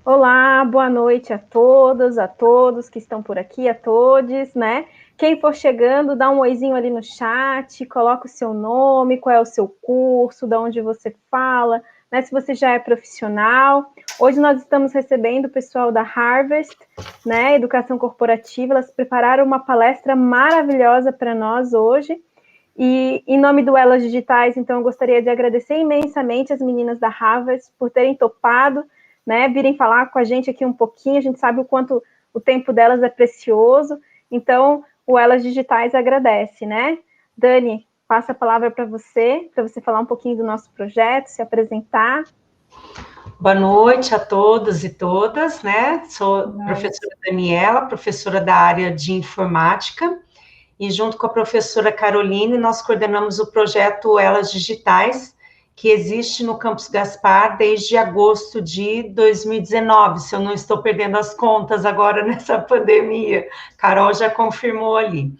Olá, boa noite a todas, a todos que estão por aqui, a todos, né? Quem for chegando, dá um oizinho ali no chat, coloca o seu nome, qual é o seu curso, de onde você fala, né? Se você já é profissional. Hoje nós estamos recebendo o pessoal da Harvest, né? Educação Corporativa. Elas prepararam uma palestra maravilhosa para nós hoje. E em nome do Elas Digitais, então, eu gostaria de agradecer imensamente as meninas da Harvard por terem topado, né, virem falar com a gente aqui um pouquinho. A gente sabe o quanto o tempo delas é precioso, então o Elas Digitais agradece, né? Dani, passa a palavra para você falar um pouquinho do nosso projeto, se apresentar. Boa noite a todos e todas, né? Sou professora Daniela, professora da área de informática, e junto com a professora Caroline, nós coordenamos o projeto Elas Digitais, que existe no Campus Gaspar desde agosto de 2019, se eu não estou perdendo as contas agora nessa pandemia. Carol já confirmou ali.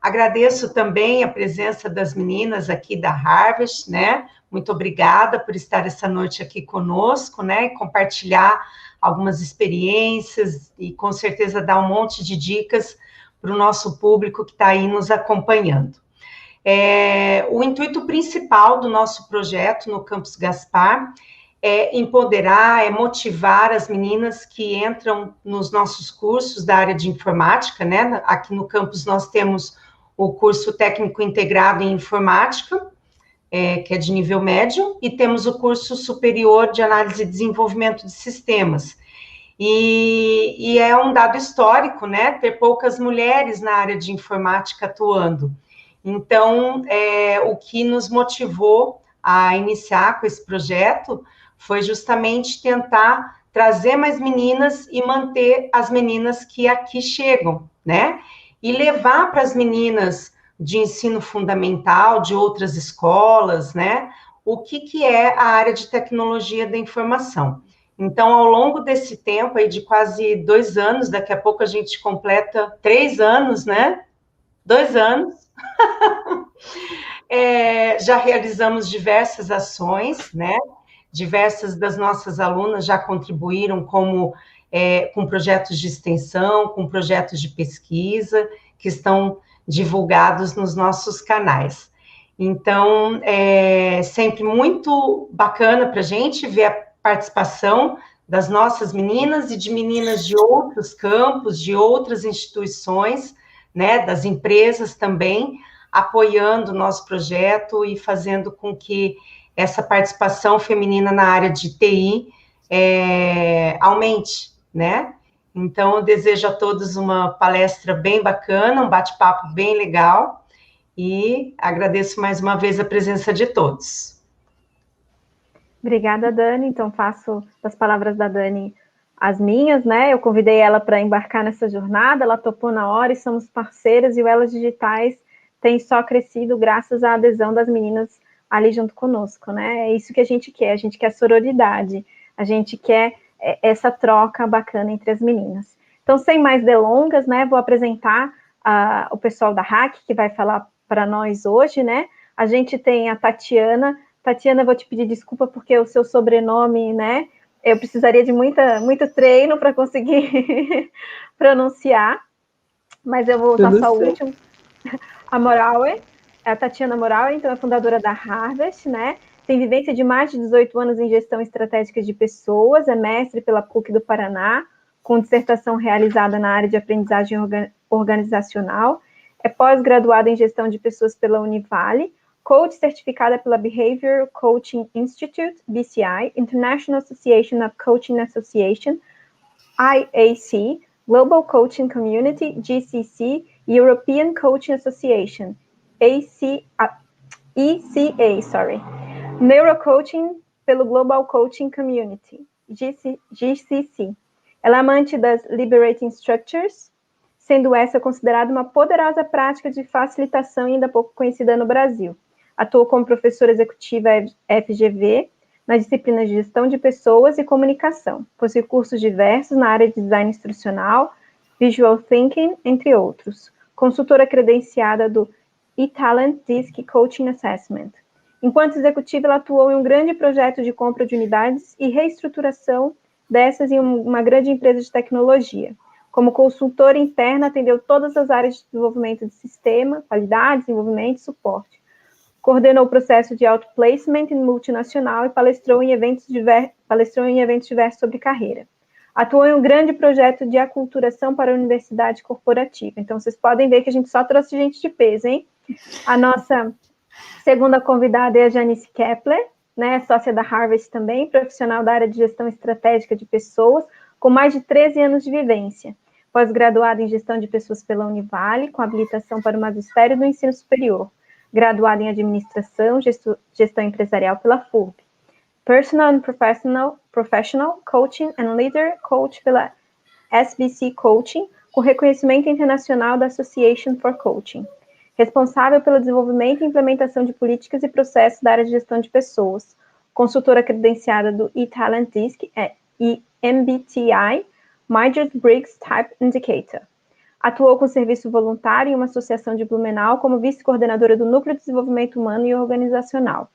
Agradeço também a presença das meninas aqui da Harvest, né? Muito obrigada por estar essa noite aqui conosco, né? E compartilhar algumas experiências e com certeza dar um monte de dicas para o nosso público que está aí nos acompanhando. O intuito principal do nosso projeto no Campus Gaspar é empoderar, é motivar as meninas que entram nos nossos cursos da área de informática, né? Aqui no campus nós temos o curso técnico integrado em informática, que é de nível médio, e temos o curso superior de análise e desenvolvimento de sistemas. E é um dado histórico, né? Ter poucas mulheres na área de informática atuando. Então, o que nos motivou a iniciar com esse projeto foi justamente tentar trazer mais meninas e manter as meninas que aqui chegam, né? E levar para as meninas de ensino fundamental, de outras escolas, né? O que é a área de tecnologia da informação. Então, ao longo desse tempo aí de quase 2 anos, daqui a pouco a gente completa 3 anos, né? 2 anos. Já realizamos diversas ações, né? Diversas das nossas alunas já contribuíram com projetos de extensão, com projetos de pesquisa, que estão divulgados nos nossos canais. Então, é sempre muito bacana para a gente ver a participação das nossas meninas e de meninas de outros campos, de outras instituições, né, das empresas também, apoiando o nosso projeto e fazendo com que essa participação feminina na área de TI aumente, né? Então, eu desejo a todos uma palestra bem bacana, um bate-papo bem legal, e agradeço mais uma vez a presença de todos. Obrigada, Dani. Então, faço das palavras da Dani as minhas, né? Eu convidei ela para embarcar nessa jornada, ela topou na hora e somos parceiras, e o Elas Digitais tem só crescido graças à adesão das meninas ali junto conosco, né? É isso que a gente quer sororidade, a gente quer essa troca bacana entre as meninas. Então, sem mais delongas, né? Vou apresentar o pessoal da HAC, que vai falar para nós hoje, né? A gente tem a Tatiana. Tatiana, eu vou te pedir desculpa porque o seu sobrenome, né? Eu precisaria de muito treino para conseguir pronunciar, mas eu vou usar só o último. A Moraue, a Tatiana Moraue, então é fundadora da Harvest, né? Tem vivência de mais de 18 anos em gestão estratégica de pessoas, é mestre pela PUC do Paraná, com dissertação realizada na área de aprendizagem organizacional, é pós-graduada em gestão de pessoas pela Univale, coach certificada pela Behavioral Coaching Institute, BCI, International Association of Coaching Association, IAC, Global Coaching Community, GCC, European Coaching Association, ECA, Neurocoaching pelo Global Coaching Community, GCC. Ela é amante das Liberating Structures, sendo essa considerada uma poderosa prática de facilitação ainda pouco conhecida no Brasil. Atuou como professora executiva FGV, nas disciplinas de gestão de pessoas e comunicação. Possui cursos diversos na área de design instrucional, visual thinking, entre outros. Consultora credenciada do eTalent DISC Coaching Assessment. Enquanto executiva, ela atuou em um grande projeto de compra de unidades e reestruturação dessas em uma grande empresa de tecnologia. Como consultora interna, atendeu todas as áreas de desenvolvimento de sistema, qualidade, desenvolvimento e suporte. Coordenou o processo de outplacement multinacional e palestrou em eventos diversos sobre carreira. Atuou em um grande projeto de aculturação para a universidade corporativa. Então, vocês podem ver que a gente só trouxe gente de peso, hein? A nossa segunda convidada é a Janice Kepler, né, sócia da Harvest também, profissional da área de gestão estratégica de pessoas, com mais de 13 anos de vivência. Pós-graduada em gestão de pessoas pela Univale, com habilitação para o magistério do ensino superior. Graduada em administração, gestão empresarial pela FURB. Personal and Professional Coaching and Leader Coach pela SBC Coaching, com reconhecimento internacional da Association for Coaching. Responsável pelo desenvolvimento e implementação de políticas e processos da área de gestão de pessoas. Consultora credenciada do eTalent Disc e MBTI, Myers-Briggs Type Indicator. Atuou com serviço voluntário em uma associação de Blumenau como vice-coordenadora do Núcleo de Desenvolvimento Humano e Organizacional.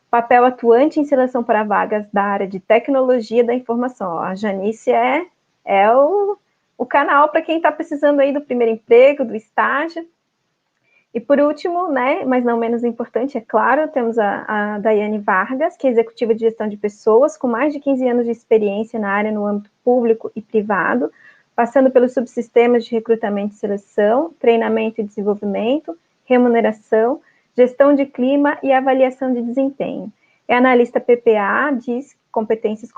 Papel atuante em seleção para vagas da área de tecnologia da informação. A Janice é o canal para quem está precisando aí do primeiro emprego, do estágio. E por último, né, mas não menos importante, é claro, temos a Daiane Vargas, que é executiva de gestão de pessoas, com mais de 15 anos de experiência na área no âmbito público e privado, passando pelos subsistemas de recrutamento e seleção, treinamento e desenvolvimento, remuneração, gestão de clima e avaliação de desempenho. É analista PPA, DISC, competências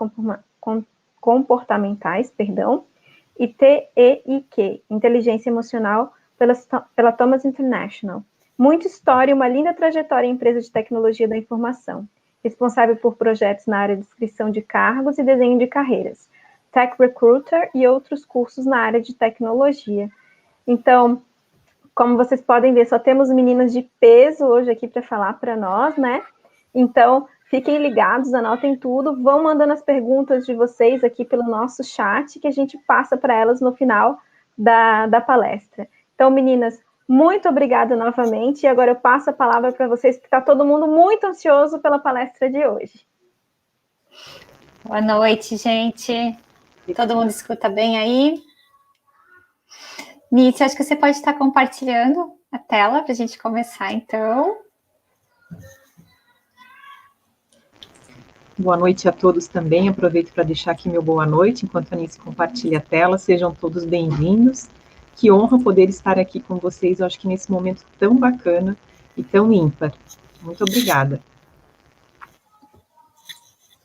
comportamentais, e TEIQ, inteligência emocional, pela Thomas International. Muita história e uma linda trajetória em empresa de tecnologia da informação. Responsável por projetos na área de inscrição de cargos e desenho de carreiras. Tech Recruiter e outros cursos na área de tecnologia. Então, como vocês podem ver, só temos meninas de peso hoje aqui para falar para nós, né? Então, fiquem ligados, anotem tudo, vão mandando as perguntas de vocês aqui pelo nosso chat, que a gente passa para elas no final da palestra. Então, meninas, muito obrigada novamente, e agora eu passo a palavra para vocês, porque está todo mundo muito ansioso pela palestra de hoje. Boa noite, gente. Todo mundo escuta bem aí? Nícia, acho que você pode estar compartilhando a tela para a gente começar, então. Boa noite a todos também. Aproveito para deixar aqui meu boa noite, enquanto a Nícia compartilha a tela. Sejam todos bem-vindos. Que honra poder estar aqui com vocês, eu acho que nesse momento tão bacana e tão ímpar. Muito obrigada.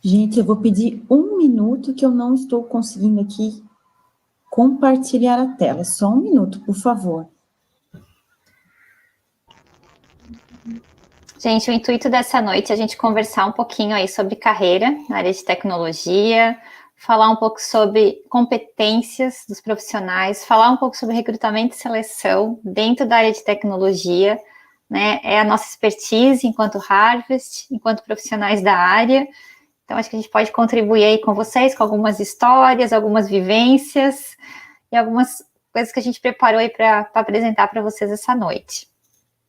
Gente, eu vou pedir um minuto que eu não estou conseguindo aqui compartilhar a tela. Só um minuto, por favor. Gente, o intuito dessa noite é a gente conversar um pouquinho aí sobre carreira na área de tecnologia, falar um pouco sobre competências dos profissionais, falar um pouco sobre recrutamento e seleção dentro da área de tecnologia, né? É a nossa expertise enquanto Harvest, enquanto profissionais da área. Então, acho que a gente pode contribuir aí com vocês, com algumas histórias, algumas vivências e algumas coisas que a gente preparou aí para apresentar para vocês essa noite.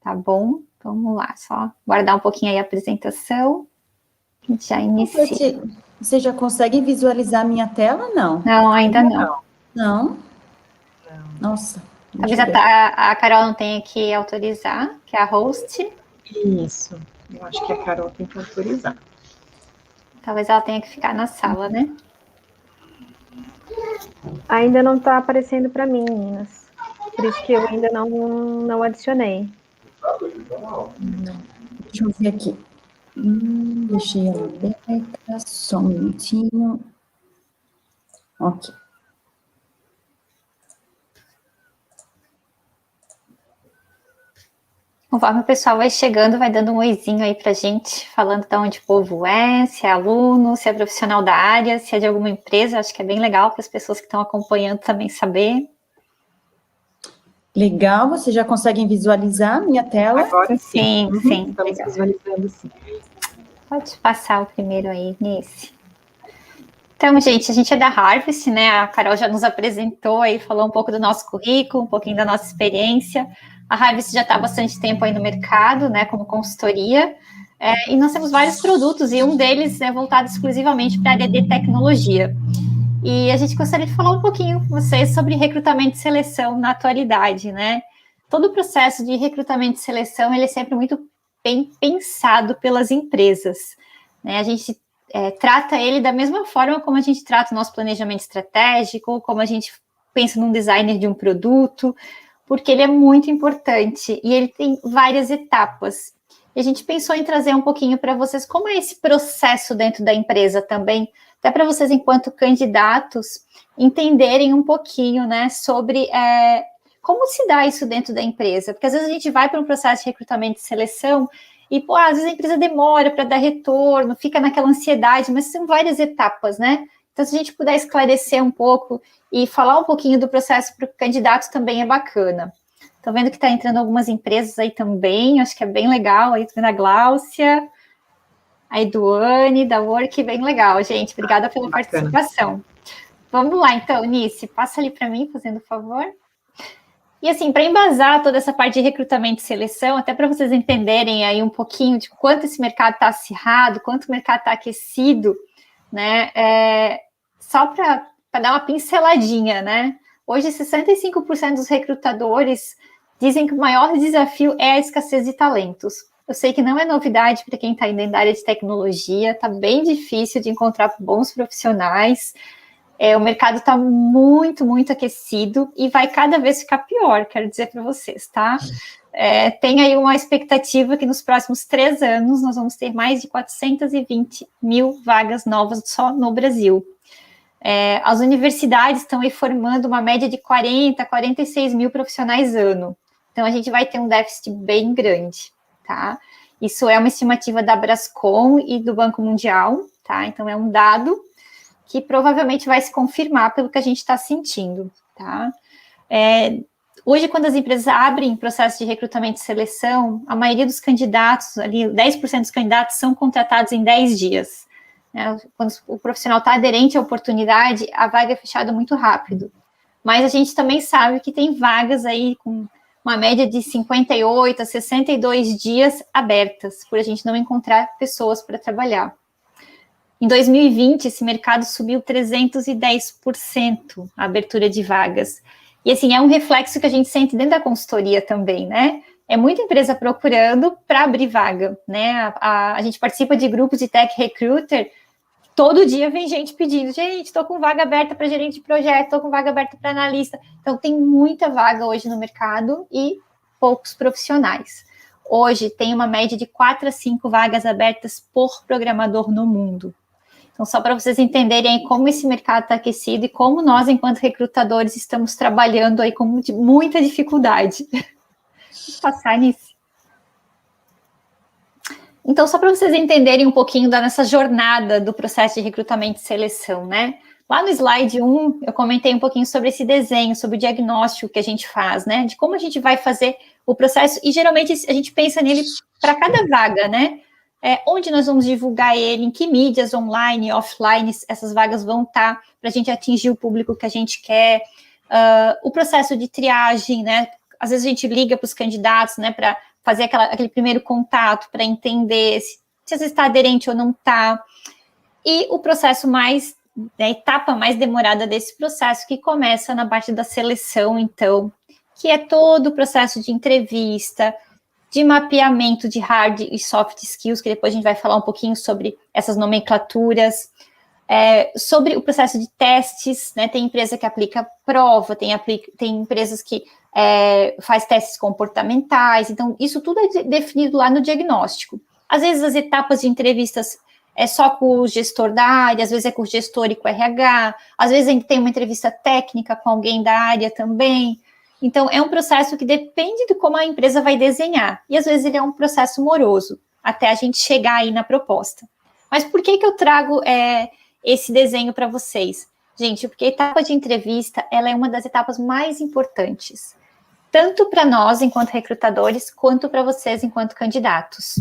Tá bom? Vamos lá, só guardar um pouquinho aí a apresentação. A gente já inicia. Você já consegue visualizar a minha tela, não? Não, ainda não. Não? Nossa. A Carol não tem que autorizar, que é a host. Isso, eu acho que a Carol tem que autorizar. Talvez ela tenha que ficar na sala, né? Ainda não está aparecendo para mim, meninas. Por isso que eu ainda não adicionei. Deixa eu ver aqui. Deixei ela aberta, só um minutinho. Ok. Conforme o pessoal vai chegando, vai dando um oizinho aí pra gente, falando de onde o povo é, se é aluno, se é profissional da área, se é de alguma empresa. Acho que é bem legal para as pessoas que estão acompanhando também saber. Legal, vocês já conseguem visualizar a minha tela? Agora sim. Sim. Estamos visualizando, sim. Pode passar o primeiro aí, nesse. Então, gente, a gente é da Harvest, né? A Carol já nos apresentou aí, falou um pouco do nosso currículo, um pouquinho da nossa experiência. A Harvest já está há bastante tempo aí no mercado, né, como consultoria. E nós temos vários produtos, e um deles é voltado exclusivamente para a área de tecnologia. E a gente gostaria de falar um pouquinho com vocês sobre recrutamento e seleção na atualidade, né? Todo o processo de recrutamento e seleção, ele é sempre muito bem pensado pelas empresas, né? A gente trata ele da mesma forma como a gente trata o nosso planejamento estratégico, como a gente pensa num designer de um produto, porque ele é muito importante e ele tem várias etapas. E a gente pensou em trazer um pouquinho para vocês como é esse processo dentro da empresa também, até para vocês, enquanto candidatos, entenderem um pouquinho, né, sobre como se dá isso dentro da empresa. Porque às vezes a gente vai para um processo de recrutamento e seleção e, às vezes a empresa demora para dar retorno, fica naquela ansiedade, mas são várias etapas, né? Então, se a gente puder esclarecer um pouco e falar um pouquinho do processo para o candidato também é bacana. Estou vendo que está entrando algumas empresas aí também, acho que é bem legal. Aí estou vendo a Gláucia, a Eduane, da Work, bem legal, gente. Obrigada pela participação. Vamos lá, então, Nice, passa ali para mim, fazendo favor. E assim, para embasar toda essa parte de recrutamento e seleção, até para vocês entenderem aí um pouquinho de quanto esse mercado está acirrado, quanto o mercado está aquecido, né? Só para dar uma pinceladinha, né? Hoje, 65% dos recrutadores dizem que o maior desafio é a escassez de talentos. Eu sei que não é novidade para quem está indo na área de tecnologia, está bem difícil de encontrar bons profissionais. O mercado está muito, muito aquecido e vai cada vez ficar pior, quero dizer para vocês, tá? Tem aí uma expectativa que nos próximos 3 anos nós vamos ter mais de 420 mil vagas novas só no Brasil. As universidades estão aí formando uma média de 40, 46 mil profissionais ano. Então, a gente vai ter um déficit bem grande, tá? Isso é uma estimativa da Brascom e do Banco Mundial, tá? Então, é um dado que provavelmente vai se confirmar pelo que a gente está sentindo, tá? Hoje, quando as empresas abrem processo de recrutamento e seleção, a maioria dos candidatos, ali 10% dos candidatos são contratados em 10 dias. Quando o profissional está aderente à oportunidade, a vaga é fechada muito rápido. Mas a gente também sabe que tem vagas aí com uma média de 58 a 62 dias abertas, por a gente não encontrar pessoas para trabalhar. Em 2020, esse mercado subiu 310% a abertura de vagas. E, assim, é um reflexo que a gente sente dentro da consultoria também, né? É muita empresa procurando para abrir vaga, né? A gente participa de grupos de tech recruiter, todo dia vem gente pedindo, gente, estou com vaga aberta para gerente de projeto, estou com vaga aberta para analista. Então, tem muita vaga hoje no mercado e poucos profissionais. Hoje, tem uma média de 4 a 5 vagas abertas por programador no mundo. Então, só para vocês entenderem aí como esse mercado está aquecido e como nós, enquanto recrutadores, estamos trabalhando aí com muita dificuldade. Vou passar nisso. Então, só para vocês entenderem um pouquinho nessa jornada do processo de recrutamento e seleção, né? Lá no slide 1, eu comentei um pouquinho sobre esse desenho, sobre o diagnóstico que a gente faz, né? De como a gente vai fazer o processo, e geralmente a gente pensa nele para cada vaga, né? Onde nós vamos divulgar ele, em que mídias online, offline, essas vagas vão estar, para a gente atingir o público que a gente quer. O processo de triagem, né? Às vezes a gente liga para os candidatos, né, para fazer aquele primeiro contato, para entender se você está aderente ou não está. E o processo mais, a etapa mais demorada desse processo, que começa na parte da seleção, então, que é todo o processo de entrevista, de mapeamento de hard e soft skills, que depois a gente vai falar um pouquinho sobre essas nomenclaturas, sobre o processo de testes, né? Tem empresa que aplica prova, tem empresas que faz testes comportamentais, então isso tudo é definido lá no diagnóstico. Às vezes as etapas de entrevistas é só com o gestor da área, às vezes é com o gestor e com o RH, às vezes a gente tem uma entrevista técnica com alguém da área também. Então, é um processo que depende de como a empresa vai desenhar. E, às vezes, ele é um processo moroso, até a gente chegar aí na proposta. Mas por que eu trago esse desenho para vocês? Gente, porque a etapa de entrevista, ela é uma das etapas mais importantes. Tanto para nós, enquanto recrutadores, quanto para vocês, enquanto candidatos.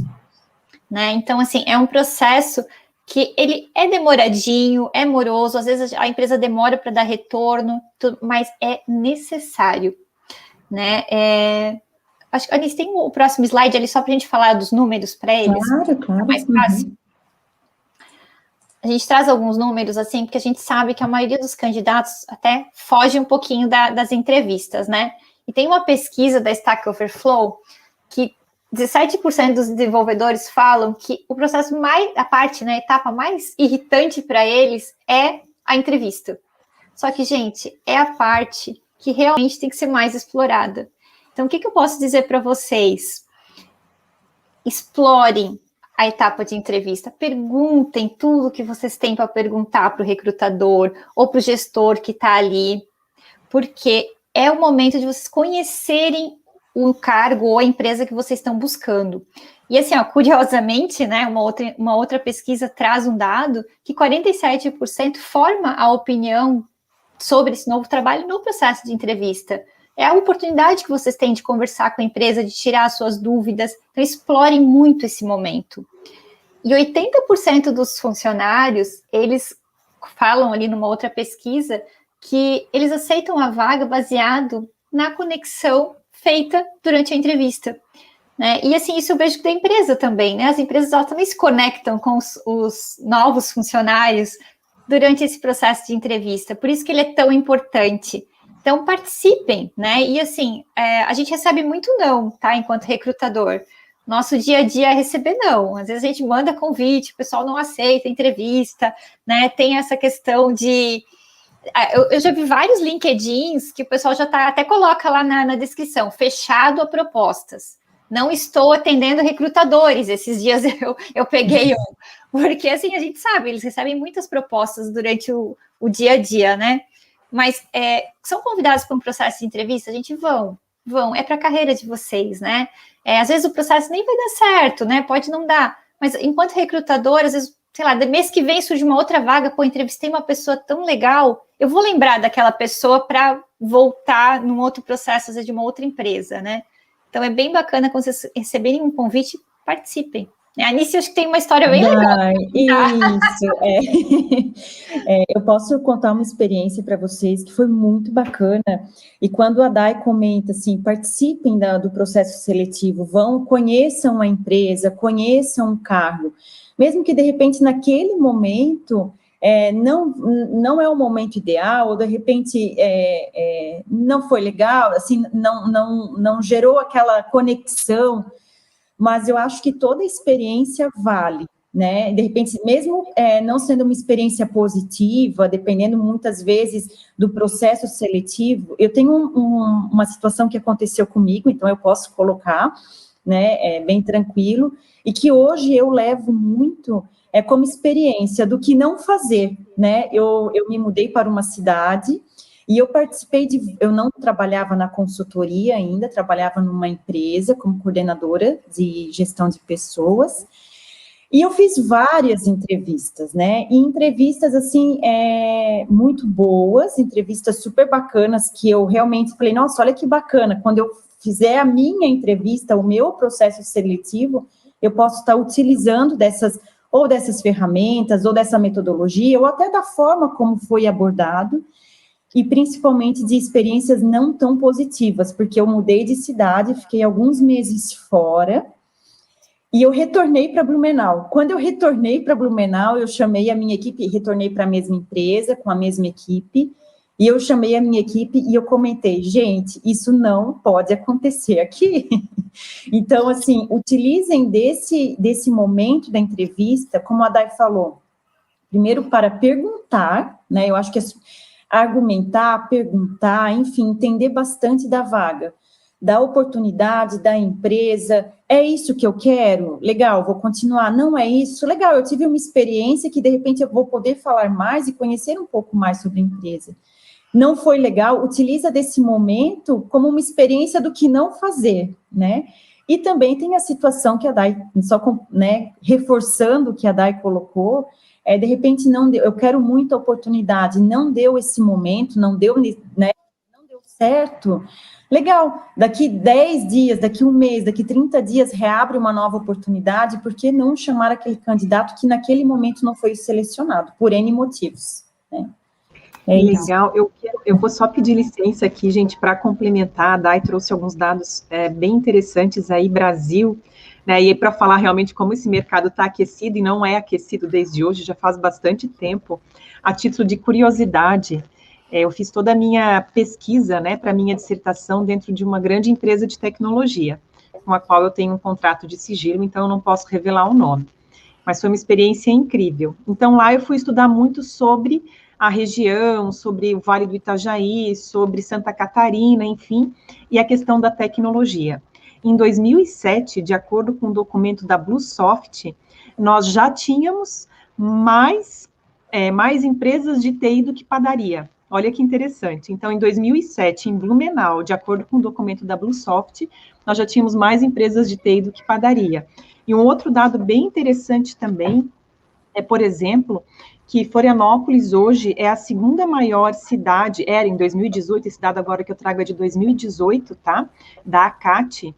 Né? Então, assim, é um processo que ele é demoradinho, é moroso, às vezes a empresa demora para dar retorno, mas é necessário. Né? Acho que, Anice, tem o próximo slide ali só para a gente falar dos números para eles. Claro. É mais fácil. A gente traz alguns números, assim, porque a gente sabe que a maioria dos candidatos até foge um pouquinho das entrevistas, né? E tem uma pesquisa da Stack Overflow que 17% dos desenvolvedores falam que o processo a etapa mais irritante para eles é a entrevista. Só que, gente, é a parte que realmente tem que ser mais explorada. Então, o que eu posso dizer para vocês? Explorem a etapa de entrevista, perguntem tudo que vocês têm para perguntar para o recrutador ou para o gestor que está ali, porque é o momento de vocês conhecerem o cargo ou a empresa que vocês estão buscando. E assim, ó, curiosamente, né, uma outra pesquisa traz um dado que 47% forma a opinião sobre esse novo trabalho no processo de entrevista. É a oportunidade que vocês têm de conversar com a empresa, de tirar as suas dúvidas. Então, explorem muito esse momento. E 80% dos funcionários, eles falam ali numa outra pesquisa que eles aceitam a vaga baseado na conexão feita durante a entrevista. Né? E assim, isso eu vejo da empresa também, né? As empresas elas também se conectam com os novos funcionários durante esse processo de entrevista. Por isso que ele é tão importante. Então, participem, né? E assim, a gente recebe muito não, tá? Enquanto recrutador. Nosso dia a dia é receber não. Às vezes a gente manda convite, o pessoal não aceita entrevista, né? Tem essa questão de... Eu já vi vários LinkedIns que o pessoal já até coloca lá na descrição, fechado a propostas. Não estou atendendo recrutadores. Esses dias eu peguei um. Porque assim, a gente sabe, eles recebem muitas propostas durante o dia a dia, né? Mas são convidados para um processo de entrevista, a gente vão, é para a carreira de vocês, né? Às vezes o processo nem vai dar certo, né? Pode não dar, mas enquanto recrutador, às vezes, sei lá, mês que vem surge uma outra vaga, pô, entrevistei uma pessoa tão legal, eu vou lembrar daquela pessoa para voltar num outro processo, às vezes de uma outra empresa, né? Então é bem bacana quando vocês receberem um convite, participem. A Anice, acho que tem uma história bem legal. Isso, eu posso contar uma experiência para vocês que foi muito bacana, e quando a Dai comenta assim, participem do processo seletivo, conheçam a empresa, conheçam o cargo, mesmo que de repente naquele momento não é o momento ideal, ou de repente não foi legal, assim, não gerou aquela conexão, mas eu acho que toda experiência vale, né? De repente, mesmo não sendo uma experiência positiva, dependendo muitas vezes do processo seletivo, eu tenho uma situação que aconteceu comigo, então eu posso colocar, né, bem tranquilo, e que hoje eu levo muito como experiência do que não fazer, né? Eu me mudei para uma cidade, e eu eu não trabalhava na consultoria ainda, trabalhava numa empresa como coordenadora de gestão de pessoas, e eu fiz várias entrevistas, né, e entrevistas, assim, muito boas, entrevistas super bacanas, que eu realmente falei, nossa, olha que bacana, quando eu fizer a minha entrevista, o meu processo seletivo, eu posso estar utilizando dessas ferramentas, ou dessa metodologia, ou até da forma como foi abordado, e principalmente de experiências não tão positivas, porque eu mudei de cidade, fiquei alguns meses fora, e eu retornei para Blumenau. Quando eu retornei para Blumenau, eu chamei a minha equipe, retornei para a mesma empresa, com a mesma equipe, e eu chamei a minha equipe e eu comentei, gente, isso não pode acontecer aqui. Então, assim, utilizem desse momento da entrevista, como a Dai falou, primeiro para perguntar, né, eu acho que argumentar, perguntar, enfim, entender bastante da vaga, da oportunidade, da empresa, é isso que eu quero? Legal, vou continuar, não é isso? Legal, eu tive uma experiência que, de repente, eu vou poder falar mais e conhecer um pouco mais sobre a empresa. Não foi legal? Utiliza desse momento como uma experiência do que não fazer, né? E também tem a situação que a Dai, reforçando o que a Dai colocou, de repente não deu, eu quero muita oportunidade, não deu esse momento, não deu, né, não deu certo, legal, daqui 10 dias, daqui um mês, daqui 30 dias, reabre uma nova oportunidade, por que não chamar aquele candidato que naquele momento não foi selecionado, por N motivos, né? É isso. Legal, eu vou só pedir licença aqui, gente, para complementar. A Dai trouxe alguns dados bem interessantes aí, Brasil, né? E para falar realmente como esse mercado está aquecido e não é aquecido desde hoje, já faz bastante tempo. A título de curiosidade, eu fiz toda a minha pesquisa, né, para minha dissertação dentro de uma grande empresa de tecnologia, com a qual eu tenho um contrato de sigilo, então eu não posso revelar o nome. Mas foi uma experiência incrível. Então, lá eu fui estudar muito sobre a região, sobre o Vale do Itajaí, sobre Santa Catarina, enfim, e a questão da tecnologia. Em 2007, de acordo com o documento da Bluesoft, nós já tínhamos mais empresas de TI do que padaria. Olha que interessante. Então, em 2007, em Blumenau, de acordo com o documento da Bluesoft, nós já tínhamos mais empresas de TI do que padaria. E um outro dado bem interessante também é, por exemplo, que Florianópolis hoje é a segunda maior cidade, era em 2018, esse dado agora que eu trago é de 2018, tá? Da ACAT,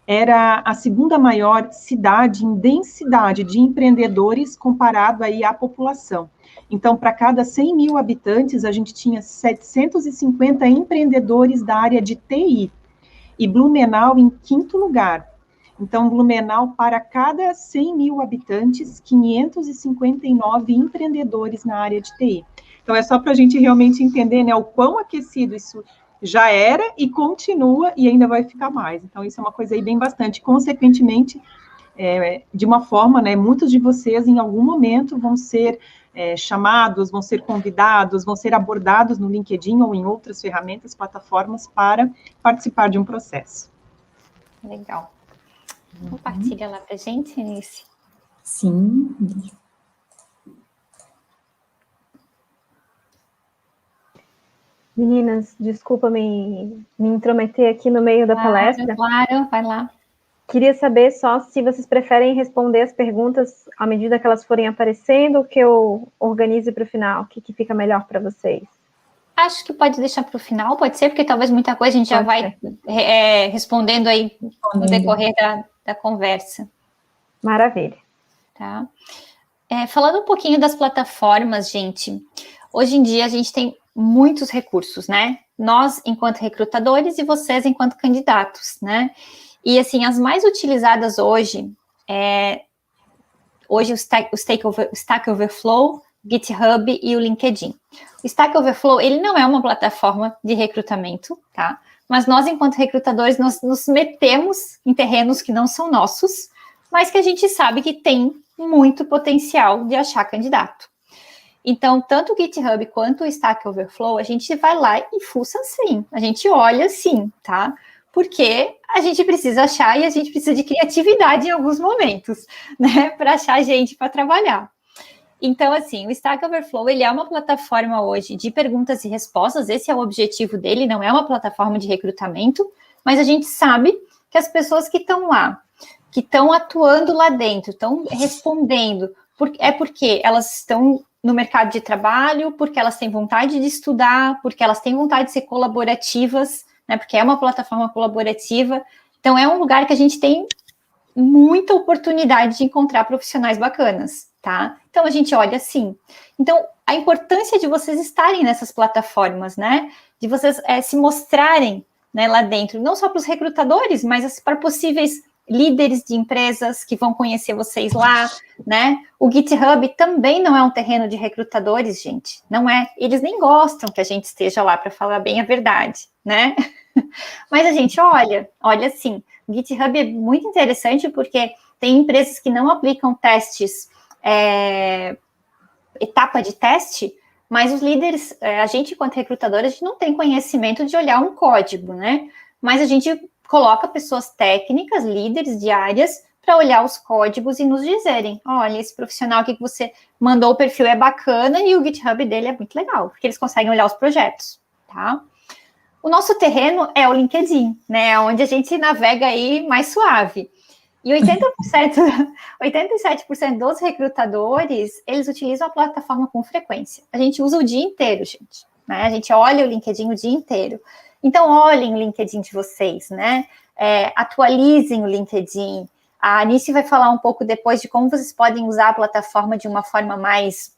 era a segunda maior cidade em densidade de empreendedores comparado aí à população. Então, para cada 100 mil habitantes, a gente tinha 750 empreendedores da área de TI. E Blumenau em quinto lugar. Então, Blumenau, para cada 100 mil habitantes, 559 empreendedores na área de TI. Então, é só para a gente realmente entender, né, o quão aquecido isso já era e continua e ainda vai ficar mais. Então, isso é uma coisa aí bem bastante. Consequentemente, de uma forma, né, muitos de vocês, em algum momento, vão ser chamados, vão ser convidados, vão ser abordados no LinkedIn ou em outras ferramentas, plataformas, para participar de um processo. Legal. Compartilha lá pra gente, Anice. Sim. Meninas, desculpa me intrometer aqui no meio da palestra. Claro, vai lá. Queria saber só se vocês preferem responder as perguntas à medida que elas forem aparecendo ou que eu organize para o final. O que fica melhor para vocês? Acho que pode deixar para o final, pode ser, porque talvez muita coisa a gente já vai respondendo aí no decorrer da conversa. Maravilha. Tá? Falando um pouquinho das plataformas, gente, hoje em dia a gente tem muitos recursos, né? Nós, enquanto recrutadores, e vocês, enquanto candidatos, né? E, assim, as mais utilizadas hoje, o Stack Overflow, GitHub e o LinkedIn. O Stack Overflow, ele não é uma plataforma de recrutamento, tá? Mas nós, enquanto recrutadores, nós nos metemos em terrenos que não são nossos, mas que a gente sabe que tem muito potencial de achar candidato. Então, tanto o GitHub quanto o Stack Overflow, a gente vai lá e fuça sim, a gente olha sim, tá? Porque a gente precisa achar e a gente precisa de criatividade em alguns momentos, né? Para achar gente para trabalhar. Então, assim, o Stack Overflow, ele é uma plataforma hoje de perguntas e respostas, esse é o objetivo dele, não é uma plataforma de recrutamento, mas a gente sabe que as pessoas que estão lá, que estão atuando lá dentro, estão respondendo, porque elas estão no mercado de trabalho, porque elas têm vontade de estudar, porque elas têm vontade de ser colaborativas, né, porque é uma plataforma colaborativa. Então, é um lugar que a gente tem muita oportunidade de encontrar profissionais bacanas, tá? Então, a gente olha assim. Então, a importância de vocês estarem nessas plataformas, né? De vocês se mostrarem, né, lá dentro, não só para os recrutadores, mas para possíveis líderes de empresas que vão conhecer vocês lá, né? O GitHub também não é um terreno de recrutadores, gente. Não é. Eles nem gostam que a gente esteja lá, para falar bem a verdade, né? Mas a gente olha assim. O GitHub é muito interessante porque tem empresas que não aplicam testes, etapa de teste, mas os líderes, a gente, enquanto recrutador, a gente não tem conhecimento de olhar um código, né? Mas a gente coloca pessoas técnicas, líderes de áreas, para olhar os códigos e nos dizerem, olha, esse profissional aqui que você mandou o perfil é bacana e o GitHub dele é muito legal, porque eles conseguem olhar os projetos, tá? O nosso terreno é o LinkedIn, né, onde a gente navega aí mais suave. E 87% dos recrutadores, eles utilizam a plataforma com frequência. A gente usa o dia inteiro, gente, né? A gente olha o LinkedIn o dia inteiro. Então, olhem o LinkedIn de vocês, né? Atualizem o LinkedIn. A Anice vai falar um pouco depois de como vocês podem usar a plataforma de uma forma mais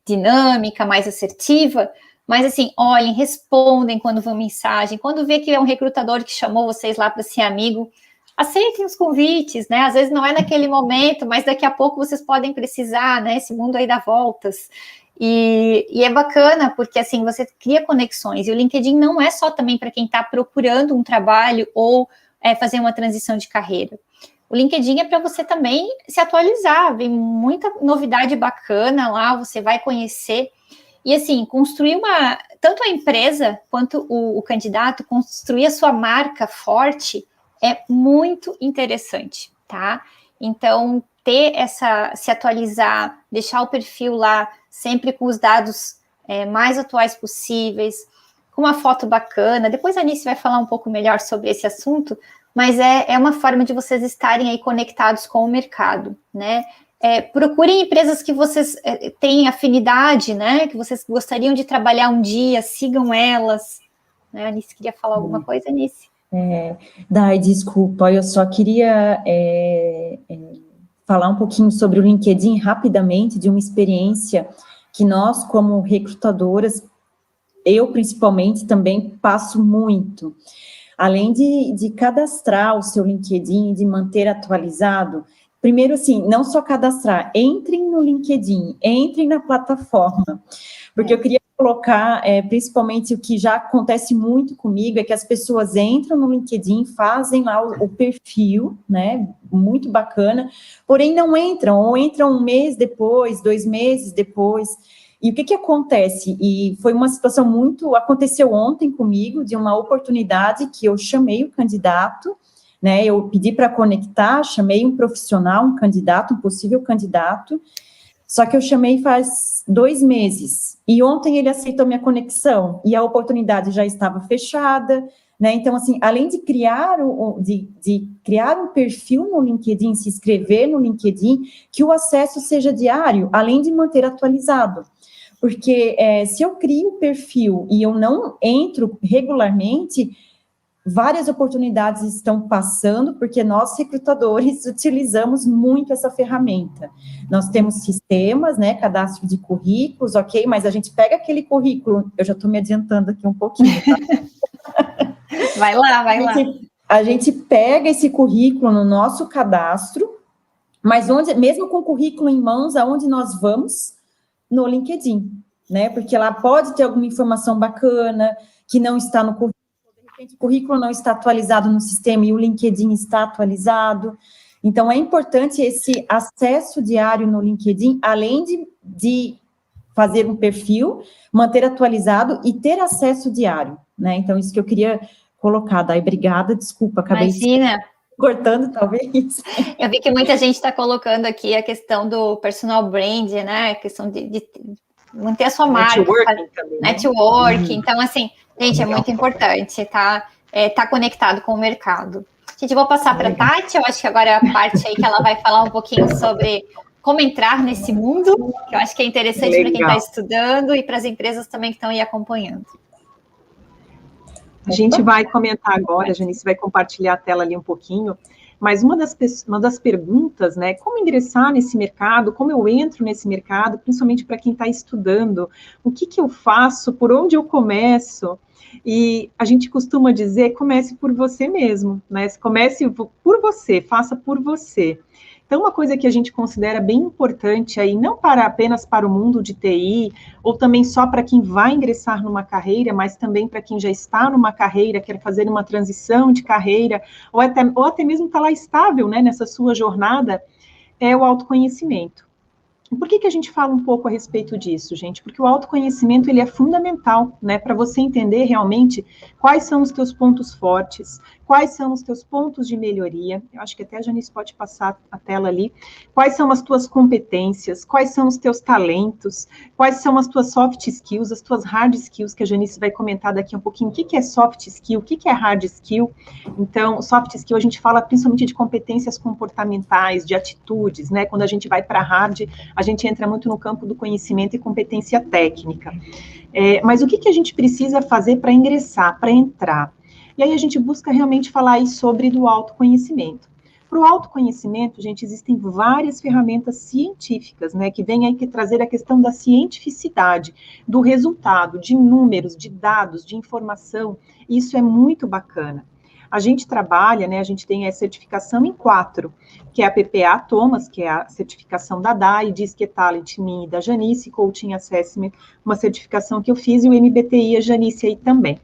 dinâmica, mais assertiva, mas assim, olhem, respondem quando vão mensagem, quando vê que é um recrutador que chamou vocês lá para ser amigo, aceitem os convites, né? Às vezes não é naquele momento, mas daqui a pouco vocês podem precisar, né? Esse mundo aí dá voltas. E é bacana, porque assim, você cria conexões, e o LinkedIn não é só também para quem está procurando um trabalho ou fazer uma transição de carreira. O LinkedIn é para você também se atualizar, vem muita novidade bacana lá, você vai conhecer. E assim, construir tanto a empresa quanto o candidato, construir a sua marca forte é muito interessante, tá? Então, se atualizar, deixar o perfil lá sempre com os dados mais atuais possíveis, com uma foto bacana. Depois a Anice vai falar um pouco melhor sobre esse assunto, mas é uma forma de vocês estarem aí conectados com o mercado, né? Procurem empresas que vocês têm afinidade, né? Que vocês gostariam de trabalhar um dia, sigam elas. Né? A Anice queria falar alguma coisa, Anice? Dai, desculpa, eu só queria falar um pouquinho sobre o LinkedIn rapidamente, de uma experiência que nós, como recrutadoras, eu principalmente também passo muito. Além de cadastrar o seu LinkedIn, de manter atualizado, primeiro, assim, não só cadastrar, entrem no LinkedIn, entrem na plataforma, porque eu queria colocar, principalmente o que já acontece muito comigo, é que as pessoas entram no LinkedIn, fazem lá o perfil, né, muito bacana, porém não entram, ou entram um mês depois, 2 meses depois. E o que acontece? E foi uma situação aconteceu ontem comigo, de uma oportunidade que eu chamei o candidato, né, eu pedi para conectar, chamei um profissional, um candidato, um possível candidato, só que eu chamei faz 2 meses, e ontem ele aceitou minha conexão, e a oportunidade já estava fechada, né, então, assim, além de criar um perfil no LinkedIn, se inscrever no LinkedIn, que o acesso seja diário, além de manter atualizado. Porque se eu crio um perfil e eu não entro regularmente, várias oportunidades estão passando, porque nós, recrutadores, utilizamos muito essa ferramenta. Nós temos sistemas, né, cadastro de currículos, ok, mas a gente pega aquele currículo, eu já estou me adiantando aqui um pouquinho, tá? Vai lá. A gente pega esse currículo no nosso cadastro, mas mesmo com o currículo em mãos, aonde nós vamos? No LinkedIn, né, porque lá pode ter alguma informação bacana, que não está no currículo, de repente o currículo não está atualizado no sistema e o LinkedIn está atualizado, então é importante esse acesso diário no LinkedIn, além de fazer um perfil, manter atualizado e ter acesso diário, né, então isso que eu queria colocar. Dai, obrigada, desculpa, acabei cortando, talvez. Eu vi que muita gente está colocando aqui a questão do personal brand, né? A questão de manter a sua marca. Networking também. Networking. Então, assim, gente, é muito importante, tá? Tá conectado com o mercado. Gente, eu vou passar para a Tati, eu acho que agora é a parte aí que ela vai falar um pouquinho sobre como entrar nesse mundo, que eu acho que é interessante para quem está estudando e para as empresas também que estão aí acompanhando. A gente vai comentar agora, a Janice vai compartilhar a tela ali um pouquinho, mas uma das perguntas, né, como ingressar nesse mercado, como eu entro nesse mercado, principalmente para quem está estudando, o que eu faço, por onde eu começo? E a gente costuma dizer, comece por você mesmo, né, comece por você, faça por você. Então, uma coisa que a gente considera bem importante aí, não apenas para o mundo de TI, ou também só para quem vai ingressar numa carreira, mas também para quem já está numa carreira, quer fazer uma transição de carreira, ou até mesmo está lá estável, né, nessa sua jornada, é o autoconhecimento. Por que a gente fala um pouco a respeito disso, gente? Porque o autoconhecimento, ele é fundamental, né, para você entender realmente quais são os teus pontos fortes, quais são os teus pontos de melhoria. Eu acho que até a Janice pode passar a tela ali. Quais são as tuas competências, quais são os teus talentos, quais são as tuas soft skills, as tuas hard skills, que a Janice vai comentar daqui a um pouquinho. O que é soft skill, o que é hard skill? Então, soft skill, a gente fala principalmente de competências comportamentais, de atitudes, né? Quando a gente vai para hard, a gente entra muito no campo do conhecimento e competência técnica. Mas o que a gente precisa fazer para ingressar, para entrar? E aí a gente busca realmente falar aí sobre do autoconhecimento. Para o autoconhecimento, gente, existem várias ferramentas científicas, né, que vêm aí que trazer a questão da cientificidade, do resultado, de números, de dados, de informação, e isso é muito bacana. A gente trabalha, né, a gente tem a certificação em 4, que é a PPA Thomas, que é a certificação da DAI, DISC Talent, minha e da Janice, Coaching Assessment, uma certificação que eu fiz, e o MBTI, a Janice aí também.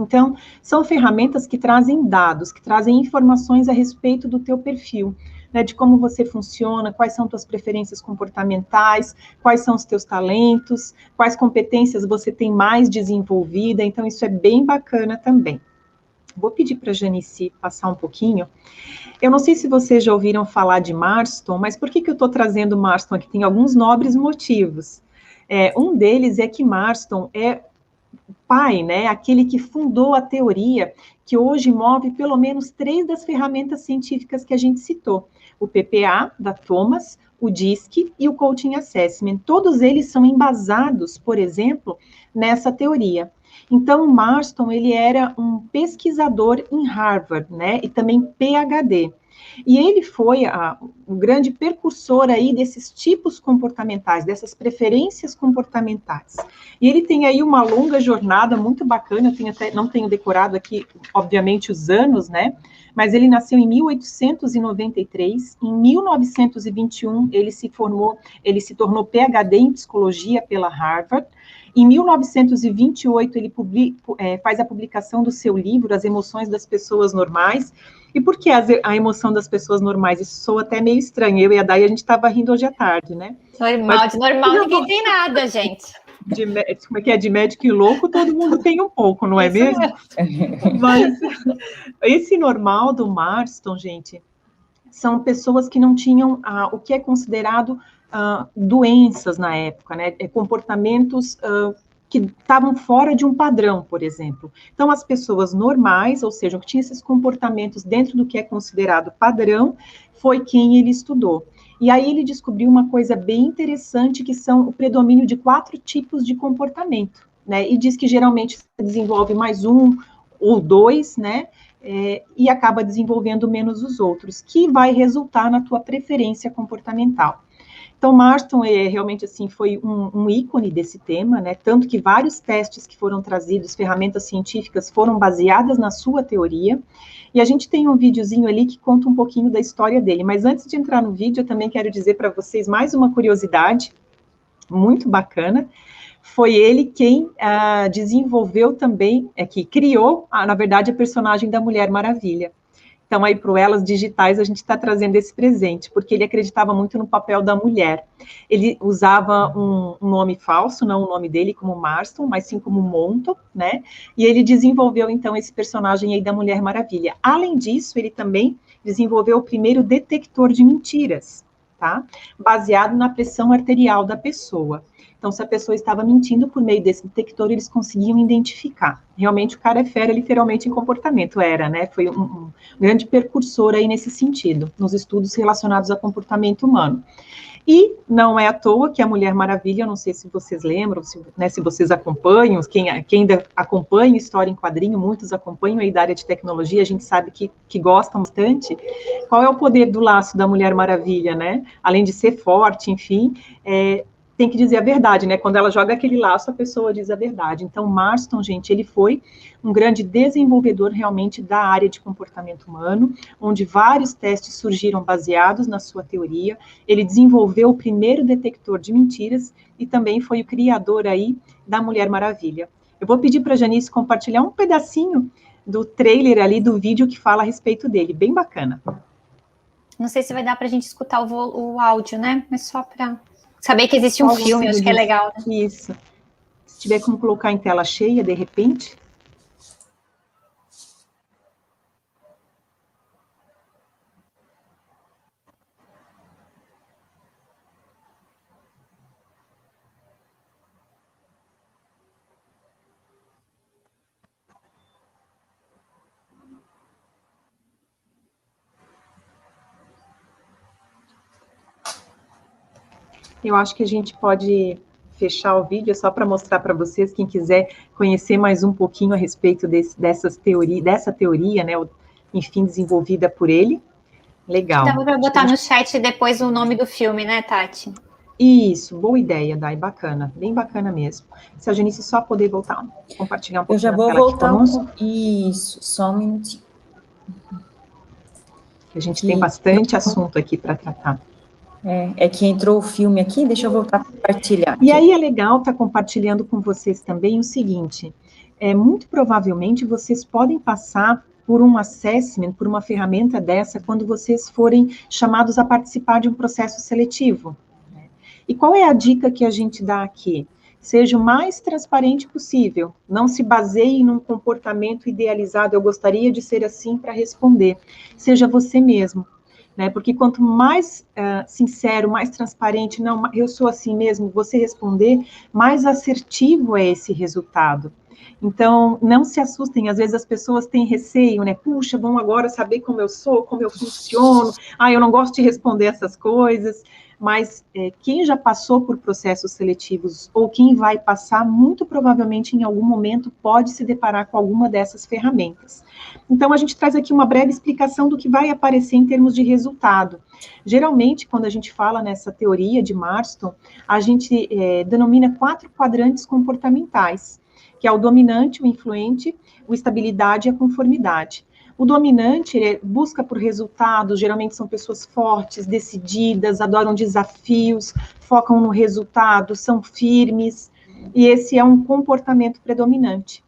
Então, são ferramentas que trazem dados, que trazem informações a respeito do teu perfil, né, de como você funciona, quais são tuas preferências comportamentais, quais são os teus talentos, quais competências você tem mais desenvolvida, então isso é bem bacana também. Vou pedir para a Janice passar um pouquinho. Eu não sei se vocês já ouviram falar de Marston, mas por que eu estou trazendo Marston aqui? Tem alguns nobres motivos. Um deles é que Marston é o pai, né, aquele que fundou a teoria que hoje move pelo menos 3 das ferramentas científicas que a gente citou. O PPA, da Thomas, o DISC e o Coaching Assessment. Todos eles são embasados, por exemplo, nessa teoria. Então, o Marston, ele era um pesquisador em Harvard, né, e também PhD. E ele foi o grande precursor aí desses tipos comportamentais, dessas preferências comportamentais. E ele tem aí uma longa jornada muito bacana, não tenho decorado aqui, obviamente, os anos, né, mas ele nasceu em 1893, em 1921 ele se tornou PhD em psicologia pela Harvard. Em 1928, ele faz a publicação do seu livro, As Emoções das Pessoas Normais. E por que a emoção das pessoas normais? Isso soa até meio estranho. Eu e a Day, a gente estava rindo hoje à tarde, né? Normal, de normal ninguém tem nada, gente. Como é que é? De médico e louco, todo mundo tem um pouco, não é mesmo? Mas esse normal do Marston, gente, são pessoas que não tinham o que é considerado doenças na época, né? Comportamentos que estavam fora de um padrão, por exemplo. Então, as pessoas normais, ou seja, que tinham esses comportamentos dentro do que é considerado padrão, foi quem ele estudou. E aí ele descobriu uma coisa bem interessante, que são o predomínio de 4 tipos de comportamento, né? E diz que geralmente se desenvolve mais um ou 2, né? E acaba desenvolvendo menos os outros, que vai resultar na tua preferência comportamental. Então, Marston realmente assim foi um ícone desse tema, né? Tanto que vários testes que foram trazidos, ferramentas científicas, foram baseadas na sua teoria. E a gente tem um videozinho ali que conta um pouquinho da história dele. Mas antes de entrar no vídeo, eu também quero dizer para vocês mais uma curiosidade muito bacana. Foi ele quem desenvolveu também, que criou, na verdade, a personagem da Mulher Maravilha. Então, aí, para o Elas Digitais, a gente está trazendo esse presente, porque ele acreditava muito no papel da mulher. Ele usava um nome falso, não o nome dele como Marston, mas sim como Monto, né? E ele desenvolveu, então, esse personagem aí da Mulher Maravilha. Além disso, ele também desenvolveu o primeiro detector de mentiras, tá? Baseado na pressão arterial da pessoa. Então, se a pessoa estava mentindo, por meio desse detector, eles conseguiam identificar. Realmente, o cara é fera, literalmente, em comportamento, né? Foi um grande precursor aí nesse sentido, nos estudos relacionados ao comportamento humano. E não é à toa que a Mulher Maravilha, eu não sei se vocês lembram, se vocês acompanham, quem ainda acompanha história em quadrinho, muitos acompanham aí da área de tecnologia, a gente sabe que gostam bastante. Qual é o poder do laço da Mulher Maravilha, né? Além de ser forte, enfim, tem que dizer a verdade, né? Quando ela joga aquele laço, a pessoa diz a verdade. Então, Marston, gente, ele foi um grande desenvolvedor realmente da área de comportamento humano, onde vários testes surgiram baseados na sua teoria. Ele desenvolveu o primeiro detector de mentiras e também foi o criador aí da Mulher Maravilha. Eu vou pedir para a Janice compartilhar um pedacinho do trailer ali, do vídeo que fala a respeito dele, bem bacana. Não sei se vai dar para a gente escutar o áudio, né? Mas só para saber que existe um filme, acho que é legal. Né? Isso. Se tiver como colocar em tela cheia, de repente. Eu acho que a gente pode fechar o vídeo, é só para mostrar para vocês, quem quiser conhecer mais um pouquinho a respeito dessa teoria, né, enfim, desenvolvida por ele. Legal. Dá para botar no chat depois o nome do filme, né, Tati? Isso, boa ideia, Dai, bacana, bem bacana mesmo. Se a Janice só poder voltar, compartilhar um pouquinho. Eu já vou voltar. Isso, só um minutinho. Que a gente tem bastante assunto aqui para tratar. É que entrou o filme aqui, deixa eu voltar a compartilhar aqui. E aí é legal estar compartilhando com vocês também o seguinte, muito provavelmente vocês podem passar por um assessment, por uma ferramenta dessa, quando vocês forem chamados a participar de um processo seletivo. E qual é a dica que a gente dá aqui? Seja o mais transparente possível, não se baseie num comportamento idealizado, eu gostaria de ser assim para responder. Seja você mesmo, né? Porque quanto mais sincero, mais transparente, não, eu sou assim mesmo, você responder, mais assertivo é esse resultado. Então, não se assustem, às vezes as pessoas têm receio, né? Puxa, vão agora saber como eu sou, como eu funciono, eu não gosto de responder essas coisas. Mas quem já passou por processos seletivos ou quem vai passar, muito provavelmente em algum momento pode se deparar com alguma dessas ferramentas. Então, a gente traz aqui uma breve explicação do que vai aparecer em termos de resultado. Geralmente, quando a gente fala nessa teoria de Marston, a gente denomina 4 quadrantes comportamentais, que é o dominante, o influente, a estabilidade e a conformidade. O dominante busca por resultados, geralmente são pessoas fortes, decididas, adoram desafios, focam no resultado, são firmes, e esse é um comportamento predominante.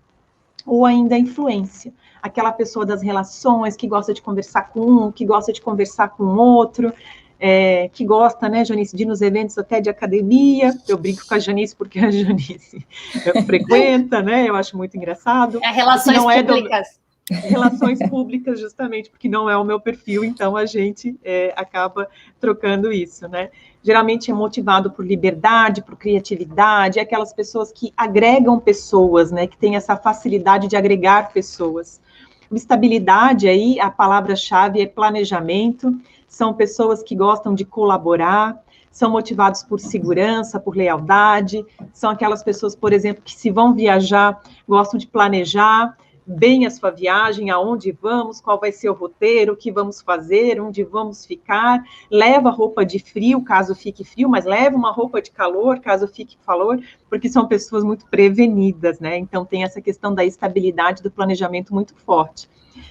Ou ainda a influência, aquela pessoa das relações, que gosta de conversar com um, que gosta de conversar com outro, que gosta, né, Janice, de ir nos eventos até de academia. Eu brinco com a Janice porque a Janice frequenta, né, eu acho muito engraçado. Relações públicas. Relações públicas, justamente, porque não é o meu perfil, então a gente acaba trocando isso, né? Geralmente é motivado por liberdade, por criatividade, é aquelas pessoas que agregam pessoas, né? Que tem essa facilidade de agregar pessoas. Estabilidade, aí, a palavra-chave é planejamento, são pessoas que gostam de colaborar, são motivados por segurança, por lealdade, são aquelas pessoas, por exemplo, que se vão viajar, gostam de planejar bem a sua viagem, aonde vamos, qual vai ser o roteiro, o que vamos fazer, onde vamos ficar, leva roupa de frio, caso fique frio, mas leva uma roupa de calor, caso fique calor, porque são pessoas muito prevenidas, né? Então tem essa questão da estabilidade do planejamento muito forte.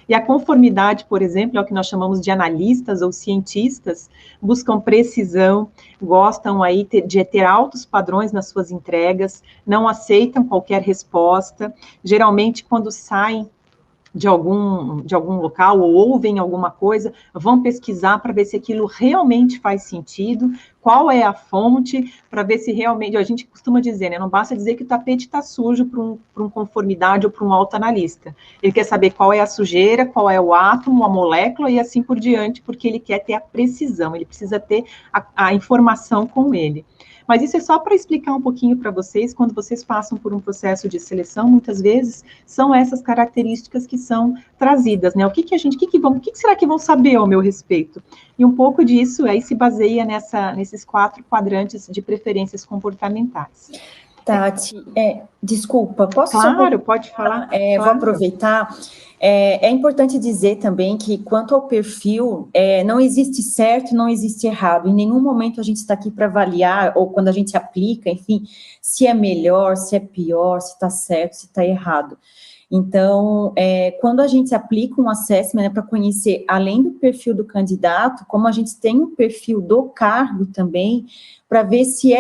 E a conformidade, por exemplo, é o que nós chamamos de analistas ou cientistas, buscam precisão, gostam aí de ter altos padrões nas suas entregas, não aceitam qualquer resposta, geralmente quando saem de algum local ou ouvem alguma coisa, vão pesquisar para ver se aquilo realmente faz sentido, qual é a fonte, para ver se realmente, a gente costuma dizer, né, não basta dizer que o tapete está sujo para um conformidade ou para um autoanalista, ele quer saber qual é a sujeira, qual é o átomo, a molécula e assim por diante, porque ele quer ter a precisão, ele precisa ter a informação com ele. Mas isso é só para explicar um pouquinho para vocês, quando vocês passam por um processo de seleção, muitas vezes são essas características que são trazidas, né? O que será que vão saber ao meu respeito? E um pouco disso aí se baseia nesses 4 quadrantes de preferências comportamentais. Tati, desculpa, posso... Claro, pode falar. Claro. Vou aproveitar. É importante dizer também que, quanto ao perfil, não existe certo, não existe errado. Em nenhum momento a gente está aqui para avaliar, ou quando a gente aplica, enfim, se é melhor, se é pior, se está certo, se está errado. Então, quando a gente aplica um assessment, para conhecer, além do perfil do candidato, como a gente tem o perfil do cargo também, para ver se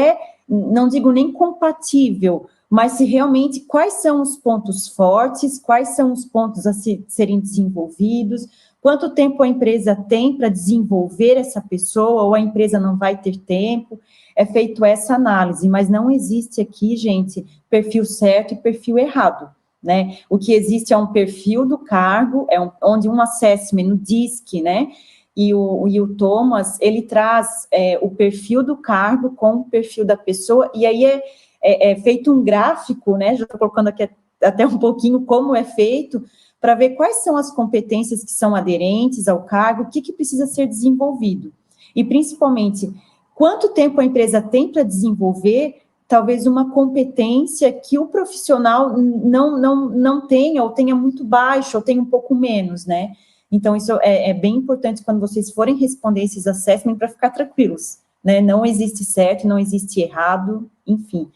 não digo nem compatível, mas se realmente, quais são os pontos fortes, quais são os pontos a serem desenvolvidos, quanto tempo a empresa tem para desenvolver essa pessoa, ou a empresa não vai ter tempo, é feito essa análise, mas não existe aqui, gente, perfil certo e perfil errado, né? O que existe é um perfil do cargo, onde um assessment, no DISC, né, e o Thomas, ele traz o perfil do cargo com o perfil da pessoa, e aí é feito um gráfico, né, já estou colocando aqui até um pouquinho como é feito, para ver quais são as competências que são aderentes ao cargo, o que precisa ser desenvolvido. E, principalmente, quanto tempo a empresa tem para desenvolver, talvez uma competência que o profissional não tenha, ou tenha muito baixo, ou tenha um pouco menos, né? Então, isso é bem importante quando vocês forem responder esses assessments para ficar tranquilos, né? Não existe certo, não existe errado, enfim.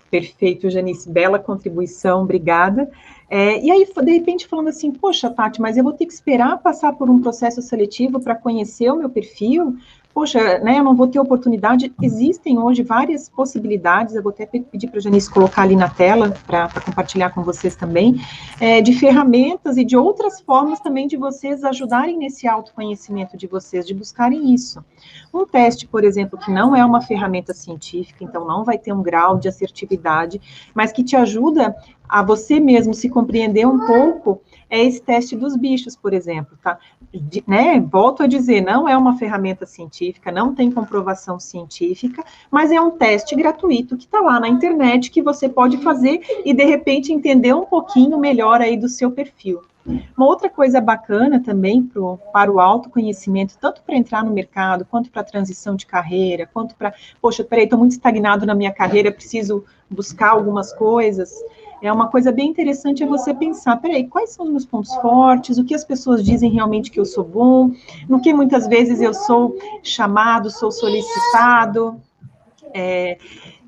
Perfeito, Janice, bela contribuição, obrigada. E aí, de repente, falando assim, poxa, Tati, mas eu vou ter que esperar passar por um processo seletivo para conhecer o meu perfil? Poxa, né, eu não vou ter oportunidade. Existem hoje várias possibilidades, eu vou até pedir para a Janice colocar ali na tela, para compartilhar com vocês também, de ferramentas e de outras formas também de vocês ajudarem nesse autoconhecimento de vocês, de buscarem isso. Um teste, por exemplo, que não é uma ferramenta científica, então não vai ter um grau de assertividade, mas que te ajuda a você mesmo se compreender um pouco, é esse teste dos bichos, por exemplo, tá? Volto a dizer, não é uma ferramenta científica, não tem comprovação científica, mas é um teste gratuito que está lá na internet, que você pode fazer e, de repente, entender um pouquinho melhor aí do seu perfil. Uma outra coisa bacana também para o autoconhecimento, tanto para entrar no mercado, quanto para a transição de carreira, quanto para, poxa, peraí, estou muito estagnado na minha carreira, preciso buscar algumas coisas. Uma coisa bem interessante é você pensar, peraí, quais são os meus pontos fortes, o que as pessoas dizem realmente que eu sou bom, no que muitas vezes eu sou chamado, sou solicitado,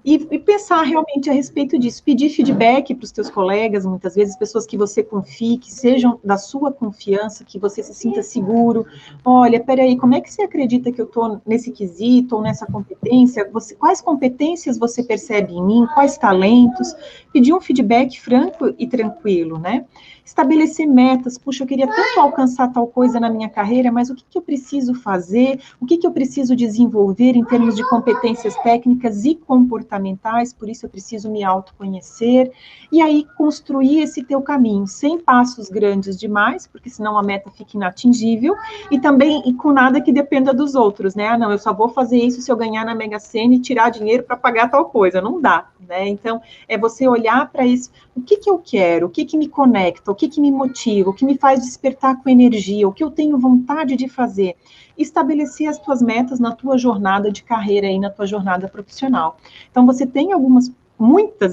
e pensar realmente a respeito disso, pedir feedback para os teus colegas, muitas vezes, pessoas que você confie, que sejam da sua confiança, que você se sinta seguro. Olha, peraí, como é que você acredita que eu estou nesse quesito ou nessa competência? Quais competências você percebe em mim? Quais talentos? Pedir um feedback franco e tranquilo, né? Estabelecer metas. Puxa, eu queria tanto alcançar tal coisa na minha carreira, mas o que eu preciso fazer? O que eu preciso desenvolver em termos de competências técnicas e comportamentais? Por isso eu preciso me autoconhecer. E aí, construir esse teu caminho, sem passos grandes demais, porque senão a meta fica inatingível, e também com nada que dependa dos outros, né? Não, eu só vou fazer isso se eu ganhar na Mega Sena e tirar dinheiro para pagar tal coisa. Não dá, né? Então, é você olhar para isso, o que eu quero, o que me conecta, o que me motiva, o que me faz despertar com energia, o que eu tenho vontade de fazer. Estabelecer as tuas metas na tua jornada de carreira e na tua jornada profissional. Então, você tem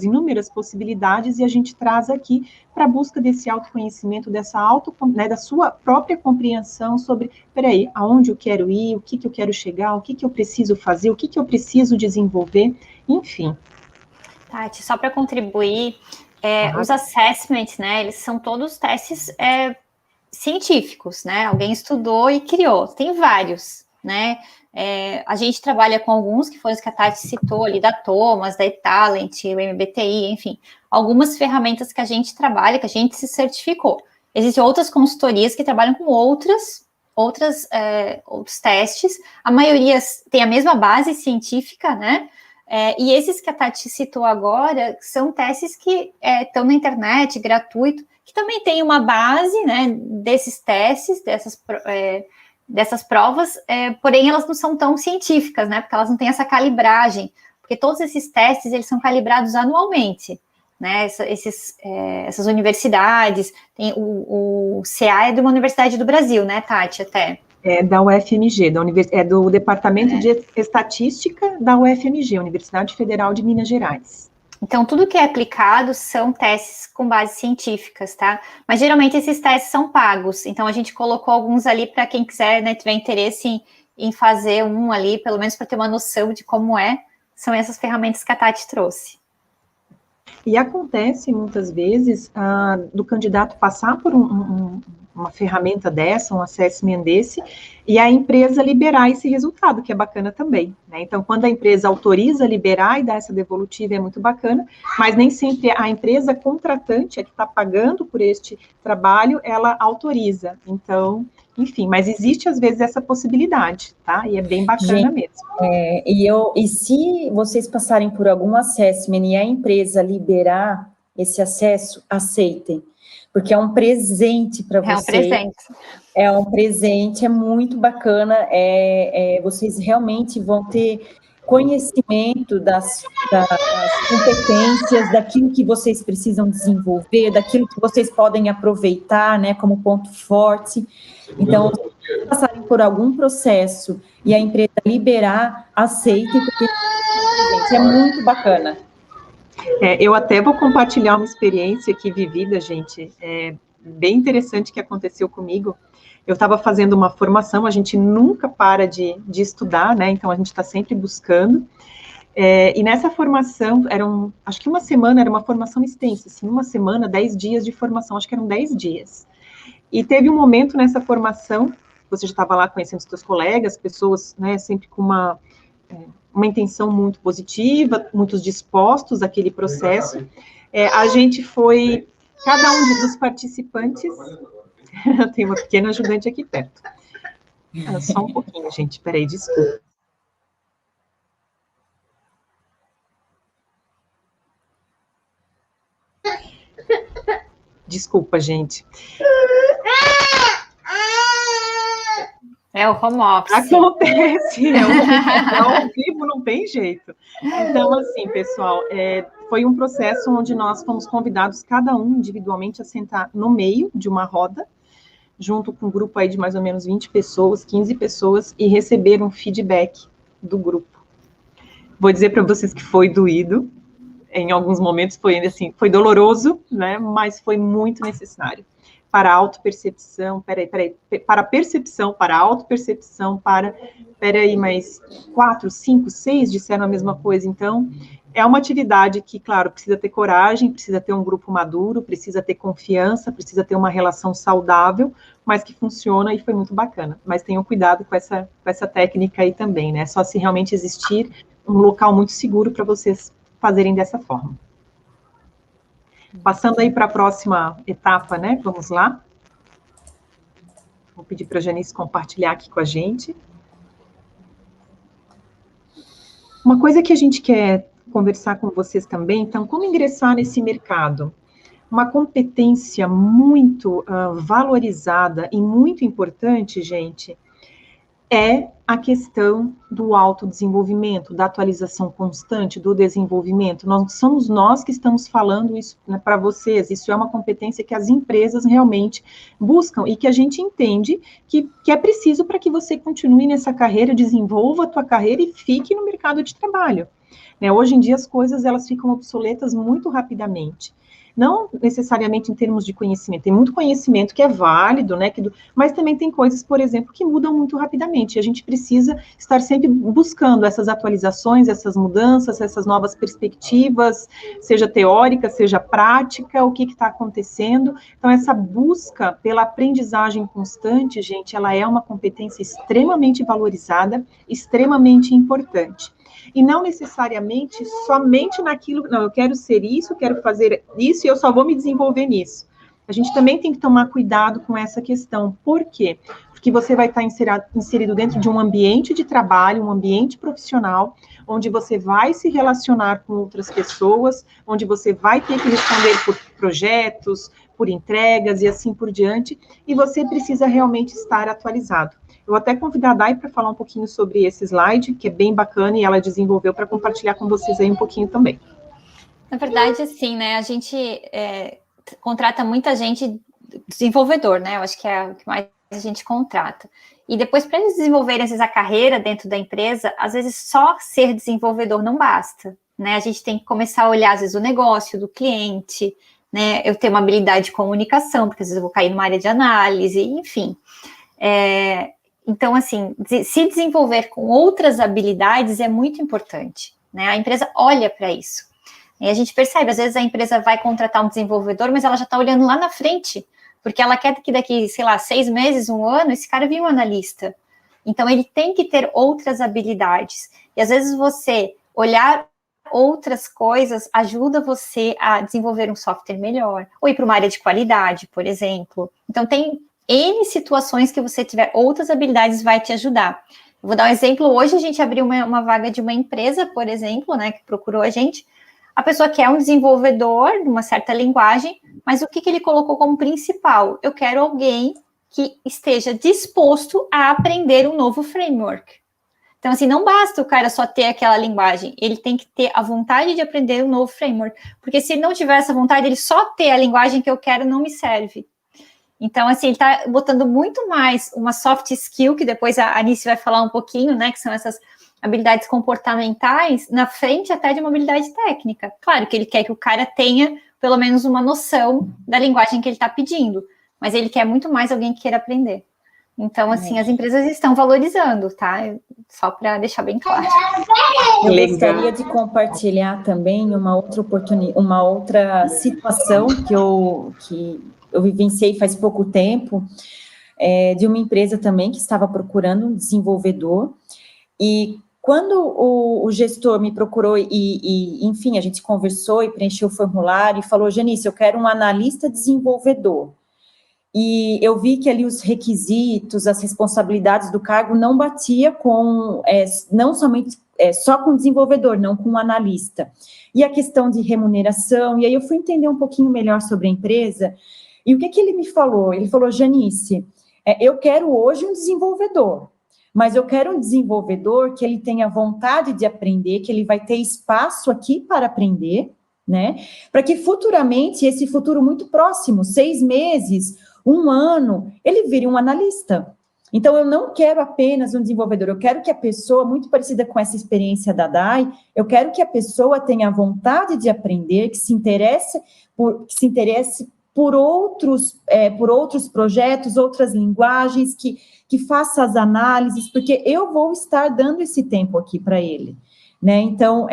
inúmeras possibilidades, e a gente traz aqui para a busca desse autoconhecimento, da sua própria compreensão sobre, peraí, aonde eu quero ir, o que eu quero chegar, o que eu preciso fazer, o que eu preciso desenvolver, enfim. Tati, só para contribuir, os assessments, né, eles são todos testes científicos, né, alguém estudou e criou, tem vários, né, a gente trabalha com alguns, que foram os que a Tati citou ali, da Thomas, da eTalent, o MBTI, enfim, algumas ferramentas que a gente trabalha, que a gente se certificou. Existem outras consultorias que trabalham com outros testes, a maioria tem a mesma base científica, né, e esses que a Tati citou agora são testes que estão na internet, gratuito, que também tem uma base, né, desses testes, dessas provas, porém elas não são tão científicas, né, porque elas não têm essa calibragem, porque todos esses testes, eles são calibrados anualmente, né, essas universidades, tem o CA é de uma universidade do Brasil, né, Tati, até. É da UFMG, do Departamento de Estatística da UFMG, Universidade Federal de Minas Gerais. Então, tudo que é aplicado são testes com bases científicas, tá? Mas, geralmente, esses testes são pagos. Então, a gente colocou alguns ali para quem quiser, né, tiver interesse em fazer um ali, pelo menos para ter uma noção de como são essas ferramentas que a Tati trouxe. E acontece, muitas vezes, do candidato passar por uma ferramenta dessa, um assessment desse, e a empresa liberar esse resultado, que é bacana também, né? Então, quando a empresa autoriza liberar e dá essa devolutiva, é muito bacana, mas nem sempre a empresa contratante, a que está pagando por este trabalho, ela autoriza. Então, enfim, mas existe, às vezes, essa possibilidade, tá? E é bem bacana mesmo. E se vocês passarem por algum assessment e a empresa liberar esse acesso, aceitem, porque é um presente para vocês. É um presente, é muito bacana, vocês realmente vão ter conhecimento das competências, daquilo que vocês precisam desenvolver, daquilo que vocês podem aproveitar, né, como ponto forte. Então, se passarem por algum processo e a empresa liberar, aceitem, porque é muito bacana. Eu até vou compartilhar uma experiência aqui vivida, gente, bem interessante que aconteceu comigo. Eu estava fazendo uma formação, a gente nunca para de estudar, né? Então, a gente está sempre buscando. E nessa formação, acho que uma semana, era uma formação extensa, assim, uma semana, 10 dias de formação, acho que eram 10 dias. E teve um momento nessa formação, você já estava lá conhecendo os seus colegas, pessoas, né, sempre com uma intenção muito positiva, muitos dispostos àquele processo. A gente foi, cada um dos participantes, tem uma pequena ajudante aqui perto. Só um pouquinho, gente, peraí, desculpa. Desculpa, gente. É o home office. Acontece, ao vivo não tem jeito. Então, assim, pessoal, foi um processo onde nós fomos convidados, cada um individualmente, a sentar no meio de uma roda, junto com um grupo aí de mais ou menos 20 pessoas, 15 pessoas, e receber um feedback do grupo. Vou dizer para vocês que foi doído, em alguns momentos foi, assim, foi doloroso, né, mas foi muito necessário. Para a autopercepção, para a percepção, para a autopercepção, mais 4, 5, 6 disseram a mesma coisa. Então, é uma atividade que, claro, precisa ter coragem, precisa ter um grupo maduro, precisa ter confiança, precisa ter uma relação saudável, mas que funciona e foi muito bacana. Mas tenham cuidado com essa técnica aí também, né? Só se realmente existir um local muito seguro para vocês fazerem dessa forma. Passando aí para a próxima etapa, né? Vamos lá. Vou pedir para a Janice compartilhar aqui com a gente. Uma coisa que a gente quer conversar com vocês também, então, como ingressar nesse mercado? Uma competência muito valorizada e muito importante, gente, é a questão do autodesenvolvimento, da atualização constante, do desenvolvimento. Somos nós que estamos falando isso, né, para vocês. Isso é uma competência que as empresas realmente buscam e que a gente entende que é preciso para que você continue nessa carreira, desenvolva a tua carreira e fique no mercado de trabalho. Né, hoje em dia as coisas elas ficam obsoletas muito rapidamente. Não necessariamente em termos de conhecimento, tem muito conhecimento que é válido, né? Mas também tem coisas, por exemplo, que mudam muito rapidamente. E a gente precisa estar sempre buscando essas atualizações, essas mudanças, essas novas perspectivas, seja teórica, seja prática, o que está acontecendo. Então, essa busca pela aprendizagem constante, gente, ela é uma competência extremamente valorizada, extremamente importante. E não necessariamente somente naquilo, não, eu quero ser isso, quero fazer isso e eu só vou me desenvolver nisso. A gente também tem que tomar cuidado com essa questão. Por quê? Porque você vai estar inserido dentro de um ambiente de trabalho, um ambiente profissional, onde você vai se relacionar com outras pessoas, onde você vai ter que responder por projetos, por entregas e assim por diante, e você precisa realmente estar atualizado. Eu vou até convidar a Dai para falar um pouquinho sobre esse slide, que é bem bacana, e ela desenvolveu para compartilhar com vocês aí um pouquinho também. Na verdade, assim, né, a gente contrata muita gente desenvolvedor, né, eu acho que é o que mais a gente contrata. E depois, para eles desenvolverem, às vezes, a carreira dentro da empresa, às vezes só ser desenvolvedor não basta, né, a gente tem que começar a olhar, às vezes, o negócio do cliente, né, eu tenho uma habilidade de comunicação, porque às vezes eu vou cair numa área de análise, enfim. Então, assim, se desenvolver com outras habilidades é muito importante, né? A empresa olha para isso. E a gente percebe, às vezes a empresa vai contratar um desenvolvedor, mas ela já está olhando lá na frente, porque ela quer que daqui, sei lá, 6 meses, 1 ano, esse cara vire um analista. Então, ele tem que ter outras habilidades. E às vezes você olhar outras coisas ajuda você a desenvolver um software melhor, ou ir para uma área de qualidade, por exemplo. Então, tem N situações que você tiver outras habilidades vai te ajudar. Eu vou dar um exemplo, hoje a gente abriu uma vaga de uma empresa, por exemplo, né, que procurou a gente, a pessoa quer um desenvolvedor de uma certa linguagem, mas o que ele colocou como principal? Eu quero alguém que esteja disposto a aprender um novo framework. Então, assim, não basta o cara só ter aquela linguagem, ele tem que ter a vontade de aprender um novo framework, porque se ele não tiver essa vontade, ele só ter a linguagem que eu quero não me serve. Então, assim, ele está botando muito mais uma soft skill, que depois a Anice vai falar um pouquinho, né, que são essas habilidades comportamentais, na frente até de uma habilidade técnica. Claro que ele quer que o cara tenha, pelo menos, uma noção da linguagem que ele está pedindo, mas ele quer muito mais alguém que queira aprender. Então, assim, as empresas estão valorizando, tá? Só para deixar bem claro. Eu gostaria de compartilhar também uma outra situação que eu vivenciei faz pouco tempo, de uma empresa também que estava procurando um desenvolvedor, e quando o gestor me procurou enfim, a gente conversou e preencheu o formulário e falou, Janice, eu quero um analista desenvolvedor. E eu vi que ali os requisitos, as responsabilidades do cargo não batia com, não somente, só com o desenvolvedor, não com o analista. E a questão de remuneração, e aí eu fui entender um pouquinho melhor sobre a empresa, e o que ele me falou? Ele falou, Janice, eu quero hoje um desenvolvedor, mas eu quero um desenvolvedor que ele tenha vontade de aprender, que ele vai ter espaço aqui para aprender, né? Para que futuramente, esse futuro muito próximo, 6 meses, 1 ano, ele vire um analista. Então, eu não quero apenas um desenvolvedor, eu quero que a pessoa, muito parecida com essa experiência da Dai, eu quero que a pessoa tenha vontade de aprender, que se interesse por outros projetos, outras linguagens, que faça as análises, porque eu vou estar dando esse tempo aqui para ele. Né? Então,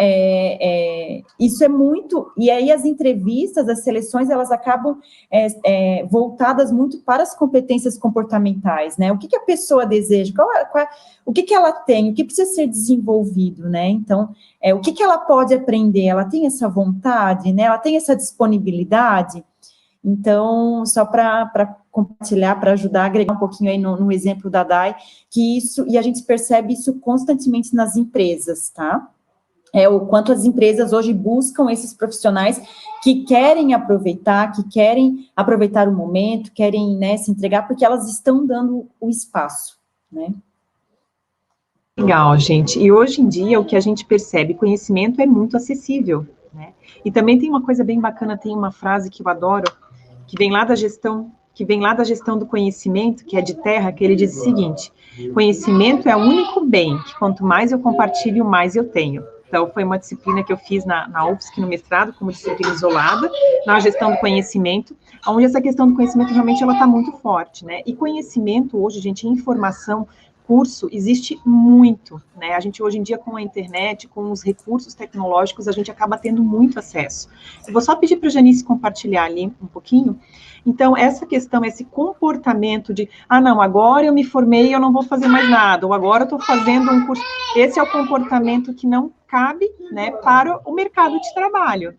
isso é muito... E aí, as entrevistas, as seleções, elas acabam voltadas muito para as competências comportamentais, né? O que a pessoa deseja, o que ela tem, o que precisa ser desenvolvido, né? Então, o que ela pode aprender? Ela tem essa vontade, né? Ela tem essa disponibilidade? Então, só para compartilhar, para ajudar a agregar um pouquinho aí no exemplo da Dai, e a gente percebe isso constantemente nas empresas, tá? O quanto as empresas hoje buscam esses profissionais que querem aproveitar o momento, querem, né, se entregar, porque elas estão dando o espaço, né? Legal, gente. E hoje em dia, o que a gente percebe, conhecimento é muito acessível, né? E também tem uma coisa bem bacana, tem uma frase que eu adoro, que vem lá da gestão do conhecimento, que é de Terra, que ele diz o seguinte: conhecimento é o único bem que quanto mais eu compartilho, mais eu tenho. Então, foi uma disciplina que eu fiz na UFSC, no mestrado, como disciplina isolada, na gestão do conhecimento, onde essa questão do conhecimento realmente ela está muito forte, né? E conhecimento hoje, gente, informação, curso, existe muito, né? A gente hoje em dia, com a internet, com os recursos tecnológicos, a gente acaba tendo muito acesso. Eu vou só pedir para a Janice compartilhar ali um pouquinho. Então, essa questão, esse comportamento de, não, agora eu me formei e eu não vou fazer mais nada, ou agora eu estou fazendo um curso, esse é o comportamento que não cabe, né, para o mercado de trabalho.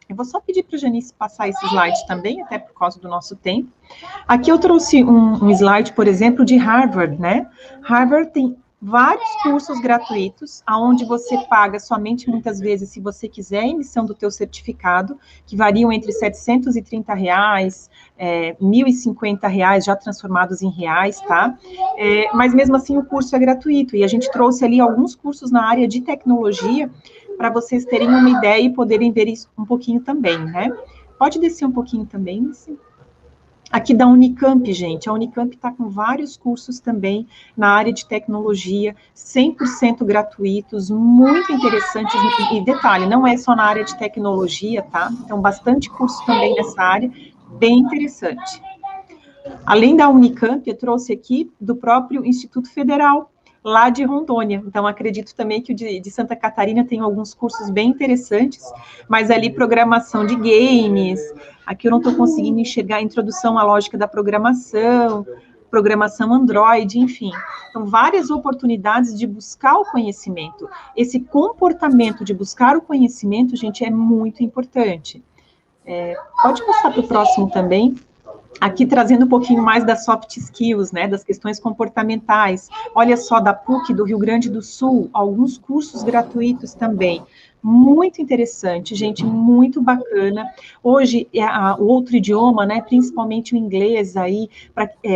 Eu vou só pedir para a Janice passar esse slide também, até por causa do nosso tempo. Aqui eu trouxe um slide, por exemplo, de Harvard, né? Harvard tem vários cursos gratuitos, onde você paga somente, muitas vezes, se você quiser, a emissão do teu certificado, que variam entre R$730, R$1.050, já transformados em reais, tá? Mas mesmo assim o curso é gratuito, e a gente trouxe ali alguns cursos na área de tecnologia, para vocês terem uma ideia e poderem ver isso um pouquinho também, né? Pode descer um pouquinho também, assim. Aqui da Unicamp, gente, a Unicamp está com vários cursos também na área de tecnologia, 100% gratuitos, muito interessantes, e detalhe, não é só na área de tecnologia, tá? Então, bastante curso também nessa área, bem interessante. Além da Unicamp, eu trouxe aqui do próprio Instituto Federal, lá de Rondônia. Então, acredito também que o de Santa Catarina tem alguns cursos bem interessantes, mas ali programação de games, aqui eu não estou conseguindo enxergar a introdução à lógica da programação Android, enfim. Então, várias oportunidades de buscar o conhecimento. Esse comportamento de buscar o conhecimento, gente, é muito importante. Pode passar para o próximo também. Aqui trazendo um pouquinho mais das soft skills, né, das questões comportamentais. Olha só, da PUC do Rio Grande do Sul, alguns cursos gratuitos também. Muito interessante, gente, muito bacana. Hoje, o outro idioma, né, principalmente o inglês, aí,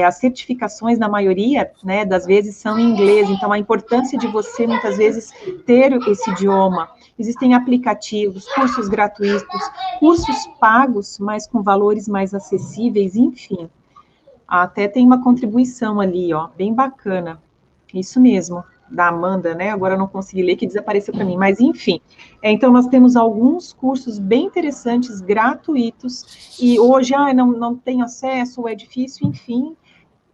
as certificações, na maioria, né, das vezes, são em inglês. Então, a importância de você, muitas vezes, ter esse idioma. Existem aplicativos, cursos gratuitos, cursos pagos, mas com valores mais acessíveis, enfim. Até tem uma contribuição ali, ó, bem bacana. Isso mesmo. da Amanda, né? Agora eu não consegui ler, que desapareceu para mim, mas enfim. Então, nós temos alguns cursos bem interessantes, gratuitos, e hoje, não tenho acesso, ou é difícil, enfim,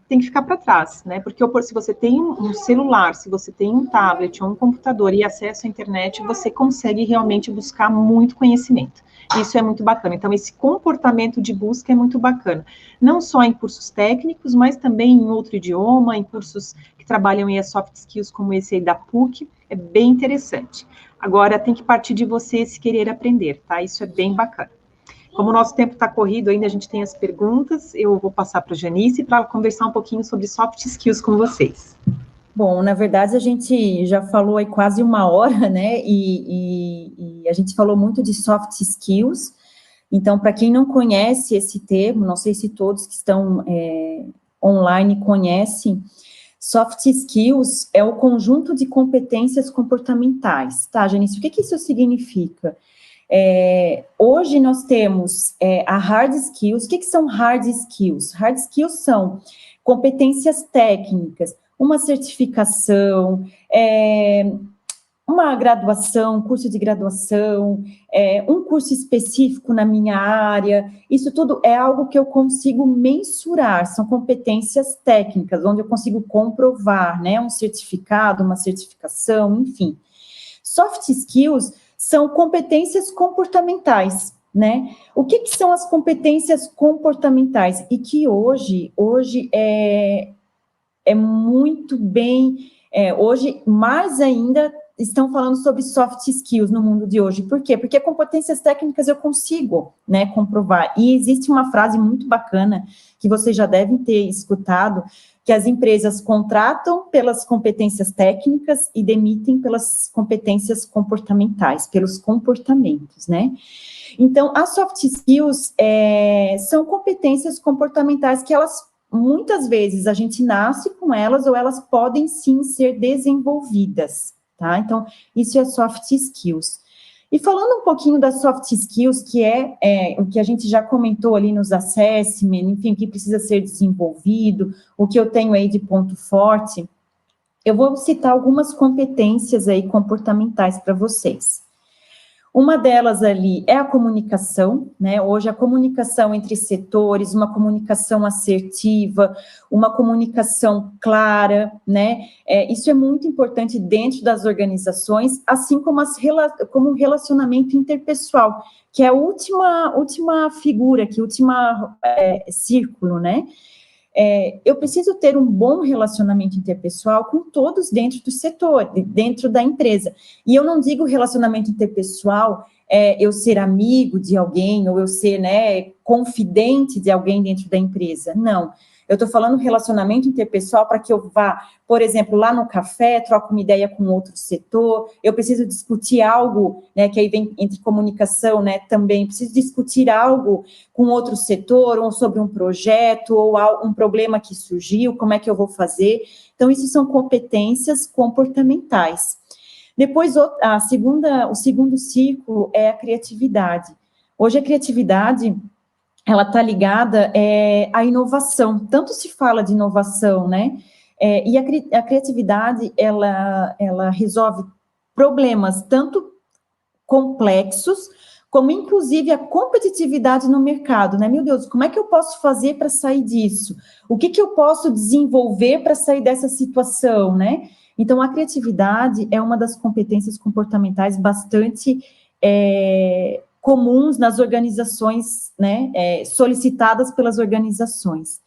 tem que ficar para trás, né? Porque se você tem um celular, se você tem um tablet ou um computador e acesso à internet, você consegue realmente buscar muito conhecimento. Isso é muito bacana. Então, esse comportamento de busca é muito bacana. Não só em cursos técnicos, mas também em outro idioma, em cursos que trabalham em soft skills, como esse aí da PUC, é bem interessante. Agora, tem que partir de você se querer aprender, tá? Isso é bem bacana. Como o nosso tempo está corrido ainda, a gente tem as perguntas, eu vou passar para a Janice para conversar um pouquinho sobre soft skills com vocês. Bom, na verdade, a gente já falou aí quase 1 hora, né, e a gente falou muito de soft skills. Então, para quem não conhece esse termo, não sei se todos que estão online conhecem, soft skills é o conjunto de competências comportamentais, tá, Janice? O que isso significa? Hoje nós temos a hard skills. O que são hard skills? Hard skills são competências técnicas, uma certificação, uma graduação, curso de graduação, um curso específico na minha área. Isso tudo é algo que eu consigo mensurar, são competências técnicas, onde eu consigo comprovar, né, um certificado, uma certificação, enfim. Soft skills são competências comportamentais, né? O que são as competências comportamentais? E que hoje é muito bem, hoje mais ainda estão falando sobre soft skills no mundo de hoje. Por quê? Porque competências técnicas eu consigo, né, comprovar. E existe uma frase muito bacana, que vocês já devem ter escutado, que as empresas contratam pelas competências técnicas e demitem pelas competências comportamentais, pelos comportamentos, né? Então, as soft skills são competências comportamentais que elas, muitas vezes, a gente nasce com elas ou elas podem, sim, ser desenvolvidas, tá? Então, isso é soft skills. E falando um pouquinho das soft skills, que é o que a gente já comentou ali nos assessment, enfim, o que precisa ser desenvolvido, o que eu tenho aí de ponto forte, eu vou citar algumas competências aí comportamentais para vocês. Uma delas ali é a comunicação, né? Hoje a comunicação entre setores, uma comunicação assertiva, uma comunicação clara, né? Isso é muito importante dentro das organizações, assim como como o relacionamento interpessoal, que é a última figura, que última círculo, né? Eu preciso ter um bom relacionamento interpessoal com todos dentro do setor, dentro da empresa. E eu não digo relacionamento interpessoal, eu ser amigo de alguém, ou eu ser, né, confidente de alguém dentro da empresa. Não. Eu estou falando relacionamento interpessoal para que eu vá, por exemplo, lá no café, troco uma ideia com outro setor, eu preciso discutir algo, né, que aí vem entre comunicação, né, também, preciso discutir algo com outro setor, ou sobre um projeto, ou um problema que surgiu, como é que eu vou fazer. Então, isso são competências comportamentais. Depois, o segundo círculo é a criatividade. Hoje, a criatividade, ela está ligada à inovação. Tanto se fala de inovação, né? E a criatividade, ela resolve problemas tanto complexos, como inclusive a competitividade no mercado, né? Meu Deus, como é que eu posso fazer para sair disso? O que eu posso desenvolver para sair dessa situação, né? Então, a criatividade é uma das competências comportamentais bastante comuns nas organizações, né, solicitadas pelas organizações.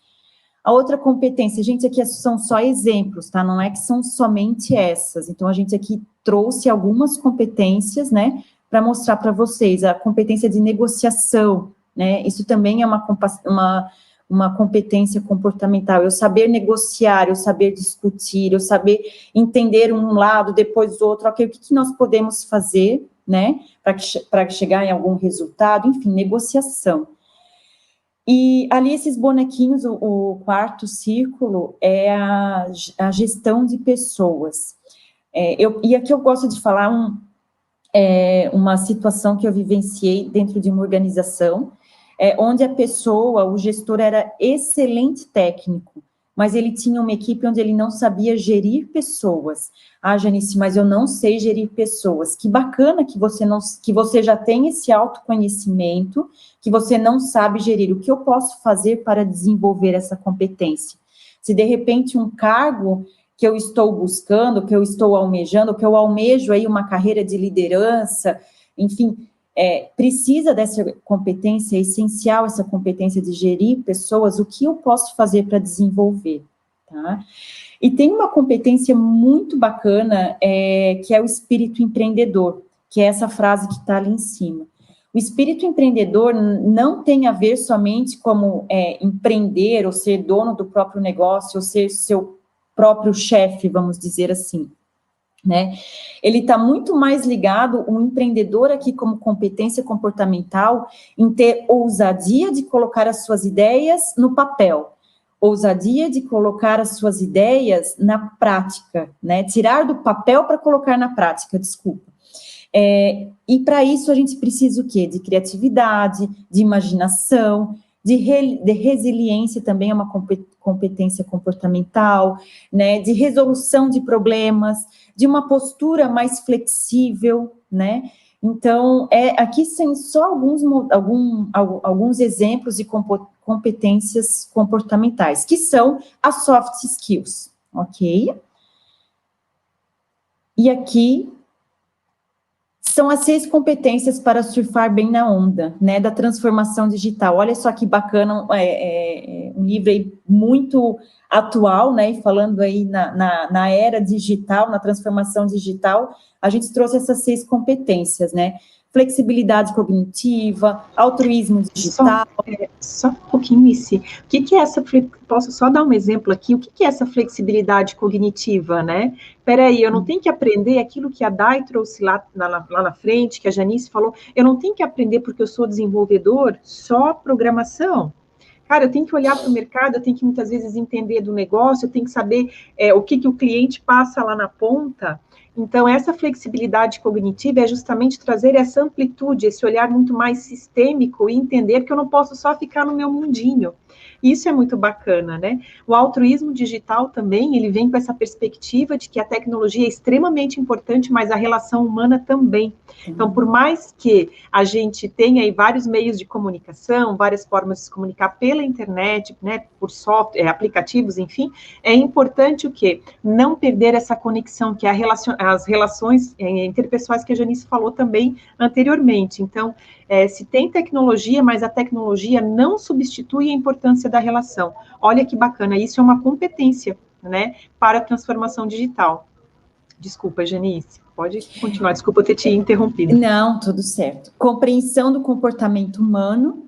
A outra competência, gente, aqui são só exemplos, tá? Não é que são somente essas. Então, a gente aqui trouxe algumas competências, né, para mostrar para vocês. A competência de negociação, né? Isso também é uma competência comportamental. Eu saber negociar, eu saber discutir, eu saber entender um lado, depois o outro. Ok, o que nós podemos fazer, né, para chegar em algum resultado, enfim, negociação. E ali esses bonequinhos, o quarto círculo é a gestão de pessoas. E aqui eu gosto de falar uma situação que eu vivenciei dentro de uma organização, onde a pessoa, o gestor, era excelente técnico, mas ele tinha uma equipe onde ele não sabia gerir pessoas. Ah, Janice, mas eu não sei gerir pessoas. Que bacana que você já tem esse autoconhecimento, que você não sabe gerir. O que eu posso fazer para desenvolver essa competência? Se de repente um cargo que eu estou buscando, que eu estou almejando, que eu almejo aí uma carreira de liderança, enfim, precisa dessa competência, é essencial essa competência de gerir pessoas, o que eu posso fazer para desenvolver, tá? E tem uma competência muito bacana, que é o espírito empreendedor, que é essa frase que está ali em cima. O espírito empreendedor não tem a ver somente como empreender, ou ser dono do próprio negócio, ou ser seu próprio chefe, vamos dizer assim, né? Ele está muito mais ligado, o empreendedor aqui como competência comportamental, em ter ousadia de colocar as suas ideias no papel, ousadia de colocar as suas ideias na prática, né? Tirar do papel para colocar na prática, desculpa. E para isso a gente precisa o quê? De criatividade, de imaginação, de resiliência também é uma competência comportamental, né? De resolução de problemas, de uma postura mais flexível, né? Então, aqui são só alguns exemplos de competências comportamentais, que são as soft skills, ok? E aqui são as 6 competências para surfar bem na onda, né, da transformação digital. Olha só que bacana, um livro aí muito atual, né, e falando aí na era digital, na transformação digital, a gente trouxe essas 6 competências, né, flexibilidade cognitiva, altruísmo digital. Só um pouquinho, Missy. O que é essa, posso só dar um exemplo aqui, o que é essa flexibilidade cognitiva, né? Peraí, eu não tenho que aprender aquilo que a Dai trouxe lá na frente, que a Janice falou, eu não tenho que aprender porque eu sou desenvolvedor, só programação. Cara, eu tenho que olhar para o mercado, eu tenho que muitas vezes entender do negócio, eu tenho que saber o que o cliente passa lá na ponta. Então, essa flexibilidade cognitiva é justamente trazer essa amplitude, esse olhar muito mais sistêmico e entender que eu não posso só ficar no meu mundinho. Isso é muito bacana, né? O altruísmo digital também, ele vem com essa perspectiva de que a tecnologia é extremamente importante, mas a relação humana também. Então, por mais que a gente tenha aí vários meios de comunicação, várias formas de se comunicar pela internet, né, por software, aplicativos, enfim, é importante o quê? Não perder essa conexão, que é as relações interpessoais que a Janice falou também anteriormente. Então, se tem tecnologia, mas a tecnologia não substitui a importância da relação. Olha que bacana, isso é uma competência, né, para a transformação digital. Desculpa, Janice, pode continuar, desculpa ter te interrompido. Não, tudo certo. Compreensão do comportamento humano,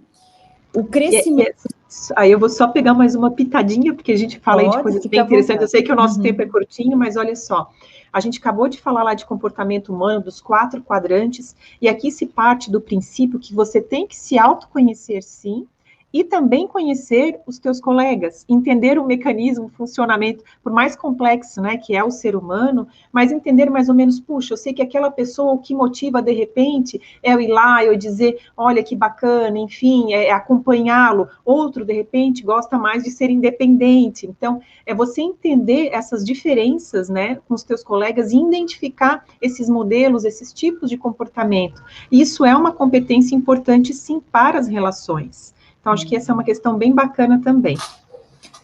o crescimento... Aí eu vou só pegar mais uma pitadinha, porque a gente fala aí de coisas bem interessantes, eu sei que o nosso tempo é curtinho, mas olha só, a gente acabou de falar lá de comportamento humano, dos 4 quadrantes, e aqui se parte do princípio que você tem que se autoconhecer, sim, e também conhecer os teus colegas, entender o mecanismo, o funcionamento, por mais complexo, né, que é o ser humano, mas entender mais ou menos, puxa, eu sei que aquela pessoa, o que motiva, de repente, é eu ir lá, eu dizer, olha que bacana, enfim, é acompanhá-lo. Outro, de repente, gosta mais de ser independente. Então, é você entender essas diferenças, né, com os teus colegas e identificar esses modelos, esses tipos de comportamento. Isso é uma competência importante, sim, para as relações. Então, acho que essa é uma questão bem bacana também.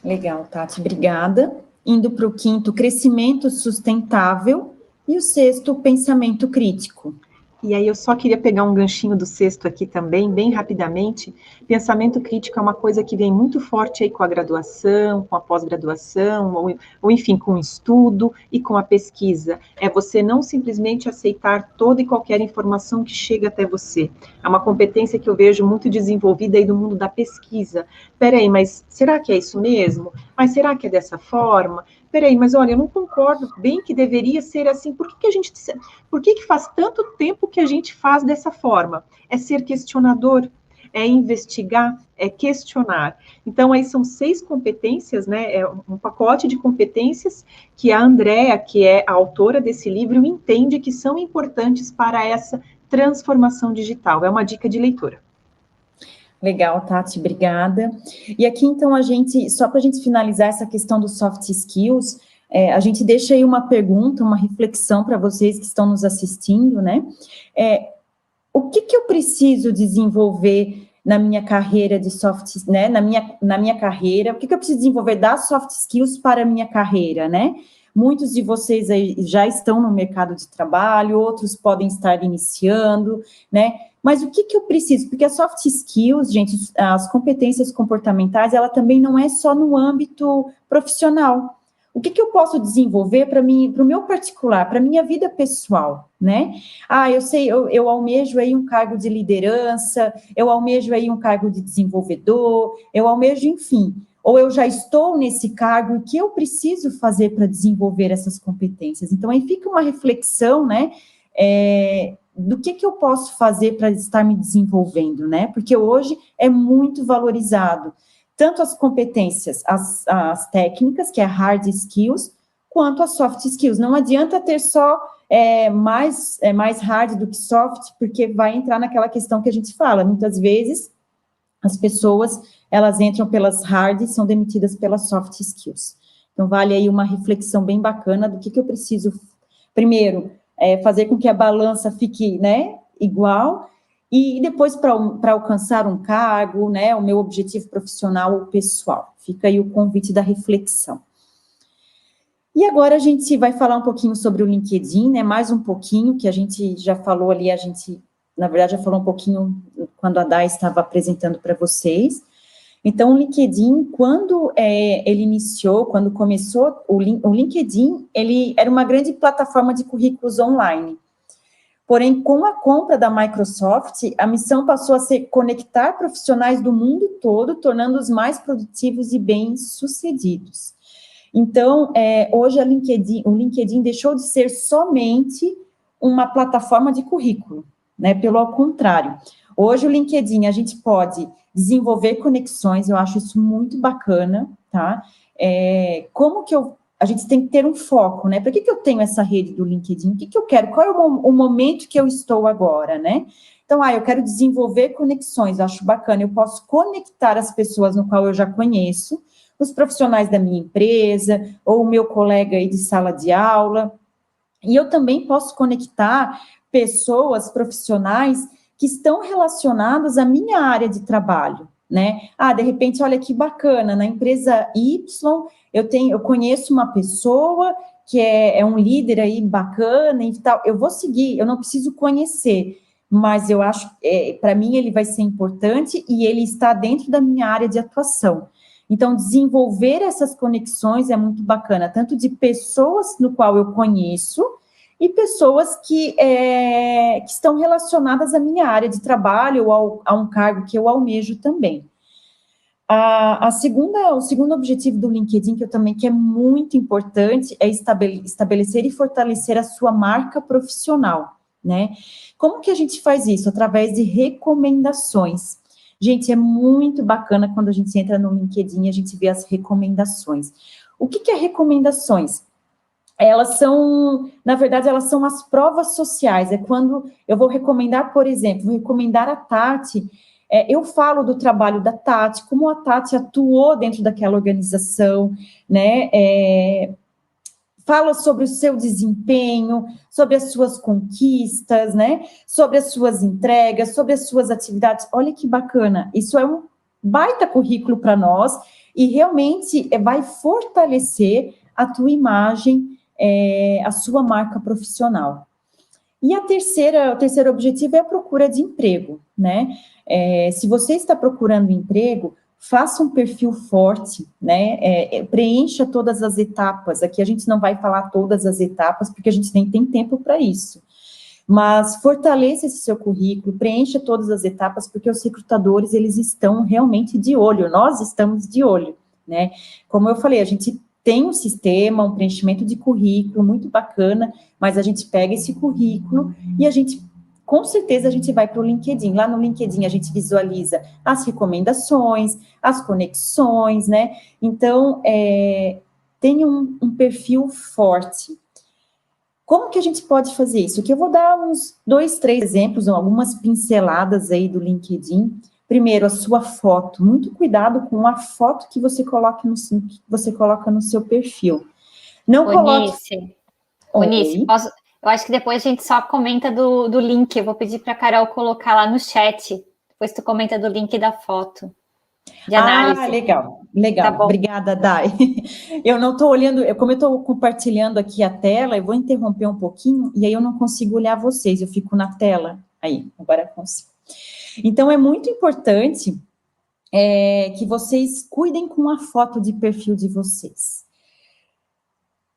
Legal, Tati, obrigada. Indo para o 5º, crescimento sustentável, e o 6º, pensamento crítico. E aí eu só queria pegar um ganchinho do 6º aqui também, bem rapidamente. Pensamento crítico é uma coisa que vem muito forte aí com a graduação, com a pós-graduação, ou enfim, com o estudo e com a pesquisa. É você não simplesmente aceitar toda e qualquer informação que chega até você. É uma competência que eu vejo muito desenvolvida aí no mundo da pesquisa. Peraí, mas será que é isso mesmo? Mas será que é dessa forma? Peraí, mas olha, eu não concordo bem que deveria ser assim. Por que faz tanto tempo que a gente faz dessa forma? É ser questionador, é investigar, é questionar. Então, aí são 6 competências, né? É um pacote de competências que a Andrea, que é a autora desse livro, entende que são importantes para essa transformação digital. É uma dica de leitura. Legal, Tati, obrigada. E aqui, então, só para a gente finalizar essa questão dos soft skills, a gente deixa aí uma pergunta, uma reflexão para vocês que estão nos assistindo, né? O que eu preciso desenvolver na minha carreira de soft, né? Na minha carreira, o que eu preciso desenvolver das soft skills para a minha carreira, né? Muitos de vocês aí já estão no mercado de trabalho, outros podem estar iniciando, né? Mas o que eu preciso? Porque as soft skills, gente, as competências comportamentais, ela também não é só no âmbito profissional. O que eu posso desenvolver para mim, para o meu particular, para a minha vida pessoal, né? Eu sei, eu almejo aí um cargo de liderança, eu almejo aí um cargo de desenvolvedor, eu almejo, enfim, ou eu já estou nesse cargo, e o que eu preciso fazer para desenvolver essas competências? Então, aí fica uma reflexão, né, do que eu posso fazer para estar me desenvolvendo, né? Porque hoje é muito valorizado, tanto as competências, as técnicas, que é hard skills, quanto as soft skills. Não adianta ter só mais hard do que soft, porque vai entrar naquela questão que a gente fala. Muitas vezes, as pessoas, elas entram pelas hard e são demitidas pelas soft skills. Então, vale aí uma reflexão bem bacana do que eu preciso, primeiro, fazer com que a balança fique, né, igual, e depois para alcançar um cargo, né, o meu objetivo profissional ou pessoal. Fica aí o convite da reflexão. E agora a gente vai falar um pouquinho sobre o LinkedIn, né, mais um pouquinho, que a gente já falou ali, na verdade, já falou um pouquinho quando a Dai estava apresentando para vocês. Então, o LinkedIn, quando ele iniciou, quando começou, o LinkedIn, ele era uma grande plataforma de currículos online. Porém, com a compra da Microsoft, a missão passou a ser conectar profissionais do mundo todo, tornando-os mais produtivos e bem-sucedidos. Então, hoje o LinkedIn deixou de ser somente uma plataforma de currículo, né? Pelo contrário, hoje o LinkedIn a gente pode desenvolver conexões, eu acho isso muito bacana, tá? A gente tem que ter um foco, né? Para que eu tenho essa rede do LinkedIn? O que eu quero? Qual é o momento que eu estou agora, né? Então, eu quero desenvolver conexões, eu acho bacana, eu posso conectar as pessoas no qual eu já conheço, os profissionais da minha empresa, ou o meu colega aí de sala de aula, e eu também posso conectar pessoas, profissionais, que estão relacionados à minha área de trabalho, né? De repente, olha que bacana, na empresa Y, eu conheço uma pessoa que é um líder aí bacana e tal, eu vou seguir, eu não preciso conhecer, mas eu acho, para mim, ele vai ser importante e ele está dentro da minha área de atuação. Então, desenvolver essas conexões é muito bacana, tanto de pessoas no qual eu conheço, e pessoas que estão relacionadas à minha área de trabalho ou a um cargo que eu almejo também. O segundo objetivo do LinkedIn, que é muito importante, é estabelecer e fortalecer a sua marca profissional, né? Como que a gente faz isso? Através de recomendações. Gente, é muito bacana quando a gente entra no LinkedIn e a gente vê as recomendações. O que é recomendações? Elas são, na verdade, elas são as provas sociais, é quando eu vou recomendar, por exemplo, vou recomendar a Tati, eu falo do trabalho da Tati, como a Tati atuou dentro daquela organização, né, fala sobre o seu desempenho, sobre as suas conquistas, né, sobre as suas entregas, sobre as suas atividades, olha que bacana, isso é um baita currículo para nós, e realmente vai fortalecer a tua imagem, a sua marca profissional. E o terceiro objetivo é a procura de emprego, né? Se você está procurando emprego, faça um perfil forte, né? Preencha todas as etapas. Aqui a gente não vai falar todas as etapas, porque a gente nem tem tempo para isso. Mas fortaleça esse seu currículo, preencha todas as etapas, porque os recrutadores, eles estão realmente de olho, nós estamos de olho, né? Como eu falei, a gente tem um sistema, um preenchimento de currículo muito bacana, mas a gente pega esse currículo e com certeza a gente vai para o LinkedIn. Lá no LinkedIn a gente visualiza as recomendações, as conexões, né? Então, tenha um perfil forte. Como que a gente pode fazer isso? Que eu vou dar uns 2, 3 exemplos, algumas pinceladas aí do LinkedIn, primeiro, a sua foto. Muito cuidado com a foto que você coloca no seu perfil. Não coloque... Onice, eu acho que depois a gente só comenta do link. Eu vou pedir para a Carol colocar lá no chat. Depois tu comenta do link da foto de análise. Ah, legal. Tá, obrigada, Dai. Eu não estou olhando, como eu estou compartilhando aqui a tela, eu vou interromper um pouquinho, e aí eu não consigo olhar vocês, eu fico na tela. Aí, agora eu consigo. Então, é muito importante que vocês cuidem com a foto de perfil de vocês.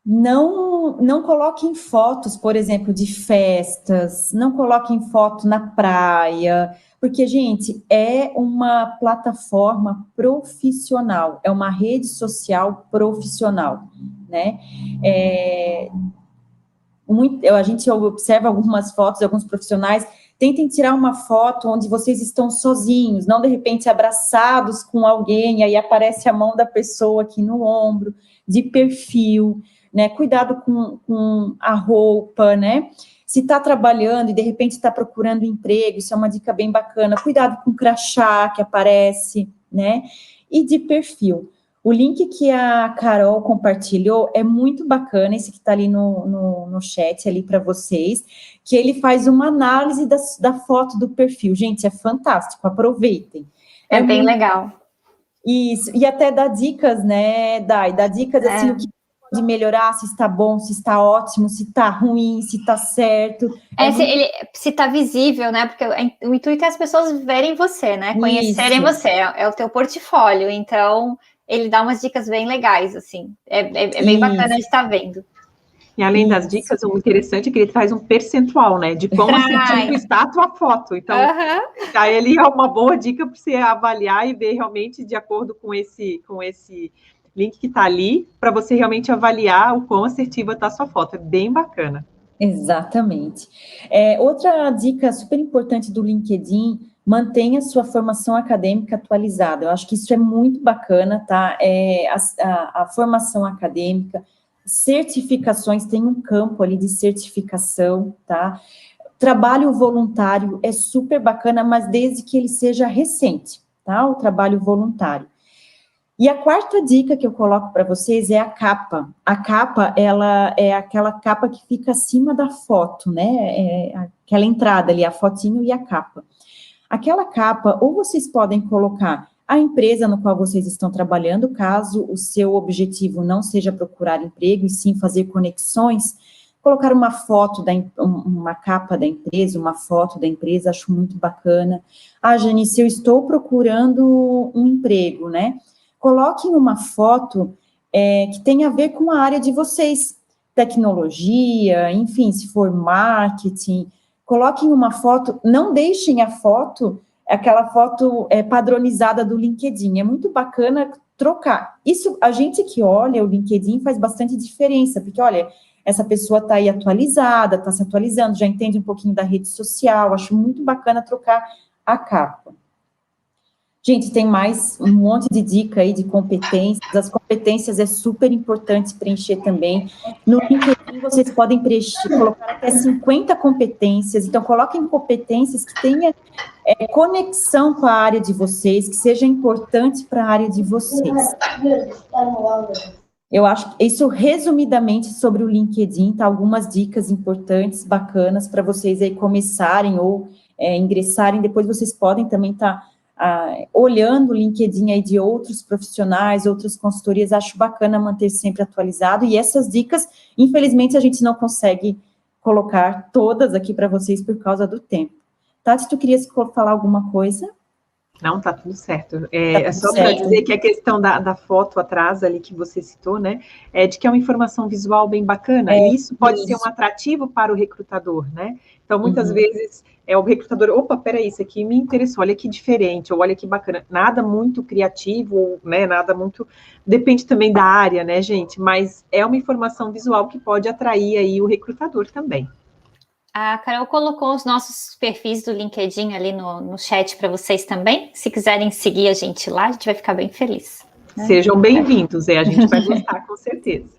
Não coloquem fotos, por exemplo, de festas, não coloquem foto na praia, porque, gente, é uma plataforma profissional, é uma rede social profissional, né? A gente observa algumas fotos de alguns profissionais, tentem tirar uma foto onde vocês estão sozinhos, não de repente abraçados com alguém, aí aparece a mão da pessoa aqui no ombro, de perfil, né? Cuidado com a roupa, né? Se está trabalhando e de repente está procurando emprego, isso é uma dica bem bacana. Cuidado com o crachá que aparece, né? E de perfil. O link que a Carol compartilhou é muito bacana, esse que está ali no chat ali para vocês, que ele faz uma análise da foto do perfil. Gente, é fantástico, aproveitem. É bem legal. Isso, e até dá dicas, né, Dai? Dá dicas, assim, o que pode melhorar, se está bom, se está ótimo, se está ruim, se está certo. Se está visível, né? Porque o intuito é as pessoas verem você, né? Conhecerem você, é o teu portfólio. Então, ele dá umas dicas bem legais, assim. É bem bacana de estar vendo. E além das dicas, o interessante é que ele faz um percentual, né? De quão assertivo está a tua foto. Então, aí ele é uma boa dica para você avaliar e ver realmente de acordo com esse link que está ali, para você realmente avaliar o quão assertiva está a sua foto. É bem bacana. Exatamente. Outra dica super importante do LinkedIn, mantenha sua formação acadêmica atualizada. Eu acho que isso é muito bacana, tá? A formação acadêmica, certificações, tem um campo ali de certificação, tá? Trabalho voluntário é super bacana, mas desde que ele seja recente, tá? O trabalho voluntário. E a quarta dica que eu coloco para vocês é a capa. A capa, ela é aquela capa que fica acima da foto, né? Aquela entrada ali, a fotinho e a capa. Aquela capa, ou vocês podem colocar a empresa no qual vocês estão trabalhando, caso o seu objetivo não seja procurar emprego, e sim fazer conexões, colocar uma foto, uma capa da empresa, uma foto da empresa, acho muito bacana. Janice, eu estou procurando um emprego, né? Coloquem uma foto que tenha a ver com a área de vocês, tecnologia, enfim, se for marketing, coloquem uma foto, não deixem a foto, aquela foto padronizada do LinkedIn, é muito bacana trocar. Isso, a gente que olha o LinkedIn faz bastante diferença, porque, olha, essa pessoa está aí atualizada, está se atualizando, já entende um pouquinho da rede social, acho muito bacana trocar a capa. Gente, tem mais um monte de dica aí de competências. As competências é super importante preencher também. No LinkedIn, vocês podem colocar até 50 competências. Então, coloquem competências que tenham conexão com a área de vocês, que seja importante para a área de vocês. Eu acho que isso, resumidamente, sobre o LinkedIn, tá? Algumas dicas importantes, bacanas, para vocês aí começarem ou ingressarem. Depois vocês podem também estar olhando o LinkedIn aí de outros profissionais, outras consultorias. Acho bacana manter sempre atualizado, e essas dicas, infelizmente, a gente não consegue colocar todas aqui para vocês por causa do tempo. Tati, tu querias falar alguma coisa? Não, tá tudo certo. É só para dizer que a questão da foto atrás ali que você citou, né, de que é uma informação visual bem bacana, e isso pode ser um atrativo para o recrutador, né? Então, muitas vezes, o recrutador, opa, peraí, isso aqui me interessou, olha que diferente, ou olha que bacana. Nada muito criativo, né, nada muito... Depende também da área, né, gente? Mas é uma informação visual que pode atrair aí o recrutador também. A Carol colocou os nossos perfis do LinkedIn ali no chat para vocês também. Se quiserem seguir a gente lá, a gente vai ficar bem feliz. Né? Sejam bem-vindos, a gente vai gostar, com certeza.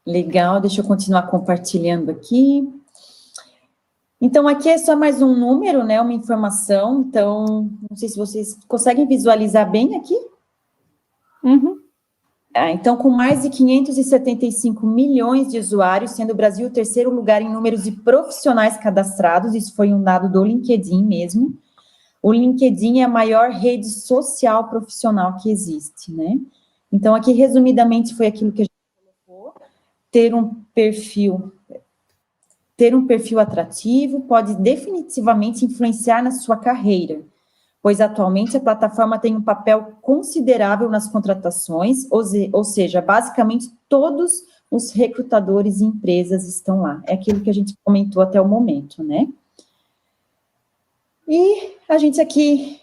Legal, deixa eu continuar compartilhando aqui. Então, aqui é só mais um número, né, uma informação, então, não sei se vocês conseguem visualizar bem aqui. Uhum. Então, com mais de 575 milhões de usuários, sendo o Brasil o terceiro lugar em números de profissionais cadastrados, isso foi um dado do LinkedIn mesmo. O LinkedIn é a maior rede social profissional que existe, né? Então, aqui, resumidamente, foi aquilo que a gente colocou, ter um perfil atrativo pode definitivamente influenciar na sua carreira, pois atualmente a plataforma tem um papel considerável nas contratações, ou seja, basicamente todos os recrutadores e empresas estão lá. É aquilo que a gente comentou até o momento, né? E a gente aqui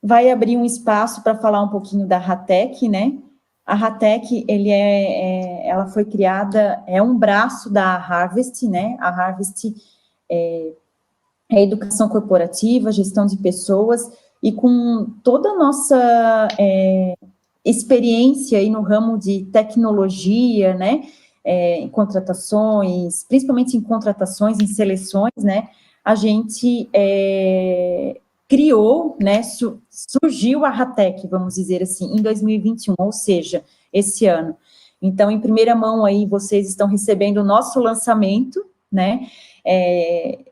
vai abrir um espaço para falar um pouquinho da Ratec, né? A Ratec, ela foi criada, é um braço da Harvest, né? A Harvest é educação corporativa, gestão de pessoas, e com toda a nossa experiência aí no ramo de tecnologia, né? Em contratações, principalmente em contratações, em seleções, né? A gente criou, né? Surgiu a Ratec, vamos dizer assim, em 2021, ou seja, esse ano. Então, em primeira mão aí, vocês estão recebendo o nosso lançamento, né?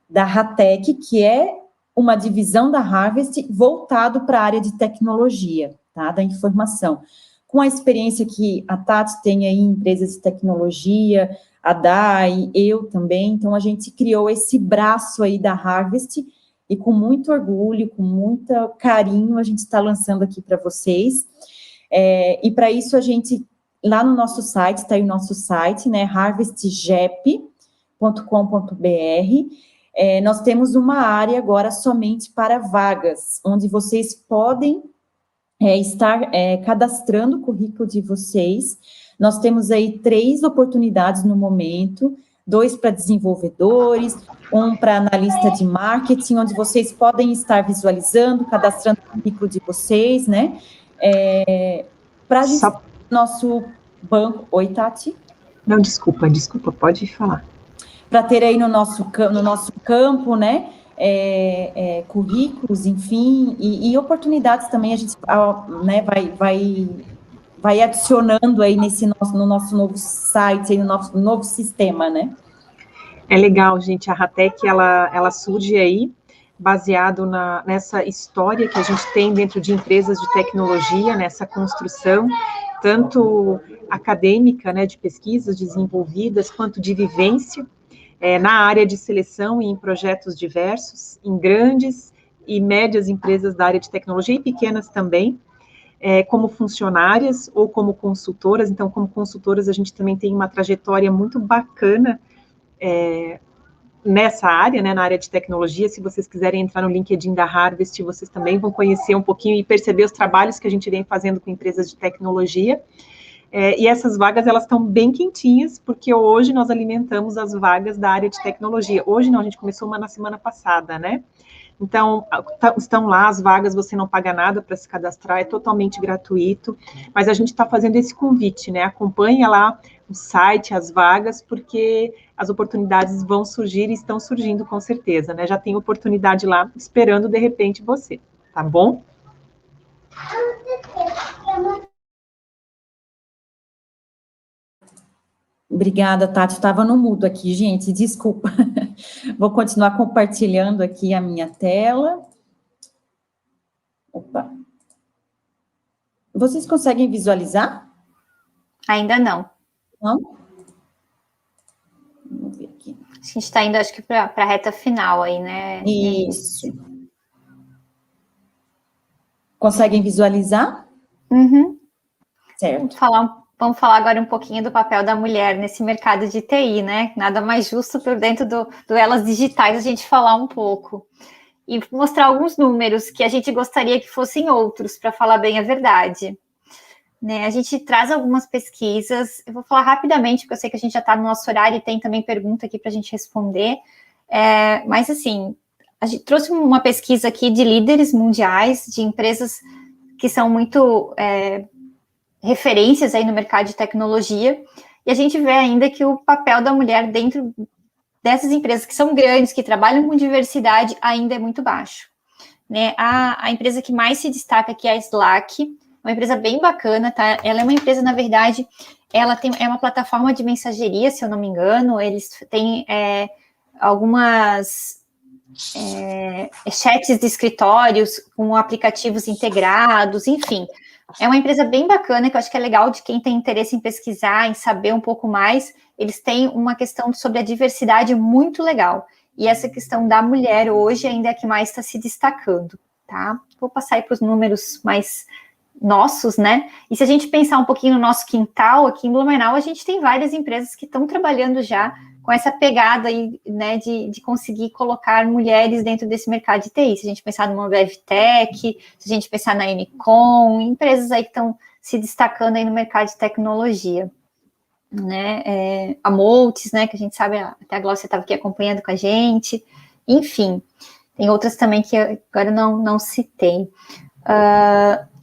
Da Ratec, que é uma divisão da Harvest voltado para a área de tecnologia, tá? Da informação. Com a experiência que a Tati tem aí em empresas de tecnologia, a Dai, eu também, então a gente criou esse braço aí da Harvest e com muito orgulho, com muito carinho, a gente está lançando aqui para vocês. E para isso a gente, lá no nosso site, está aí o nosso site, né, harvestgep.com.br, nós temos uma área agora somente para vagas, onde vocês podem estar cadastrando o currículo de vocês. Nós temos aí 3 oportunidades no momento, 2 para desenvolvedores, 1 para analista de marketing, onde vocês podem estar visualizando, cadastrando o currículo de vocês, né? Para a gente, nosso banco... Oi, Tati? Não, desculpa, pode falar. Para ter aí no nosso campo, né, currículos, enfim, e oportunidades também, a gente, né, vai adicionando aí no nosso novo site, aí no nosso novo sistema, né. É legal, gente, a Ratec, ela surge aí, baseado nessa história que a gente tem dentro de empresas de tecnologia, nessa construção, tanto acadêmica, né, de pesquisas desenvolvidas, quanto de vivência, na área de seleção e em projetos diversos, em grandes e médias empresas da área de tecnologia e pequenas também, como funcionárias ou como consultoras. Então, como consultoras, a gente também tem uma trajetória muito bacana nessa área, né, na área de tecnologia. Se vocês quiserem entrar no LinkedIn da Harvest, vocês também vão conhecer um pouquinho e perceber os trabalhos que a gente vem fazendo com empresas de tecnologia. E essas vagas, elas estão bem quentinhas, porque hoje nós alimentamos as vagas da área de tecnologia. Hoje não, a gente começou uma na semana passada, né? Então, estão lá as vagas, você não paga nada para se cadastrar, é totalmente gratuito, mas a gente está fazendo esse convite, né? Acompanha lá o site, as vagas, porque as oportunidades vão surgir e estão surgindo com certeza, né? Já tem oportunidade lá esperando, de repente, você, tá bom? Obrigada, Tati. Estava no mudo aqui, gente, desculpa. Vou continuar compartilhando aqui a minha tela. Opa. Vocês conseguem visualizar? Ainda não. Não? Vamos ver aqui. A gente está indo, acho que, para a reta final aí, né? Isso. Conseguem visualizar? Uhum. Certo. Vamos falar agora um pouquinho do papel da mulher nesse mercado de TI, né? Nada mais justo por dentro do Elas Digitais a gente falar um pouco. E mostrar alguns números que a gente gostaria que fossem outros, para falar bem a verdade. Né? A gente traz algumas pesquisas, eu vou falar rapidamente, porque eu sei que a gente já está no nosso horário e tem também pergunta aqui para a gente responder. Mas, assim, a gente trouxe uma pesquisa aqui de líderes mundiais, de empresas que são muito... referências aí no mercado de tecnologia, e a gente vê ainda que o papel da mulher dentro dessas empresas que são grandes, que trabalham com diversidade, ainda é muito baixo. Né? A empresa que mais se destaca aqui é a Slack, uma empresa bem bacana, tá? Ela é uma empresa, na verdade, é uma plataforma de mensageria, se eu não me engano, eles têm algumas chats de escritórios com aplicativos integrados, enfim. É uma empresa bem bacana, que eu acho que é legal de quem tem interesse em pesquisar, em saber um pouco mais. Eles têm uma questão sobre a diversidade muito legal. E essa questão da mulher hoje ainda é a que mais está se destacando, tá? Vou passar aí para os números mais nossos, né? E se a gente pensar um pouquinho no nosso quintal, aqui em Blumenau, a gente tem várias empresas que estão trabalhando já com essa pegada aí, né, de conseguir colocar mulheres dentro desse mercado de TI. Se a gente pensar numa BevTech, se a gente pensar na Mcom, empresas aí que estão se destacando aí no mercado de tecnologia, né? A Moltes, né, que a gente sabe, até a Glócia estava aqui acompanhando com a gente, enfim, tem outras também que agora não citei.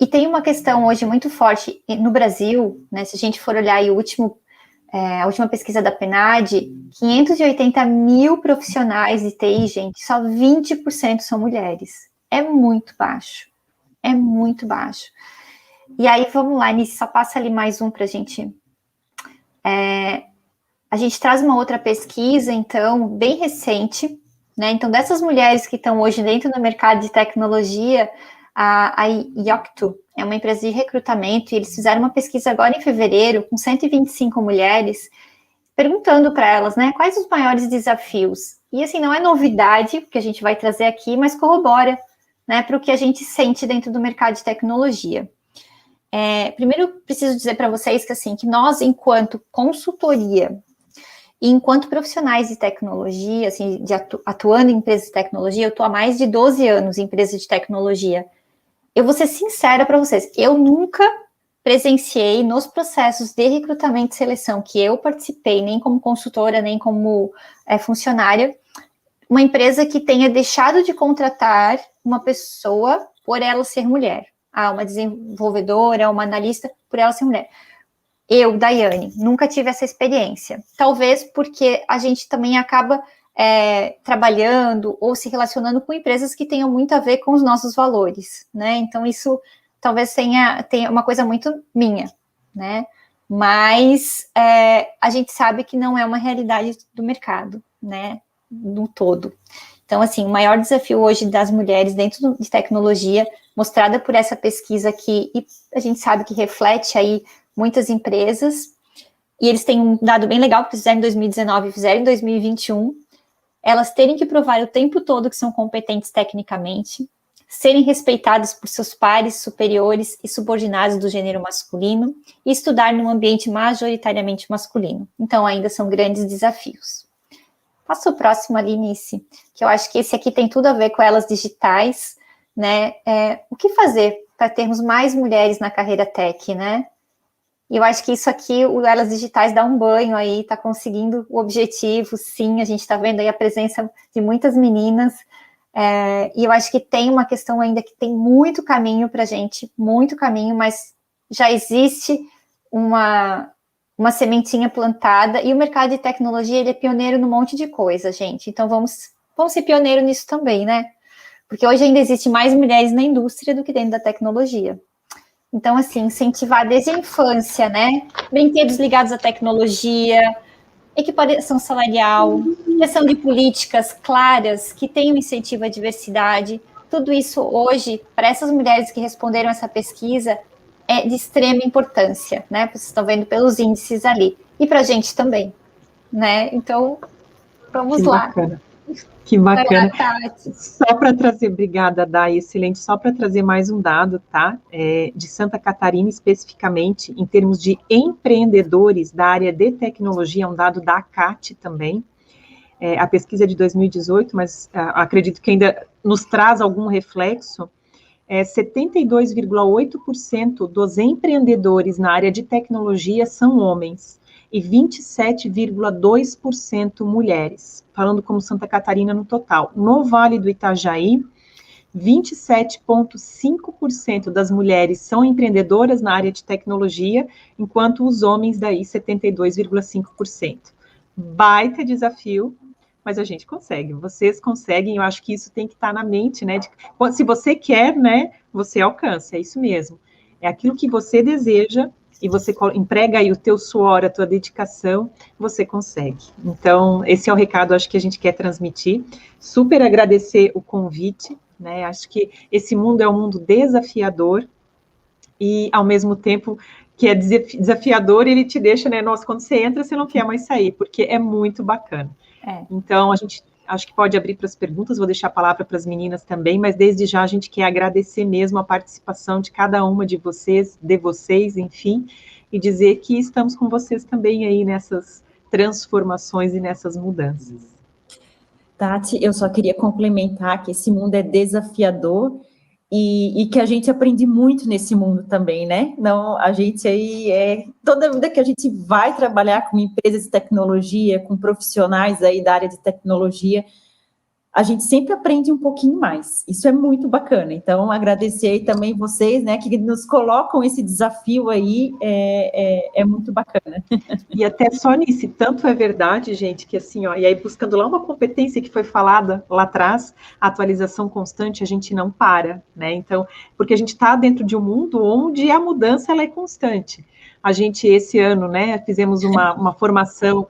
E tem uma questão hoje muito forte no Brasil, né, se a gente for olhar aí a última pesquisa da PNAD, 580 mil profissionais de TI, gente, só 20% são mulheres. É muito baixo. É muito baixo. E aí, vamos lá, Nice, só passa ali mais um para a gente. A gente traz uma outra pesquisa, então, bem recente, né? Então, dessas mulheres que estão hoje dentro do mercado de tecnologia, a Yocto é uma empresa de recrutamento, e eles fizeram uma pesquisa agora em fevereiro, com 125 mulheres, perguntando para elas, né, quais os maiores desafios. E, assim, não é novidade, que a gente vai trazer aqui, mas corrobora, né, para o que a gente sente dentro do mercado de tecnologia. Primeiro, preciso dizer para vocês que, assim, que nós, enquanto consultoria, e enquanto profissionais de tecnologia, assim, atuando em empresas de tecnologia, eu estou há mais de 12 anos em empresas de tecnologia. Eu vou ser sincera para vocês, eu nunca presenciei nos processos de recrutamento e seleção que eu participei, nem como consultora, nem como funcionária, uma empresa que tenha deixado de contratar uma pessoa por ela ser mulher. Uma desenvolvedora, uma analista, por ela ser mulher. Eu, Daiane, nunca tive essa experiência. Talvez porque a gente também acaba trabalhando ou se relacionando com empresas que tenham muito a ver com os nossos valores, né? Então, isso talvez tenha uma coisa muito minha, né? Mas a gente sabe que não é uma realidade do mercado, né? No todo. Então, assim, o maior desafio hoje das mulheres dentro de tecnologia, mostrada por essa pesquisa aqui, e a gente sabe que reflete aí muitas empresas, e eles têm um dado bem legal, que fizeram em 2019 e fizeram em 2021, elas terem que provar o tempo todo que são competentes tecnicamente, serem respeitadas por seus pares superiores e subordinados do gênero masculino, e estudar num ambiente majoritariamente masculino. Então, ainda são grandes desafios. Passa o próximo ali, Nice, que eu acho que esse aqui tem tudo a ver com elas digitais, né? O que fazer para termos mais mulheres na carreira tech, né? E eu acho que isso aqui, o Elas Digitais dá um banho aí, está conseguindo o objetivo, sim, a gente está vendo aí a presença de muitas meninas, e eu acho que tem uma questão ainda que tem muito caminho para a gente, muito caminho, mas já existe uma sementinha plantada, e o mercado de tecnologia, ele é pioneiro num monte de coisa, gente, então vamos ser pioneiro nisso também, né? Porque hoje ainda existe mais mulheres na indústria do que dentro da tecnologia. Então, assim, incentivar desde a infância, né? Brinquedos ligados à tecnologia, equiparação salarial, criação de políticas claras que tenham incentivo à diversidade. Tudo isso hoje, para essas mulheres que responderam essa pesquisa, é de extrema importância, né? Vocês estão vendo pelos índices ali. E para a gente também, né? Então, vamos lá. Bacana. Que bacana. Só para trazer, obrigada, Dai, excelente. Só para trazer mais um dado, tá? De Santa Catarina, especificamente, em termos de empreendedores da área de tecnologia, um dado da ACAT também. A pesquisa é de 2018, mas acredito que ainda nos traz algum reflexo. 72,8% dos empreendedores na área de tecnologia são homens e 27,2% mulheres, falando como Santa Catarina no total. No Vale do Itajaí, 27,5% das mulheres são empreendedoras na área de tecnologia, enquanto os homens daí 72,5%. Baita desafio, mas a gente consegue, vocês conseguem, eu acho que isso tem que estar na mente, né? Se você quer, né, você alcança, é isso mesmo. É aquilo que você deseja e você emprega aí o teu suor, a tua dedicação, você consegue. Então, esse é o recado, acho que a gente quer transmitir. Super agradecer o convite, né? Acho que esse mundo é um mundo desafiador e, ao mesmo tempo, que é desafiador, ele te deixa, né? Nossa, quando você entra, você não quer mais sair, porque é muito bacana. Então, a gente acho que pode abrir para as perguntas, vou deixar a palavra para as meninas também, mas desde já a gente quer agradecer mesmo a participação de cada uma de vocês, enfim, e dizer que estamos com vocês também aí nessas transformações e nessas mudanças. Tati, eu só queria complementar que esse mundo é desafiador e que a gente aprende muito nesse mundo também, né? Não, a gente aí, toda vida que a gente vai trabalhar com empresas de tecnologia, com profissionais aí da área de tecnologia, a gente sempre aprende um pouquinho mais. Isso é muito bacana. Então, agradecer aí também vocês, né, que nos colocam esse desafio aí, é muito bacana. E até só nisso, tanto é verdade, gente, que assim, ó, e aí buscando lá uma competência que foi falada lá atrás, a atualização constante, a gente não para, né? Então, porque a gente está dentro de um mundo onde a mudança ela é constante. A gente, esse ano, né, fizemos uma formação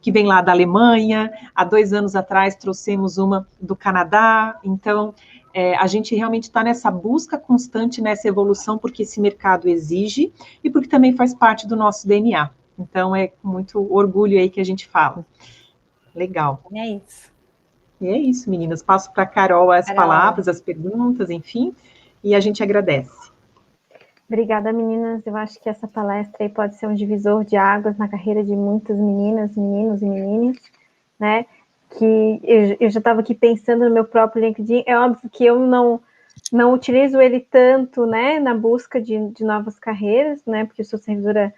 que vem lá da Alemanha, há 2 anos atrás trouxemos uma do Canadá, então a gente realmente está nessa busca constante, nessa evolução, porque esse mercado exige e porque também faz parte do nosso DNA. Então, é com muito orgulho aí que a gente fala. Legal. É isso. E é isso, meninas. Passo para a Carol as palavras, as perguntas, enfim, e a gente agradece. Obrigada, meninas. Eu acho que essa palestra aí pode ser um divisor de águas na carreira de muitas meninas, meninos e meninas, né? Que eu já estava aqui pensando no meu próprio LinkedIn. É óbvio que eu não utilizo ele tanto, né, na busca de novas carreiras, né? Porque eu sou servidora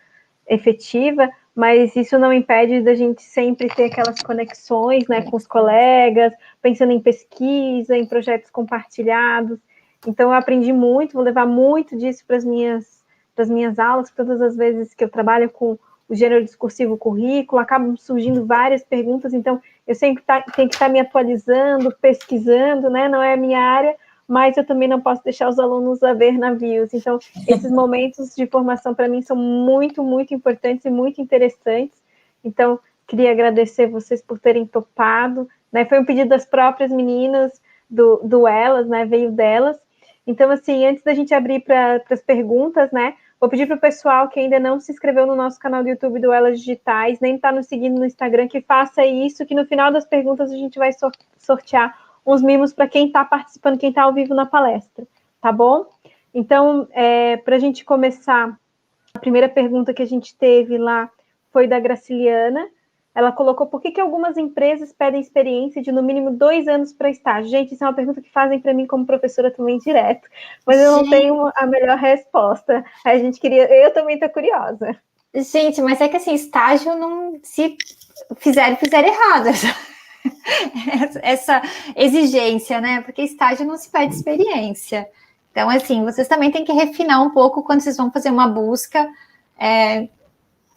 efetiva, mas isso não impede da gente sempre ter aquelas conexões, né, com os colegas, pensando em pesquisa, em projetos compartilhados. Então, eu aprendi muito, vou levar muito disso para as minhas aulas, todas as vezes que eu trabalho com o gênero discursivo currículo, acabam surgindo várias perguntas, então eu sempre tenho que estar me atualizando, pesquisando, né? Não é a minha área, mas eu também não posso deixar os alunos a ver navios. Então, esses momentos de formação, para mim, são muito, muito importantes e muito interessantes. Então, queria agradecer vocês por terem topado, né? Foi um pedido das próprias meninas do Elas, né? Veio delas. Então, assim, antes da gente abrir para as perguntas, né, vou pedir para o pessoal que ainda não se inscreveu no nosso canal do YouTube do Elas Digitais, nem está nos seguindo no Instagram, que faça isso, que no final das perguntas a gente vai sortear uns mimos para quem está participando, quem está ao vivo na palestra, tá bom? Então, para a gente começar, a primeira pergunta que a gente teve lá foi da Graciliana. Ela colocou: por que algumas empresas pedem experiência de no mínimo 2 anos para estágio? Gente, isso é uma pergunta que fazem para mim como professora também direto, mas eu não tenho a melhor resposta. Eu também estou curiosa. Gente, mas é que assim, estágio não, se fizer errado essa exigência, né? Porque estágio não se pede experiência. Então, assim, vocês também têm que refinar um pouco quando vocês vão fazer uma busca.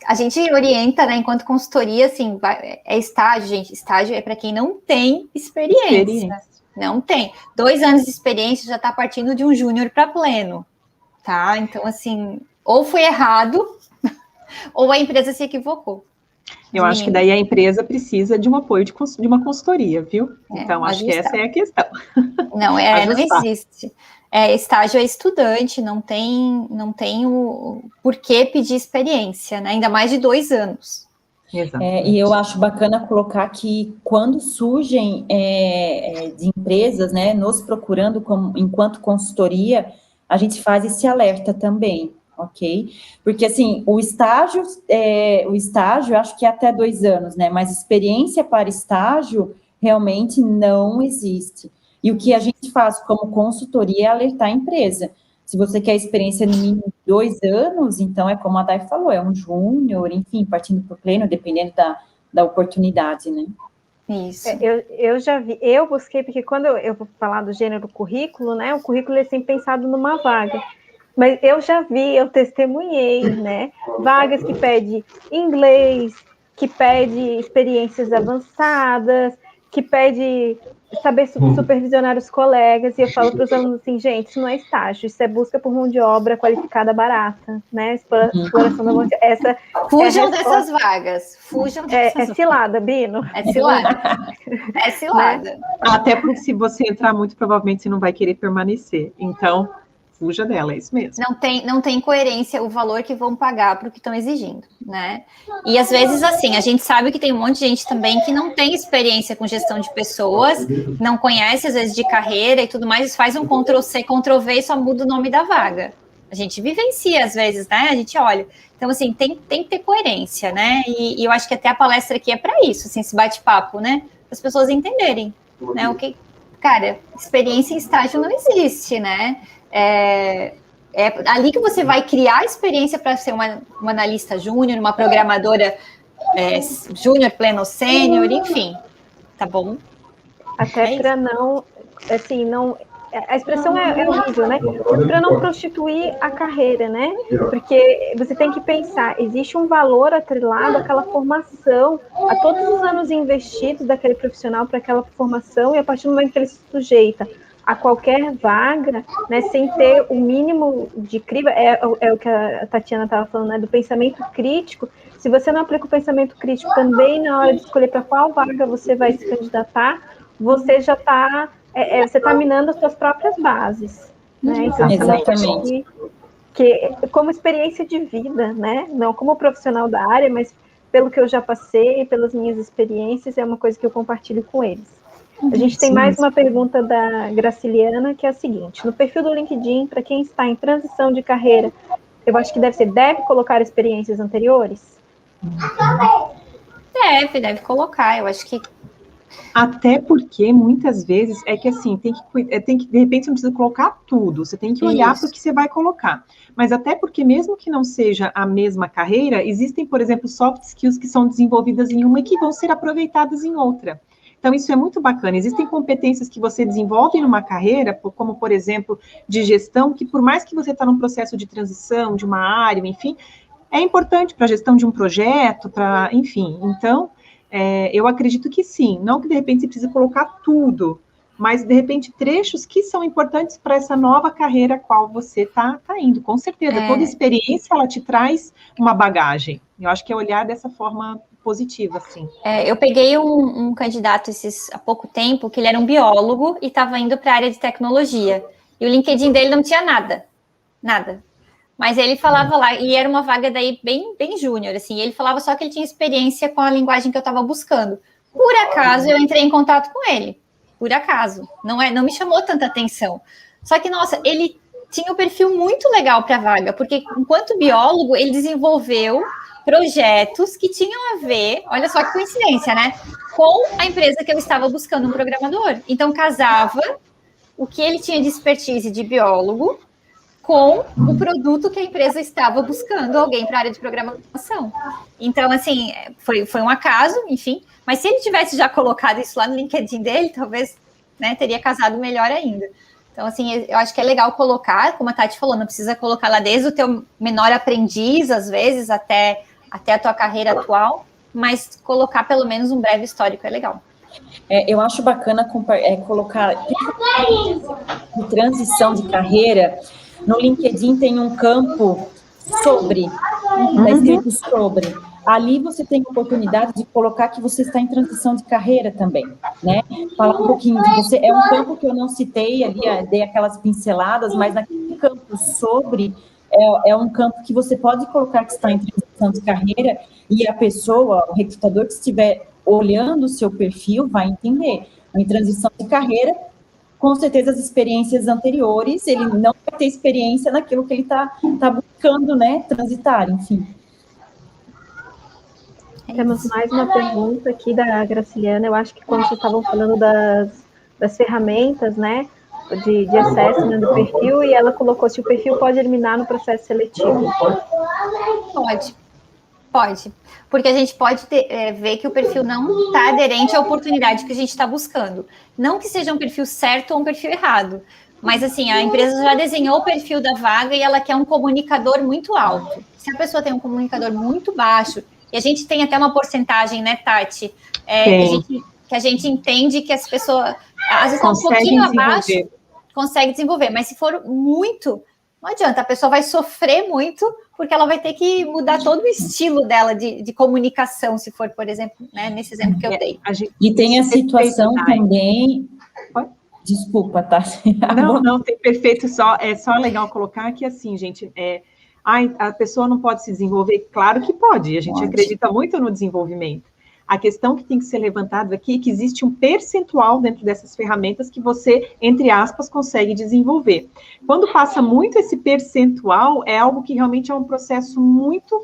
A gente orienta, né, enquanto consultoria, assim, é estágio, gente. Estágio é para quem não tem experiência. Não tem. 2 anos de experiência já está partindo de um júnior para pleno, tá? Então, assim, ou foi errado, ou a empresa se equivocou. Eu acho que daí a empresa precisa de um apoio de uma consultoria, viu? Então, acho que essa é a questão. Não existe. Estágio é estudante, não tem o porquê pedir experiência, né? Ainda mais de 2 anos. E eu acho bacana colocar que quando surgem de empresas, né, nos procurando enquanto consultoria, a gente faz esse alerta também, ok? Porque, assim, o estágio, acho que é até 2 anos, né? Mas experiência para estágio realmente não existe. E o que a gente faz como consultoria é alertar a empresa. Se você quer experiência no mínimo 2 anos, então é como a Day falou, é um júnior, enfim, partindo para o pleno, dependendo da oportunidade, né? Isso. Eu já vi, eu busquei, porque quando eu vou falar do gênero currículo, né, o currículo é sempre pensado numa vaga. Mas eu já vi, eu testemunhei, né, vagas que pedem inglês, que pede experiências avançadas, que pede saber supervisionar os colegas, e eu falo para os alunos assim, gente, isso não é estágio, isso é busca por mão de obra qualificada barata, né? Exploração da mão de obra. Fujam dessas vagas. Fujam dessas vagas. É cilada, Bino. É cilada. É cilada. Até porque se você entrar muito, provavelmente você não vai querer permanecer. Então, fuja dela, é isso mesmo. Não tem coerência o valor que vão pagar para o que estão exigindo, né? E às vezes, assim, a gente sabe que tem um monte de gente também que não tem experiência com gestão de pessoas, não conhece, às vezes, de carreira e tudo mais, faz um Ctrl-C, Ctrl-V e só muda o nome da vaga. A gente vivencia, às vezes, né? A gente olha. Então, assim, tem que ter coerência, né? E eu acho que até a palestra aqui é para isso, assim, esse bate-papo, né? Para as pessoas entenderem, né? O que, cara, experiência em estágio não existe, né? É ali que você vai criar experiência para ser uma analista júnior, uma programadora júnior, pleno, sênior, enfim, tá bom? Até para não, assim, não... A expressão é horrível, né? Para não prostituir a carreira, né? Porque você tem que pensar, existe um valor atrelado àquela formação, a todos os anos investidos daquele profissional para aquela formação, e a partir do momento que ele se sujeita a qualquer vaga, né, sem ter o mínimo de crivo, é o que a Tatiana estava falando, né, do pensamento crítico. Se você não aplica o pensamento crítico também na hora de escolher para qual vaga você vai se candidatar, você já está você está minando as suas próprias bases, né? Então, exatamente. Que como experiência de vida, né? Não como profissional da área, mas pelo que eu já passei, pelas minhas experiências, é uma coisa que eu compartilho com eles. A gente tem mais uma pergunta da Graciliana, que é a seguinte: no perfil do LinkedIn, para quem está em transição de carreira, eu acho que deve colocar experiências anteriores? Deve colocar, eu acho que... Até porque, muitas vezes, é que assim, tem que de repente, você não precisa colocar tudo, você tem que olhar para o que você vai colocar. Mas até porque, mesmo que não seja a mesma carreira, existem, por exemplo, soft skills que são desenvolvidas em uma e que vão ser aproveitadas em outra. Então, isso é muito bacana. Existem competências que você desenvolve numa carreira, como, por exemplo, de gestão, que por mais que você está num processo de transição, de uma área, enfim, é importante para a gestão de um projeto, enfim. Então, eu acredito que sim. Não que, de repente, você precise colocar tudo, mas, de repente, trechos que são importantes para essa nova carreira a qual você está indo. Com certeza, toda experiência, ela te traz uma bagagem. Eu acho que é olhar dessa forma positiva, assim. Eu peguei um candidato há pouco tempo, que ele era um biólogo e estava indo para a área de tecnologia. E o LinkedIn dele não tinha nada. Mas ele falava lá, e era uma vaga daí bem júnior, assim, e ele falava só que ele tinha experiência com a linguagem que eu estava buscando. Por acaso, eu entrei em contato com ele. Por acaso. Não me chamou tanta atenção. Só que, nossa, ele tinha um perfil muito legal para a vaga, porque enquanto biólogo, ele desenvolveu projetos que tinham a ver, olha só que coincidência, né? Com a empresa que eu estava buscando um programador. Então, casava o que ele tinha de expertise de biólogo com o produto que a empresa estava buscando, alguém para a área de programação. Então, assim, foi um acaso, enfim, mas se ele tivesse já colocado isso lá no LinkedIn dele, talvez, né, teria casado melhor ainda. Então, assim, eu acho que é legal colocar, como a Tati falou, não precisa colocar lá desde o teu menor aprendiz, às vezes, até a tua carreira atual, mas colocar pelo menos um breve histórico é legal. Eu acho bacana colocar de transição de carreira. No LinkedIn tem um campo sobre, está escrito sobre. Ali você tem a oportunidade de colocar que você está em transição de carreira também, né? Falar um pouquinho de você. É um campo que eu não citei ali, dei aquelas pinceladas, mas naquele campo sobre é um campo que você pode colocar que está em transição de carreira e a pessoa, o recrutador que estiver olhando o seu perfil vai entender. Em transição de carreira, com certeza as experiências anteriores, ele não vai ter experiência naquilo que ele está buscando, né, transitar, enfim. Temos mais uma pergunta aqui da Graciliana. Eu acho que quando vocês estavam falando das ferramentas, né, de assessment do perfil, e ela colocou se o perfil pode eliminar no processo seletivo. Pode, porque a gente pode ver que o perfil não está aderente à oportunidade que a gente está buscando. Não que seja um perfil certo ou um perfil errado, mas assim, a empresa já desenhou o perfil da vaga e ela quer um comunicador muito alto. Se a pessoa tem um comunicador muito baixo, E a gente tem até uma porcentagem, né, Tati? Que a gente entende que as pessoas, às vezes, um pouquinho abaixo, consegue desenvolver. Mas se for muito, não adianta, a pessoa vai sofrer muito, porque ela vai ter que mudar todo o estilo dela de comunicação, se for, por exemplo, né, nesse exemplo que eu dei. E tem a situação também... Desculpa, tá? Não, tem perfeito, é só legal colocar que, assim, gente, a pessoa não pode se desenvolver? Claro que pode, a gente acredita muito no desenvolvimento. A questão que tem que ser levantada aqui é que existe um percentual dentro dessas ferramentas que você, entre aspas, consegue desenvolver. Quando passa muito esse percentual, é algo que realmente é um processo muito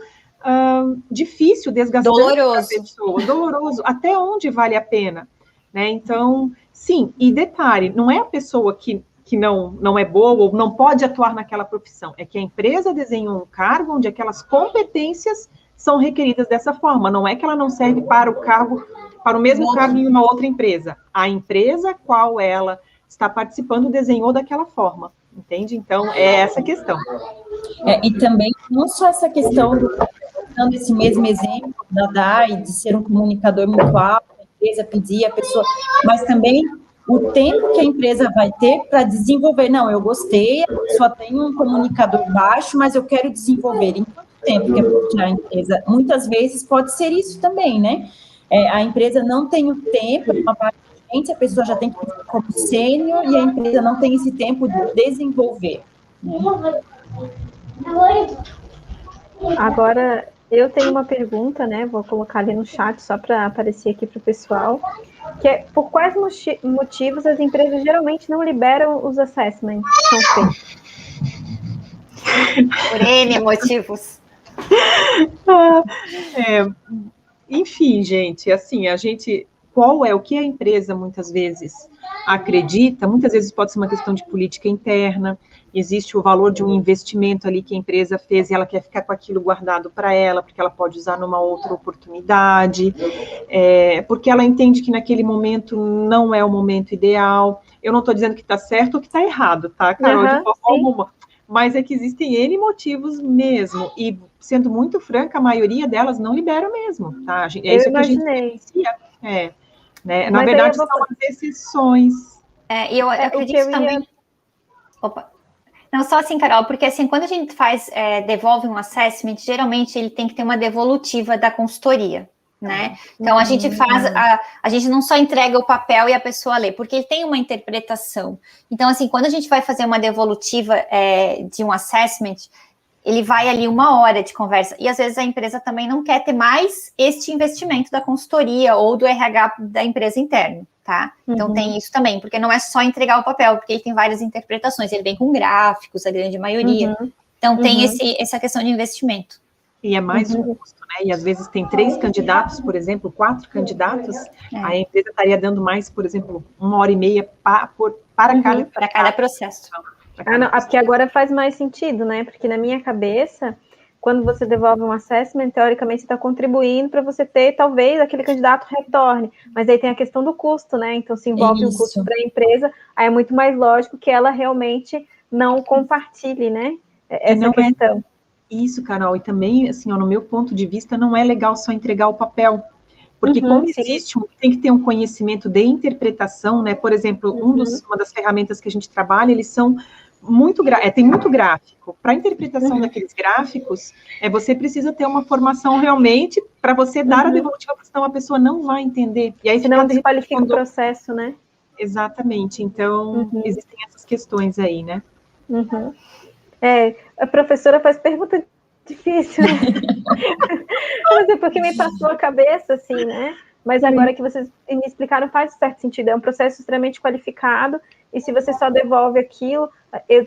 difícil, desgastante para a pessoa, doloroso, até onde vale a pena, né? Então, sim, e detalhe, não é a pessoa que não é boa ou não pode atuar naquela profissão, é que a empresa desenhou um cargo onde aquelas competências são requeridas dessa forma, não é que ela não serve para o mesmo cargo em uma outra empresa. A empresa qual ela está participando desenhou daquela forma, entende? Então, é essa a questão. E também, não só essa questão dando esse mesmo exemplo da DAI, de ser um comunicador muito alto, a empresa pedir a pessoa, mas também o tempo que a empresa vai ter para desenvolver. Não, eu gostei, a pessoa tem um comunicador baixo, mas eu quero desenvolver. Em quanto tempo que eu vou tirar a empresa? Muitas vezes pode ser isso também, né? A empresa não tem o tempo, uma parte de gente, a pessoa já tem que ir como sênior e a empresa não tem esse tempo de desenvolver. Né? Agora, eu tenho uma pergunta, né? Vou colocar ali no chat só para aparecer aqui para o pessoal, que é por quais motivos as empresas geralmente não liberam os assessments que são feitos? Por N motivos. Enfim, gente, assim, qual é o que a empresa muitas vezes acredita, muitas vezes pode ser uma questão de política interna, existe o valor de um investimento ali que a empresa fez e ela quer ficar com aquilo guardado para ela, porque ela pode usar numa outra oportunidade, porque ela entende que naquele momento não é o momento ideal. Eu não estou dizendo que está certo ou que está errado, tá, Carol, de forma alguma, mas é que existem N motivos mesmo, e sendo muito franca, a maioria delas não libera mesmo, tá? É isso que a gente vivencia. Né? Na verdade, são as exceções. Eu acredito também... Opa. Não, só assim, Carol, porque assim, quando a gente devolve um assessment, geralmente ele tem que ter uma devolutiva da consultoria, né? Então, a gente a gente não só entrega o papel e a pessoa lê, porque ele tem uma interpretação. Então, assim, quando a gente vai fazer uma devolutiva de um assessment, ele vai ali 1 hora de conversa, e às vezes a empresa também não quer ter mais este investimento da consultoria ou do RH da empresa interna, tá? Então tem isso também, porque não é só entregar o papel, porque ele tem várias interpretações, ele vem com gráficos, a grande maioria, então tem essa questão de investimento. E é mais um custo, né? E às vezes tem 3 candidatos, por exemplo, 4 candidatos, a empresa estaria dando mais, por exemplo, 1h30 para cada processo. Porque agora faz mais sentido, né? Porque na minha cabeça, quando você devolve um assessment, teoricamente você está contribuindo para você ter, talvez, aquele candidato retorne. Mas aí tem a questão do custo, né? Então, se envolve um custo para a empresa, aí é muito mais lógico que ela realmente não compartilhe, né? Essa questão. Isso, Carol, e também, assim, no meu ponto de vista, não é legal só entregar o papel. Porque como existe, tem que ter um conhecimento de interpretação, né? Por exemplo, uma das ferramentas que a gente trabalha, eles são tem muito gráfico. Para a interpretação daqueles gráficos, você precisa ter uma formação realmente para você dar a devolutiva, senão a pessoa não vai entender. E aí senão desqualifica o processo, né? Exatamente. Então, existem essas questões aí, né? A professora faz pergunta difícil, né? Mas é porque me passou a cabeça, assim, né? Mas agora que vocês me explicaram, faz certo sentido. É um processo extremamente qualificado, e se você só devolve aquilo,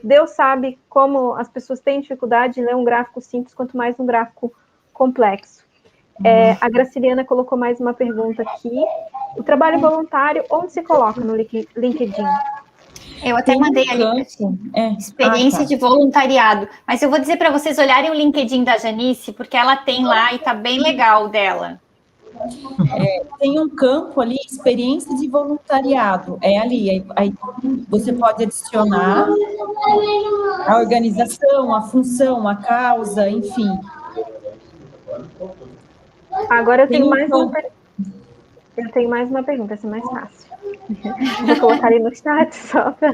Deus sabe como as pessoas têm dificuldade de ler um gráfico simples, quanto mais um gráfico complexo. A Graciliana colocou mais uma pergunta aqui. O trabalho voluntário, onde se coloca no LinkedIn? Eu até mandei ali experiência de voluntariado, mas eu vou dizer para vocês olharem o LinkedIn da Janice, porque ela tem lá e tá bem legal dela. Tem um campo ali, experiência de voluntariado, ali, aí você pode adicionar a organização, a função, a causa, enfim. Agora eu tenho mais uma pergunta. Eu tenho mais uma pergunta, essa é mais fácil. Vou colocar ali no chat só para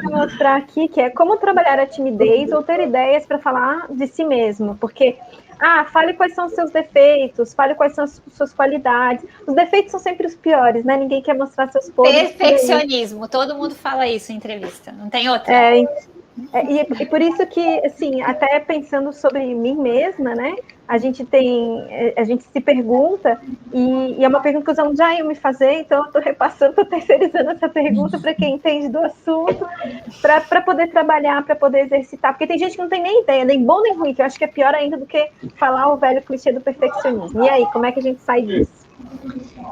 mostrar aqui, que é como trabalhar a timidez ou ter ideias para falar de si mesmo. Porque, fale quais são os seus defeitos, fale quais são as suas qualidades. Os defeitos são sempre os piores, né? Ninguém quer mostrar seus podres. Perfeccionismo, todo mundo fala isso em entrevista, não tem outra. E por isso que, assim, até pensando sobre mim mesma, né, a gente se pergunta, e é uma pergunta que os alunos já iam me fazer, então eu estou repassando, estou terceirizando essa pergunta para quem entende do assunto, para poder trabalhar, para poder exercitar, porque tem gente que não tem nem ideia, nem bom nem ruim, que eu acho que é pior ainda do que falar o velho clichê do perfeccionismo. E aí, como é que a gente sai disso?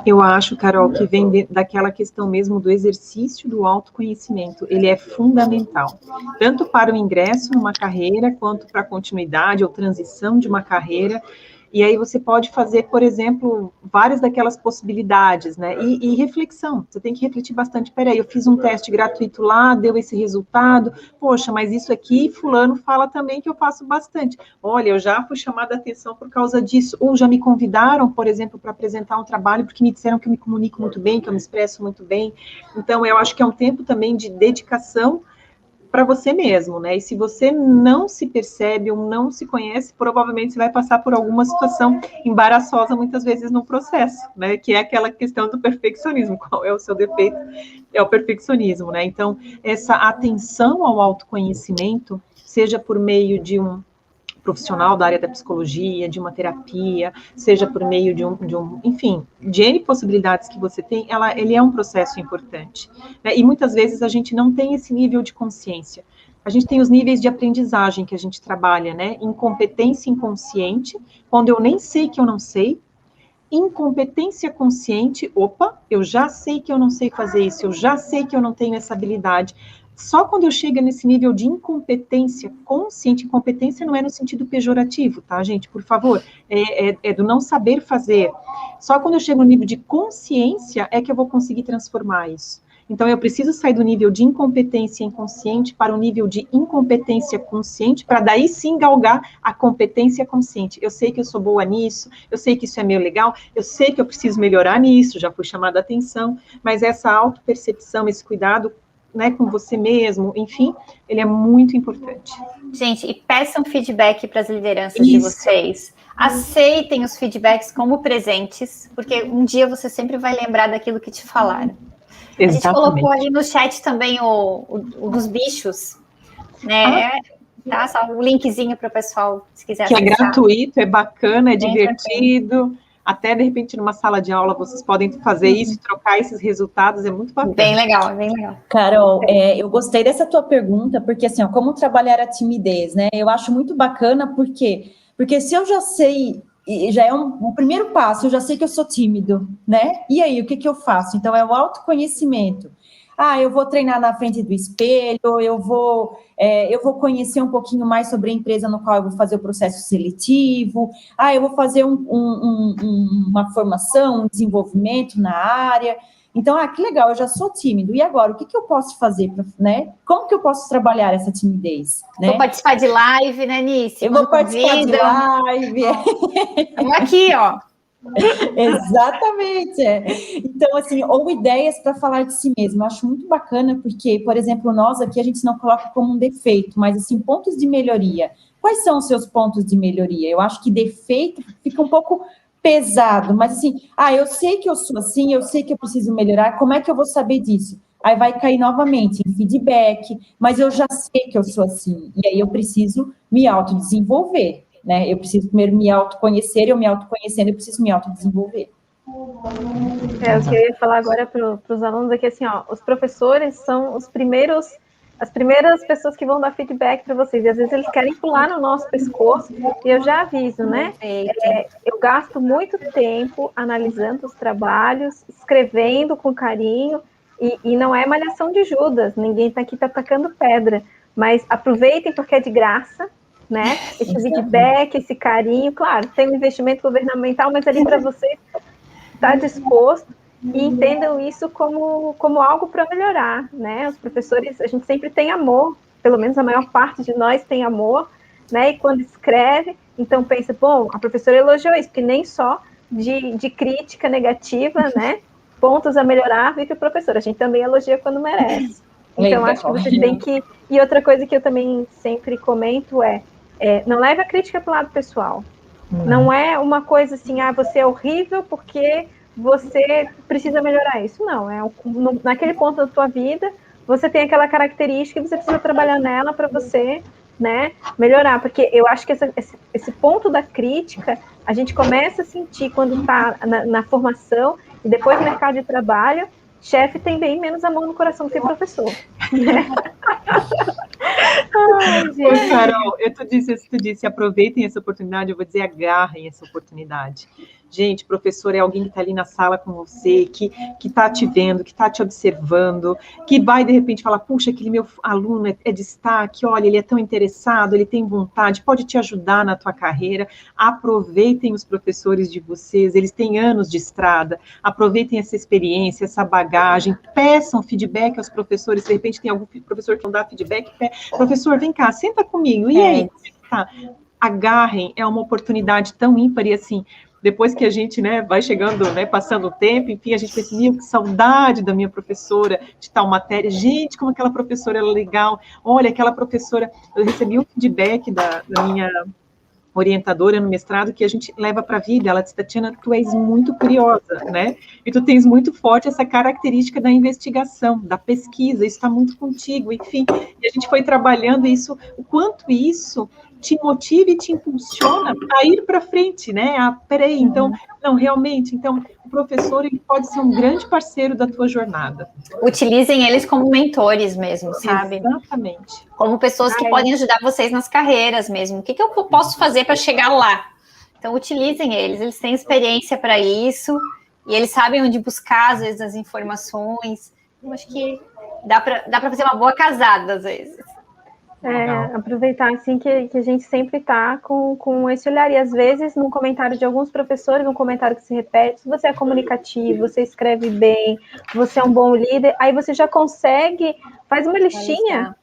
Eu acho, Carol, que vem daquela questão mesmo do exercício do autoconhecimento. Ele é fundamental, tanto para o ingresso numa carreira, quanto para a continuidade ou transição de uma carreira. E aí você pode fazer, por exemplo, várias daquelas possibilidades, né? E reflexão, você tem que refletir bastante. Peraí, eu fiz um teste gratuito lá, deu esse resultado. Poxa, mas isso aqui, fulano fala também que eu faço bastante. Olha, eu já fui chamada a atenção por causa disso. Ou já me convidaram, por exemplo, para apresentar um trabalho, porque me disseram que eu me comunico muito bem, que eu me expresso muito bem. Então, eu acho que é um tempo também de dedicação para você mesmo, né? E se você não se percebe ou não se conhece, provavelmente você vai passar por alguma situação embaraçosa muitas vezes no processo, né? Que é aquela questão do perfeccionismo. Qual é o seu defeito? É o perfeccionismo, né? Então, essa atenção ao autoconhecimento, seja por meio de um profissional da área da psicologia, de uma terapia, seja por meio enfim, de N possibilidades que você tem, ele é um processo importante, né? E muitas vezes a gente não tem esse nível de consciência. A gente tem os níveis de aprendizagem que a gente trabalha, né? Incompetência inconsciente, quando eu nem sei que eu não sei. Incompetência consciente, opa, eu já sei que eu não sei fazer isso, eu já sei que eu não tenho essa habilidade. Só quando eu chego nesse nível de incompetência consciente, incompetência não é no sentido pejorativo, tá, gente? Por favor, é do não saber fazer. Só quando eu chego no nível de consciência é que eu vou conseguir transformar isso. Então, eu preciso sair do nível de incompetência inconsciente para o nível de incompetência consciente, para daí sim galgar a competência consciente. Eu sei que eu sou boa nisso, eu sei que isso é meio legal, eu sei que eu preciso melhorar nisso, já fui chamada a atenção, mas essa autopercepção, esse cuidado, né, com você mesmo, enfim, ele é muito importante. Gente, e peçam feedback para as lideranças de vocês. Aceitem os feedbacks como presentes, porque um dia você sempre vai lembrar daquilo que te falaram. Exatamente. A gente colocou ali no chat também o dos bichos, né? Tá? Só um linkzinho para o pessoal, se quiser acessar. Que é gratuito, é bacana, é divertido. Até, de repente, numa sala de aula, vocês podem fazer isso, trocar esses resultados, é muito bacana. Bem legal, bem legal. Carol, eu gostei dessa tua pergunta, porque, assim, como trabalhar a timidez, né? Eu acho muito bacana, porque se eu já sei, já é um primeiro passo, eu já sei que eu sou tímido, né? E aí, o que eu faço? Então, é o autoconhecimento. Eu vou treinar na frente do espelho, eu vou conhecer um pouquinho mais sobre a empresa no qual eu vou fazer o processo seletivo, eu vou fazer uma formação, um desenvolvimento na área. Então, que legal, eu já sou tímido. E agora, o que eu posso fazer, né? Como que eu posso trabalhar essa timidez? Né? Vou participar de live, né, Nice? Eu vou participar de live. Estamos aqui, ó. Exatamente. Então, assim, ou ideias para falar de si mesmo. Eu acho muito bacana, porque, por exemplo, nós aqui a gente não coloca como um defeito, mas, assim, pontos de melhoria. Quais são os seus pontos de melhoria? Eu acho que defeito fica um pouco pesado, mas assim, eu sei que eu sou assim, eu sei que eu preciso melhorar, como é que eu vou saber disso? Aí vai cair novamente em feedback, mas eu já sei que eu sou assim, e aí eu preciso me autodesenvolver, né? Eu preciso primeiro me autoconhecer, eu me autoconhecendo, eu preciso me autodesenvolver. O que eu ia falar agora para os alunos é que, assim, os professores são as primeiras pessoas que vão dar feedback para vocês, e às vezes eles querem pular no nosso pescoço, e eu já aviso, né? Eu gasto muito tempo analisando os trabalhos, escrevendo com carinho, e não é malhação de Judas, ninguém está aqui atacando pedra, mas aproveitem porque é de graça, né? Esse feedback, esse carinho, claro, tem um investimento governamental, mas ali para vocês estar disposto, e entendam isso como algo para melhorar, né? Os professores, a gente sempre tem amor, pelo menos a maior parte de nós tem amor, né? E quando escreve, Então pensa, bom, a professora elogiou isso, porque nem só de crítica negativa, né, pontos a melhorar, vive o professor, a gente também elogia quando merece. Então, acho que você tem que... E outra coisa que eu também sempre comento não leve a crítica para o lado pessoal. Não é uma coisa assim, você é horrível porque você precisa melhorar isso. Não, naquele ponto da tua vida, você tem aquela característica e você precisa trabalhar nela para você, né, melhorar. Porque eu acho que esse ponto da crítica, a gente começa a sentir quando está na formação e depois no mercado de trabalho. Chefe tem bem menos a mão no coração do que professor. Né? Oi, Carol, tu disse, aproveitem essa oportunidade, eu vou dizer, agarrem essa oportunidade. Gente, professor é alguém que está ali na sala com você, que está te vendo, que está te observando, que vai, de repente, falar, puxa, aquele meu aluno é destaque, olha, ele é tão interessado, ele tem vontade, pode te ajudar na tua carreira. Aproveitem os professores de vocês, eles têm anos de estrada, aproveitem essa experiência, essa bagagem, peçam feedback aos professores, de repente tem algum professor que não dá feedback, professor, vem cá, senta comigo, e aí, como é que tá? Agarrem, é uma oportunidade tão ímpar, e assim, depois que a gente, né, vai chegando, né, passando o tempo, enfim, a gente pensa, que saudade da minha professora de tal matéria, gente, como aquela professora era legal, olha, aquela professora, eu recebi um feedback da minha orientadora no mestrado que a gente leva para a vida. Ela disse, Tatiana, tu és muito curiosa, né? E tu tens muito forte essa característica da investigação, da pesquisa, isso está muito contigo, enfim. E a gente foi trabalhando isso, o quanto isso te motiva e te impulsiona a ir para frente, né? Peraí, então, não, realmente, então, o professor, ele pode ser um grande parceiro da tua jornada. Utilizem eles como mentores mesmo, sabe? Exatamente. Como pessoas que podem ajudar vocês nas carreiras mesmo. O que eu posso fazer para chegar lá? Então, utilizem eles têm experiência para isso, e eles sabem onde buscar, às vezes, as informações. Eu acho que dá para fazer uma boa casada, às vezes. Aproveitar, assim, que a gente sempre está com esse olhar, e às vezes, num comentário de alguns professores, num comentário que se repete, se você é comunicativo, você escreve bem, você é um bom líder, aí você já consegue, faz uma listinha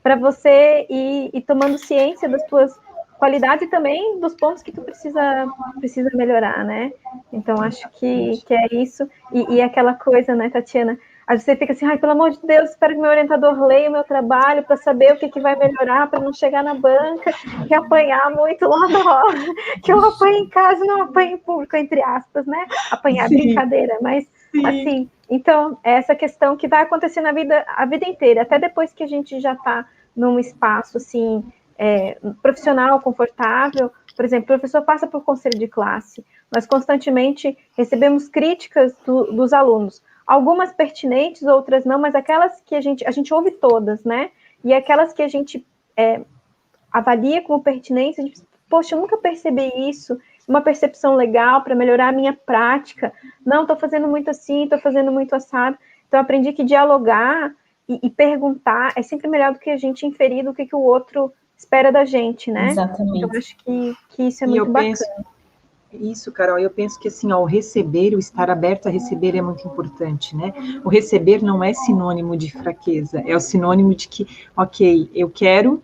para você ir tomando ciência das tuas qualidades e também dos pontos que tu precisa melhorar, né? Então, acho que é isso, e aquela coisa, né, Tatiana? Aí você fica assim, pelo amor de Deus, espero que meu orientador leia o meu trabalho para saber o que vai melhorar, para não chegar na banca e apanhar muito lá na hora, que eu apanho em casa e não apanho em público, entre aspas, né? Apanhar brincadeira, mas assim, então, é essa questão que vai acontecer a vida inteira, até depois que a gente já está num espaço, assim, profissional, confortável. Por exemplo, o professor passa por conselho de classe, nós constantemente recebemos críticas dos alunos, algumas pertinentes, outras não, mas aquelas que a gente ouve todas, né? E aquelas que a gente avalia como pertinentes, a gente, poxa, eu nunca percebi isso, uma percepção legal para melhorar a minha prática. Não, estou fazendo muito assim, estou fazendo muito assado. Então, aprendi que dialogar e perguntar é sempre melhor do que a gente inferir do que o outro espera da gente, né? Exatamente. Então, acho que isso é muito bacana. Isso, Carol, eu penso que assim, o receber, o estar aberto a receber é muito importante, né? O receber não é sinônimo de fraqueza, é o sinônimo de que, ok, eu quero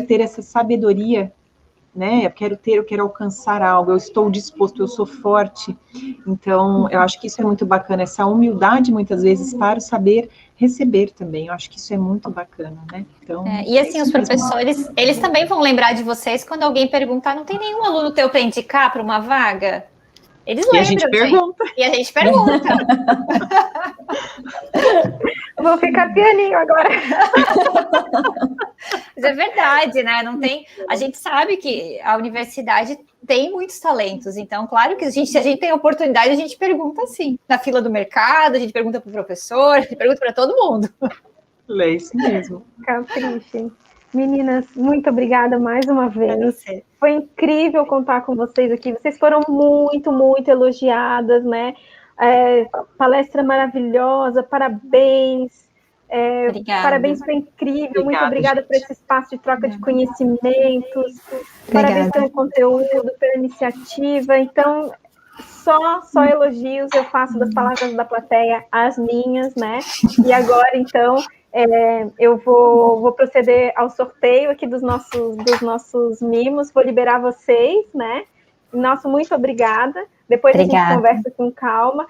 ter essa sabedoria, né? Eu quero alcançar algo, eu estou disposto, eu sou forte. Então, eu acho que isso é muito bacana, essa humildade, muitas vezes, para saber receber também. Eu acho que isso é muito bacana, né? Então, e assim, os professores, eles também vão lembrar de vocês quando alguém perguntar, não tem nenhum aluno teu para indicar para uma vaga? Eles lembram, e a gente pergunta. E a gente pergunta. Vou ficar pianinho agora. Mas é verdade, né? Não tem. A gente sabe que a universidade tem muitos talentos, então, claro que se a gente tem oportunidade, a gente pergunta sim. Na fila do mercado, a gente pergunta para o professor, a gente pergunta para todo mundo. É isso mesmo. Capricho. Meninas, muito obrigada mais uma vez. Foi incrível contar com vocês aqui. Vocês foram muito, muito elogiadas, né? Palestra maravilhosa, parabéns. Parabéns, foi incrível. Muito obrigada por esse espaço de troca de conhecimentos. Parabéns pelo conteúdo, pela iniciativa. Então, só elogios eu faço das palavras da plateia as minhas, né? E agora, então, Eu vou proceder ao sorteio aqui dos nossos mimos, vou liberar vocês, né? Nosso muito obrigada. Depois obrigada. A gente conversa com calma.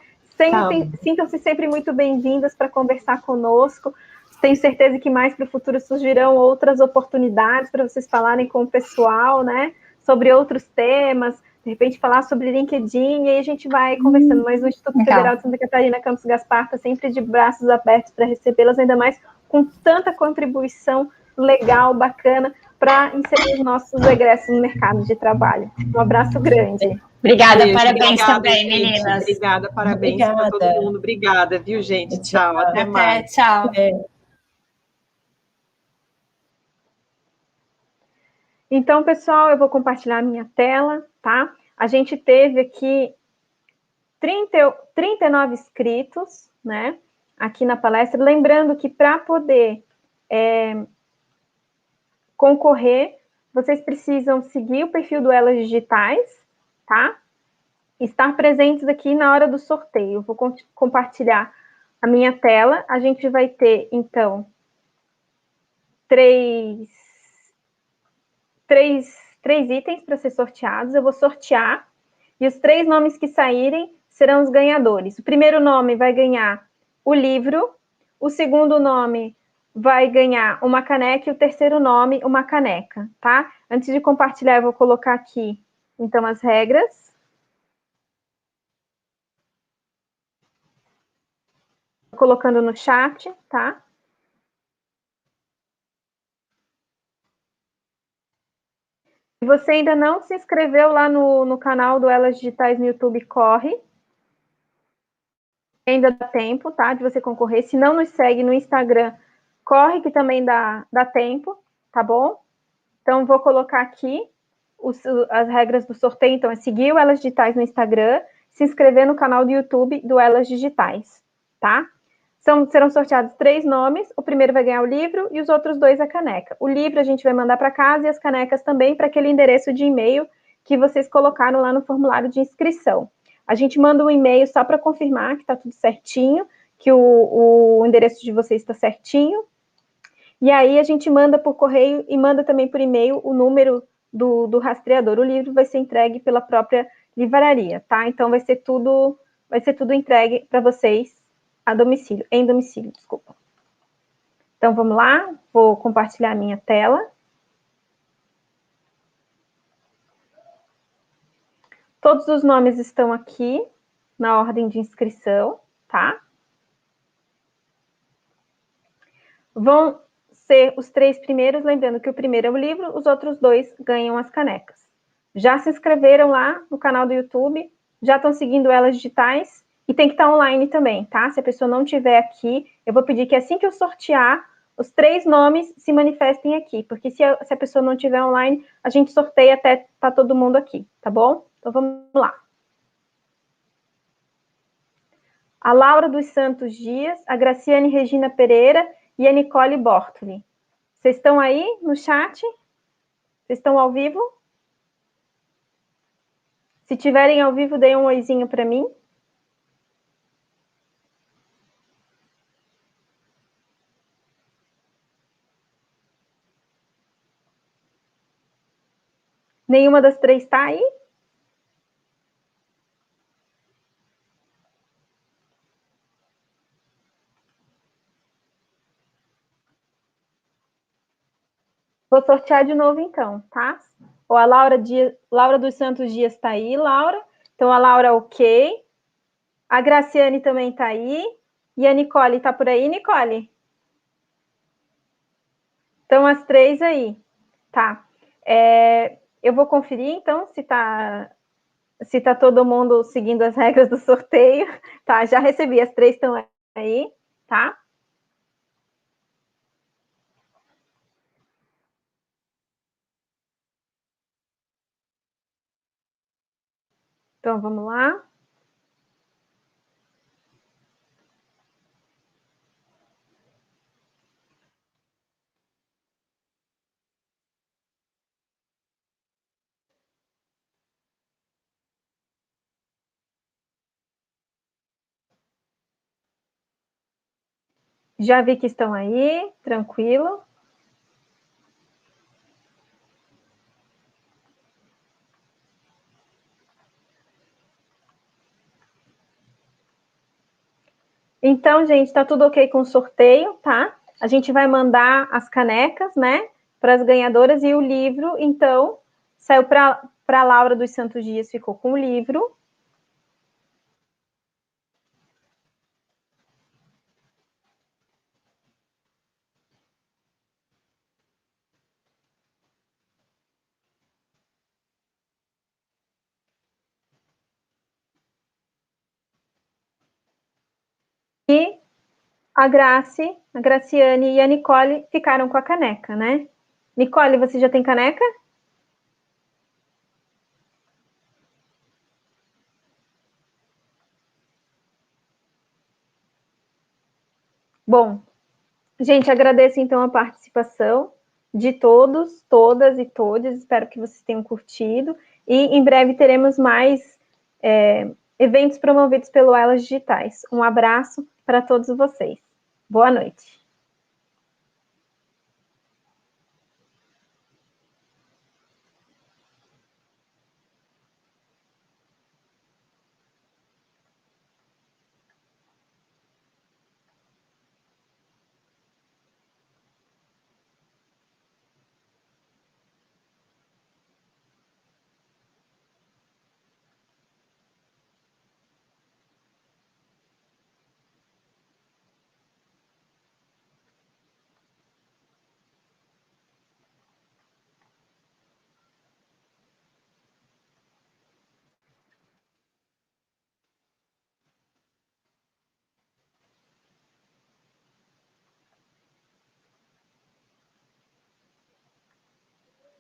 Sintam-se sempre muito bem-vindas para conversar conosco. Tenho certeza que mais para o futuro surgirão outras oportunidades para vocês falarem com o pessoal, né? Sobre outros temas, de repente falar sobre LinkedIn, e aí a gente vai conversando. Mas o Instituto Federal de Santa Catarina, Campus Gaspar, está sempre de braços abertos para recebê-las, ainda mais com tanta contribuição legal, bacana, para inserir os nossos egressos no mercado de trabalho. Um abraço grande. Obrigada, parabéns também, gente, meninas. Obrigada, parabéns para todo mundo. Obrigada, viu, gente? Tchau, até mais. Tchau. Então, pessoal, eu vou compartilhar a minha tela, tá? A gente teve aqui 39 inscritos, né? Aqui na palestra. Lembrando que para poder concorrer, vocês precisam seguir o perfil do Elas Digitais, tá? Estar presentes aqui na hora do sorteio. Eu vou compartilhar a minha tela. A gente vai ter, então, três itens para ser sorteados. Eu vou sortear e os 3 nomes que saírem serão os ganhadores. O primeiro nome vai ganhar o livro, o segundo nome vai ganhar uma caneca e o terceiro nome uma caneca, tá? Antes de compartilhar, eu vou colocar aqui, então, as regras. Tô colocando no chat, tá? Se você ainda não se inscreveu lá no canal do Elas Digitais no YouTube, corre. Ainda dá tempo, tá? De você concorrer. Se não nos segue no Instagram, corre que também dá tempo, tá bom? Então, vou colocar aqui as regras do sorteio. Então, é seguir o Elas Digitais no Instagram, se inscrever no canal do YouTube do Elas Digitais, tá? Serão sorteados 3 nomes, o primeiro vai ganhar o livro e os outros 2 a caneca. O livro a gente vai mandar para casa e as canecas também para aquele endereço de e-mail que vocês colocaram lá no formulário de inscrição. A gente manda um e-mail só para confirmar que está tudo certinho, que o endereço de vocês está certinho. E aí a gente manda por correio e manda também por e-mail o número do rastreador. O livro vai ser entregue pela própria livraria, tá? Então vai ser tudo entregue para vocês em domicílio, desculpa. Então vamos lá, vou compartilhar a minha tela. Todos os nomes estão aqui na ordem de inscrição, tá? Vão ser os 3 primeiros, lembrando que o primeiro é o livro, os outros 2 ganham as canecas. Já se inscreveram lá no canal do YouTube, já estão seguindo Elas Digitais, e tem que estar online também, tá? Se a pessoa não estiver aqui, eu vou pedir que assim que eu sortear, os 3 nomes se manifestem aqui, porque se a pessoa não estiver online, a gente sorteia até tá todo mundo aqui, tá bom? Então vamos lá. A Laura dos Santos Dias, a Graciane Regina Pereira e a Nicole Bortoli. Vocês estão aí no chat? Vocês estão ao vivo? Se tiverem ao vivo, deem um oizinho para mim. Nenhuma das 3 está aí? Vou sortear de novo, então, tá? Ou a Laura dos Santos Dias está aí, Laura. Então, a Laura, ok. A Graciane também está aí. E a Nicole está por aí, Nicole? Então, as 3 aí. Tá. Eu vou conferir, então, se tá todo mundo seguindo as regras do sorteio. Tá, já recebi, as 3 estão aí, tá? Então, vamos lá. Já vi que estão aí, tranquilo. Então, gente, tá tudo ok com o sorteio, tá? A gente vai mandar as canecas, né, para as ganhadoras e o livro, então, saiu para a Laura dos Santos Dias, ficou com o livro. E a Grace, a Graciane e a Nicole ficaram com a caneca, né? Nicole, você já tem caneca? Bom, gente, agradeço então a participação de todos, todas e todes. Espero que vocês tenham curtido. E em breve teremos mais eventos promovidos pelo Elas Digitais. Um abraço para todos vocês. Boa noite.